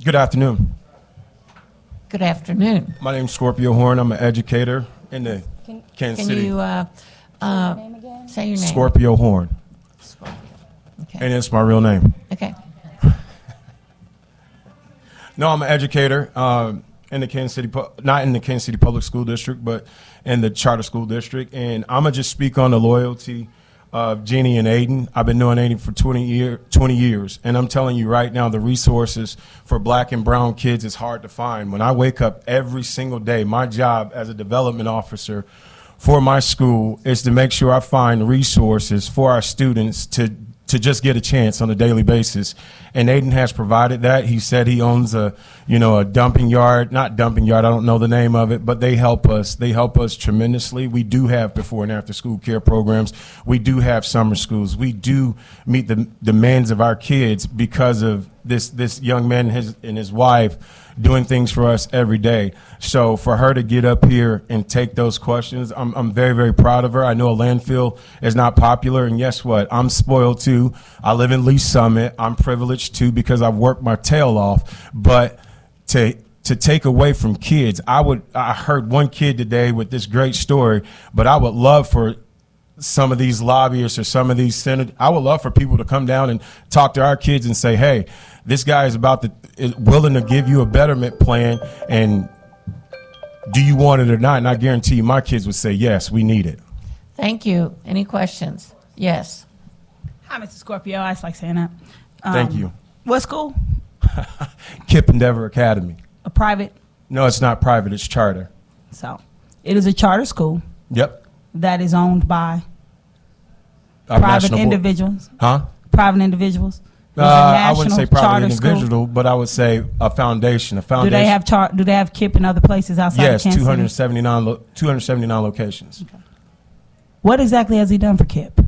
Good afternoon. Good afternoon. My name is Scorpio Horn. I'm an educator in the Kansas Can City. you say your name? Scorpio Horn. And it's my real name. Okay. No, I'm an educator in the Kansas City, not in the Kansas City Public School District, but in the charter school district. And I'm gonna just speak on the loyalty of Jeannie and Aiden. I've been knowing Aiden for 20 years, and I'm telling you right now, the resources for black and brown kids is hard to find. When I wake up every single day, my job as a development officer for my school is to make sure I find resources for our students to just get a chance on a daily basis. And Aiden has provided that. He said he owns a dumping yard, not dumping yard, I don't know the name of it, but they help us. They help us tremendously. We do have before and after school care programs. We do have summer schools. We do meet the demands of our kids because of this young man and his wife doing things for us every day. So for her to get up here and take those questions, I'm very, very proud of her. I know a landfill is not popular, and guess what? I'm spoiled too. I live in Lee Summit. I'm privileged too because I've worked my tail off. But to take away from kids, I heard one kid today with this great story, but I would love for some of these lobbyists or some of these senators, I would love for people to come down and talk to our kids and say, hey, this guy is willing to give you a betterment plan, and do you want it or not? And I guarantee you my kids would say, yes, we need it. Thank you. Any questions? Yes. Hi, Mr. Scorpio. I just like saying that. Thank you. What school? Kip Endeavor Academy. A private? No, it's not private. It's charter. So it is a charter school. Yep. That is owned by Our private national individuals. Huh? Private individuals. I wouldn't say private charter individual, but I would say a foundation. Do they have do they have KIPP in other places outside of Kansas City? Yes, 279 locations. Okay. What exactly has he done for KIPP?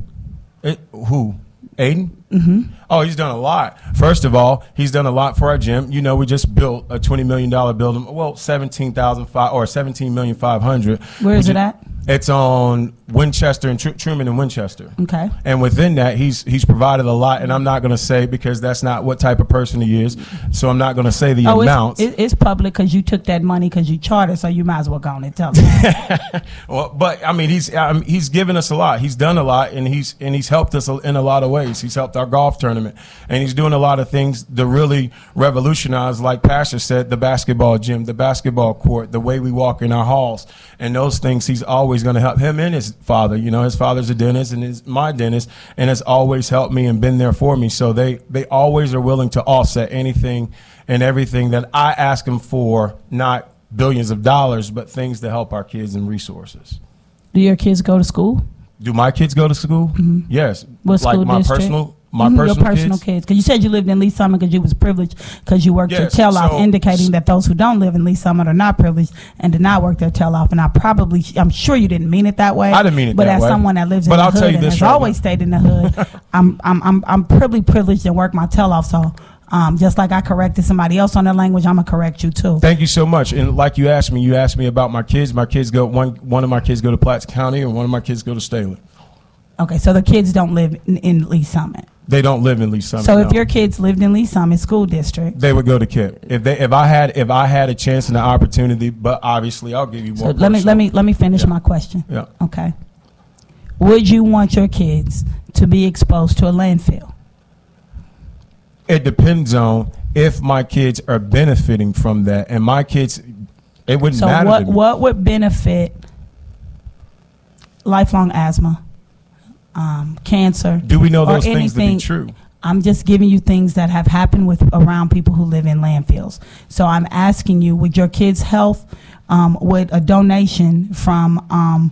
Who? Aiden? Mm-hmm. Oh, he's done a lot. First of all, he's done a lot for our gym. You know, we just built a $20 million building. Well, $17,500. Where is it at? It's on Winchester and Truman and Winchester. Okay. And within that, he's provided a lot, and I'm not going to say because that's not what type of person he is. So I'm not going to say the amounts. It's public because you took that money because you chartered, so you might as well go on and tell them. Well, but I mean, he's given us a lot. He's done a lot, and he's helped us in a lot of ways. He's helped our golf tournament, and he's doing a lot of things to really revolutionize, like Pastor said, the basketball gym, the basketball court, the way we walk in our halls, and those things. He's always going to help him and his father. You know, his father's a dentist and is my dentist, and has always helped me and been there for me. So they always are willing to offset anything and everything that I ask them for, not billions of dollars, but things to help our kids and resources. Do your kids go to school? Do my kids go to school? Mm-hmm. Yes. What school my district? Your personal kids. Because you said you lived in Lee Summit because you was privileged because you worked your tail off, indicating that those who don't live in Lee Summit are not privileged and did not work their tail off. And I'm sure you didn't mean it that way. I didn't mean it but that way. But as someone that lives in the hood and has always stayed in the hood, I'm privileged and work my tail off. So just like I corrected somebody else on their language, I'm gonna correct you too. Thank you so much. And like you asked me about my kids. My kids go one of my kids go to Platts County and one of my kids go to Staley. Okay, so the kids don't live in Lee Summit. They don't live in Lee Summit. So if your kids lived in Lee Summit School District, they would go to KIPP. If I had a chance and an opportunity, but obviously I'll give you more. So let me finish my question. Yeah. Okay. Would you want your kids to be exposed to a landfill? It depends on if my kids are benefiting from that, and my kids, it wouldn't matter. So what would benefit lifelong asthma? Cancer. Do we know those things to be true? I'm just giving you things that have happened around people who live in landfills. So I'm asking you, would your kids' health, would a donation from, I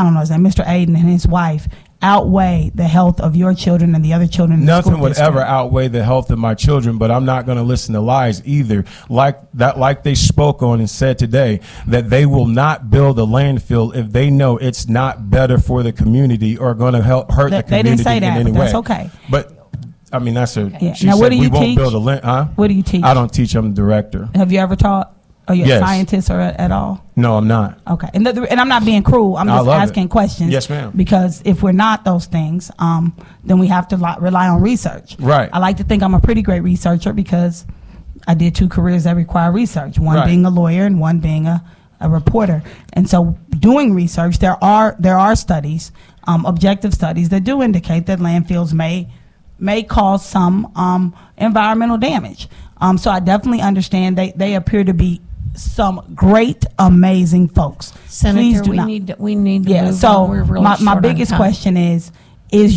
don't know, is that Mr. Aiden and his wife, outweigh the health of your children and the other children in the school Nothing would district? ever outweigh the health of my children, but I'm not going to listen to lies either. Like they spoke on and said today, that they will not build a landfill if they know it's not better for the community or going to hurt the community. They didn't say that, in any but that's way. okay. But I mean, that's a. Yeah. She Now, said what do you we won't teach? build a land. Huh? What do you teach? I don't teach. I'm the director. Have you ever taught? Are you Yes. a scientist or at all? No, I'm not. Okay, and I'm not being cruel. I'm I just love asking it. questions. Yes, ma'am. Because if we're not those things, then we have to rely on research. Right. I like to think I'm a pretty great researcher because I did 2 careers that require research. One Right. being a lawyer and one being a reporter. And so, doing research, there are studies, objective studies that do indicate that landfills may may cause some environmental damage. So I definitely understand they appear to be some great, amazing folks. Senator, Please do we not. need to Yeah. move So on. We're really my short on biggest time. question is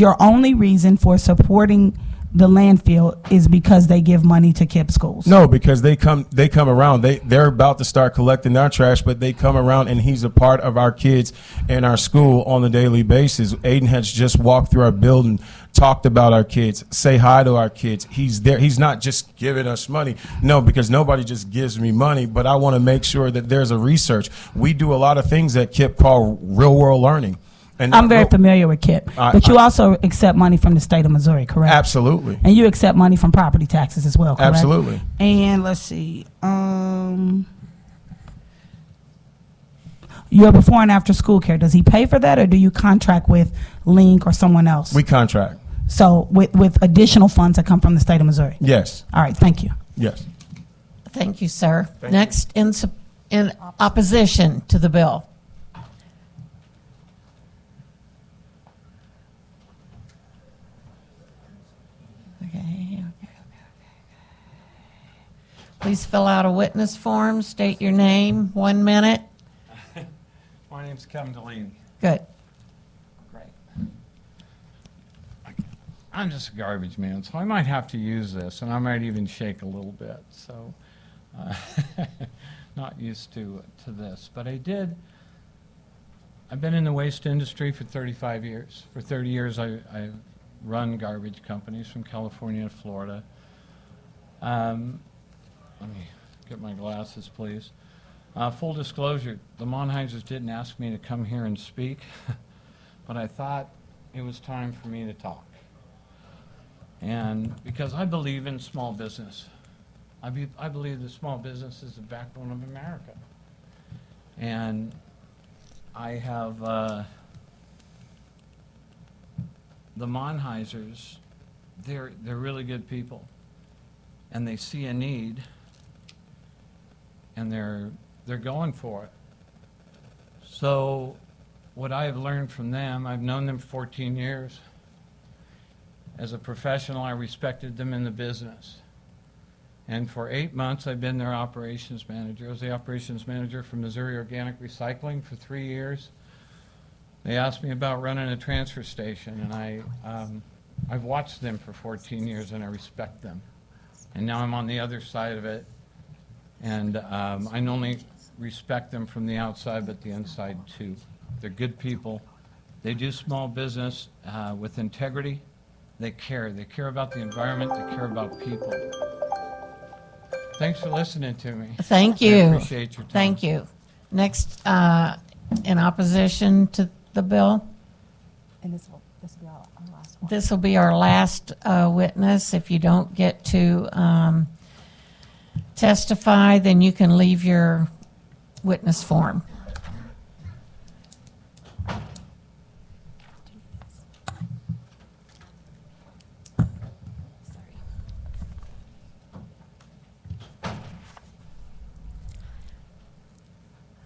your only reason for supporting the landfill is because they give money to KIPP schools? No, because they come around. They're about to start collecting their trash, but they come around, and he's a part of our kids and our school on a daily basis. Aiden has just walked through our building, talked about our kids, say hi to our kids. He's there. He's not just giving us money. No, because nobody just gives me money, but I want to make sure that there's a research. We do a lot of things at KIPP called real world learning. And I'm very familiar with KIPP, but you also accept money from the state of Missouri, correct? Absolutely. And you accept money from property taxes as well, correct? Absolutely. And let's see, your before and after school care, does he pay for that, or do you contract with Link or someone else? We contract. So with additional funds that come from the state of Missouri? Yes. All right, thank you. Yes. Thank you, sir. Thank Next, in opposition to the bill. Please fill out a witness form, state your name, 1 minute. My name's Kevin Delaney. Good. Great. I'm just a garbage man, so I might have to use this, and I might even shake a little bit. So, not used to this, but I did. I've been in the waste industry for 35 years. For 30 years, I've run garbage companies from California to Florida. Let me get my glasses, please. Full disclosure, the Monheisers didn't ask me to come here and speak, but I thought it was time for me to talk. And because I believe in small business. I believe that small business is the backbone of America. And I have the Monheisers, they're really good people. And they see a need, and they're going for it. So what I've learned from them, I've known them for 14 years. As a professional, I respected them in the business. And for 8 months, I've been their operations manager. I was the operations manager for Missouri Organic Recycling for 3 years. They asked me about running a transfer station, and I've watched them for 14 years, and I respect them. And now I'm on the other side of it, and I not only respect them from the outside, but the inside too. They're good people. They do small business with integrity. They care. They care about the environment. They care about people. Thanks for listening to me. Thank you. I appreciate your time. Thank you. Next, in opposition to the bill. And this will be our last one. This will be our last witness. If you don't get to testify, then you can leave your witness form.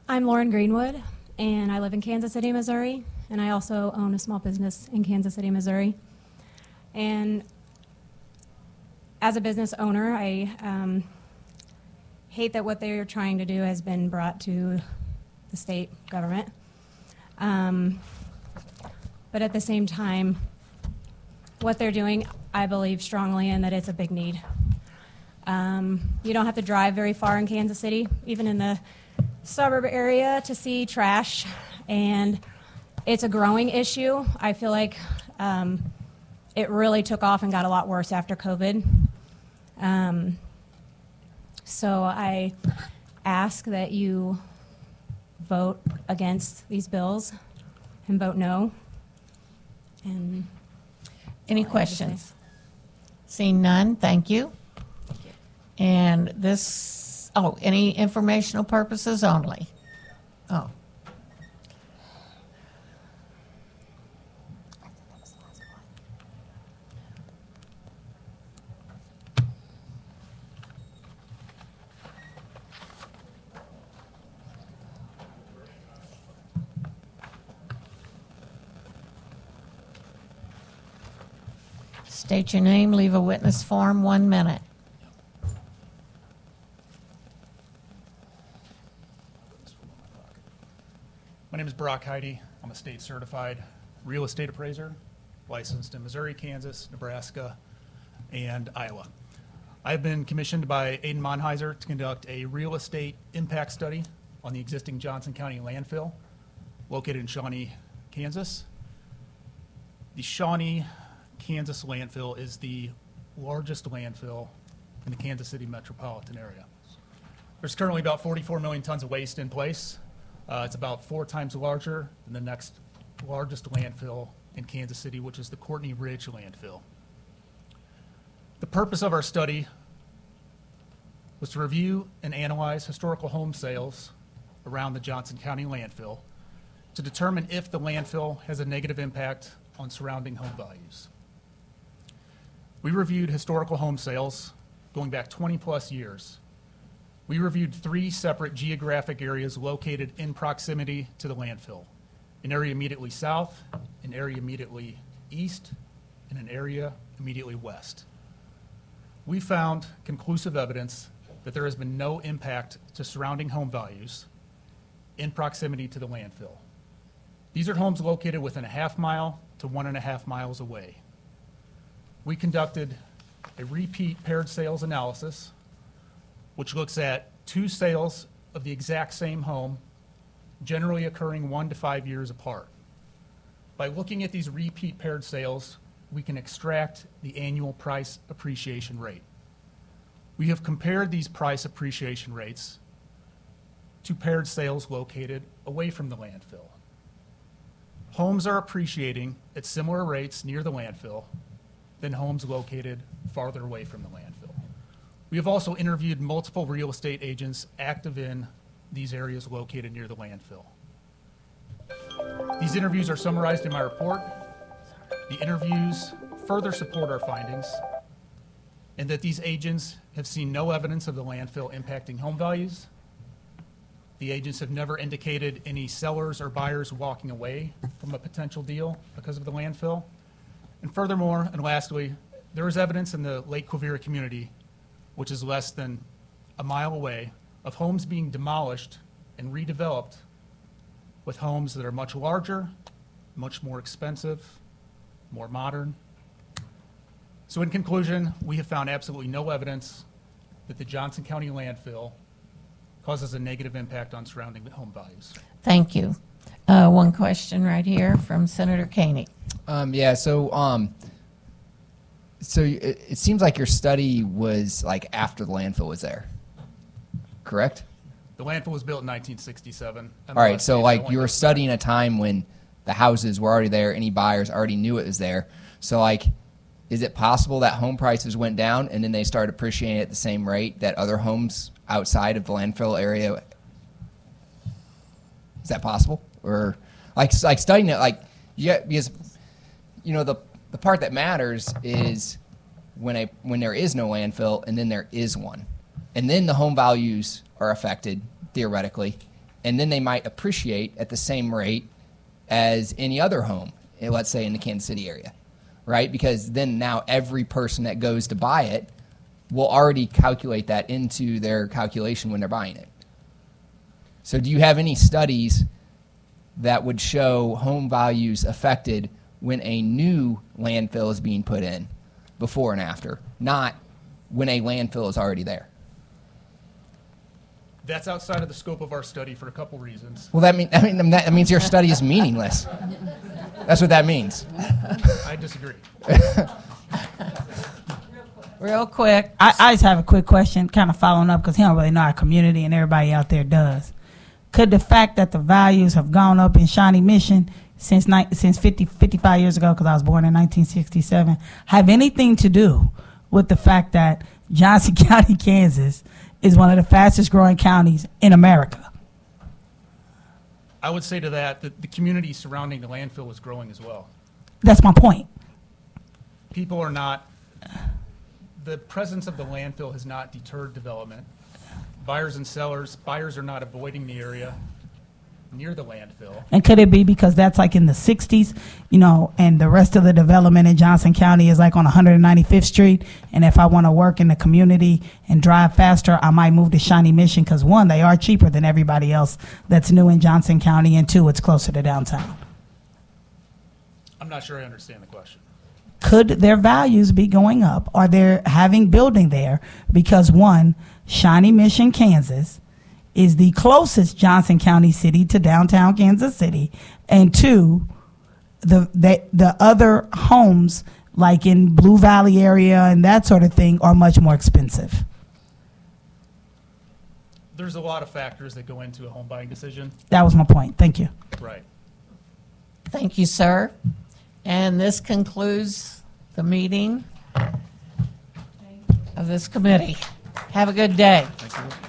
I'm Lauren Greenwood, and I live in Kansas City, Missouri, and I also own a small business in Kansas City, Missouri. And as a business owner, I hate that what they're trying to do has been brought to the state government. But at the same time, what they're doing, I believe strongly in that it's a big need. You don't have to drive very far in Kansas City, even in the suburb area, to see trash, and it's a growing issue. I feel like it really took off and got a lot worse after COVID. So I ask that you vote against these bills and vote no. And any questions? Seeing none, thank you. And this, any informational purposes only? Oh. State your name, leave a witness form, 1 minute. My name is Brock Heidi. I'm a state certified real estate appraiser, licensed in Missouri, Kansas, Nebraska, and Iowa. I've been commissioned by Aiden Monheiser to conduct a real estate impact study on the existing Johnson County landfill located in Shawnee, Kansas. The Shawnee, Kansas landfill is the largest landfill in the Kansas City metropolitan area. There's currently about 44 million tons of waste in place. It's about 4 times larger than the next largest landfill in Kansas City, which is the Courtney Ridge landfill. The purpose of our study was to review and analyze historical home sales around the Johnson County landfill to determine if the landfill has a negative impact on surrounding home values. We reviewed historical home sales going back 20 plus years. We reviewed 3 separate geographic areas located in proximity to the landfill: an area immediately south, an area immediately east, and an area immediately west. We found conclusive evidence that there has been no impact to surrounding home values in proximity to the landfill. These are homes located within a half mile to 1.5 miles away. We conducted a repeat paired sales analysis, which looks at 2 sales of the exact same home, generally occurring 1 to 5 years apart. By looking at these repeat paired sales, we can extract the annual price appreciation rate. We have compared these price appreciation rates to paired sales located away from the landfill. Homes are appreciating at similar rates near the landfill than homes located farther away from the landfill. We have also interviewed multiple real estate agents active in these areas located near the landfill. These interviews are summarized in my report. The interviews further support our findings, and that these agents have seen no evidence of the landfill impacting home values. The agents have never indicated any sellers or buyers walking away from a potential deal because of the landfill. And furthermore, and lastly, there is evidence in the Lake Quivira community, which is less than a mile away, of homes being demolished and redeveloped with homes that are much larger, much more expensive, more modern. So in conclusion, we have found absolutely no evidence that the Johnson County landfill causes a negative impact on surrounding home values. Thank you. One question right here from Senator Koenig. So it seems like your study was like after the landfill was there, correct? The landfill was built in 1967. All right, so like you were studying a time when the houses were already there, any buyers already knew it was there. So like, is it possible that home prices went down and then they started appreciating at the same rate that other homes outside of the landfill area? Is that possible? Or like studying it, like, yeah, because you know the part that matters is when there is no landfill and then there is one, and then the home values are affected theoretically, and then they might appreciate at the same rate as any other home, let's say in the Kansas City area, right? Because then now every person that goes to buy it will already calculate that into their calculation when they're buying it. So do you have any studies that would show home values affected when a new landfill is being put in, before and after, not when a landfill is already there? That's outside of the scope of our study for a couple reasons. Well, that means your study is meaningless. That's what that means. I disagree. Real quick. I just have a quick question, kind of following up, because he don't really know our community and everybody out there does. Could the fact that the values have gone up in Shawnee Mission since 55 years ago, because I was born in 1967, have anything to do with the fact that Johnson County, Kansas is one of the fastest growing counties in America? I would say to that the community surrounding the landfill is growing as well. That's my point. People are not, the presence of the landfill has not deterred development. Buyers and sellers, buyers are not avoiding the area. near the landfill. And could it be because that's like in the 60s, you know, and the rest of the development in Johnson County is like on 195th Street, and if I want to work in the community and drive faster, I might move to Shawnee Mission because, one, they are cheaper than everybody else that's new in Johnson County, and two, it's closer to downtown. I'm not sure I understand the question. Could their values be going up? Are they having building there because, one, Shawnee Mission, Kansas is the closest Johnson County city to downtown Kansas City, and two, the other homes like in Blue Valley area and that sort of thing are much more expensive? There's a lot of factors that go into a home buying decision. That was my point. Thank you. Right. Thank you, sir. And this concludes the meeting of this committee. Have a good day. Thank you.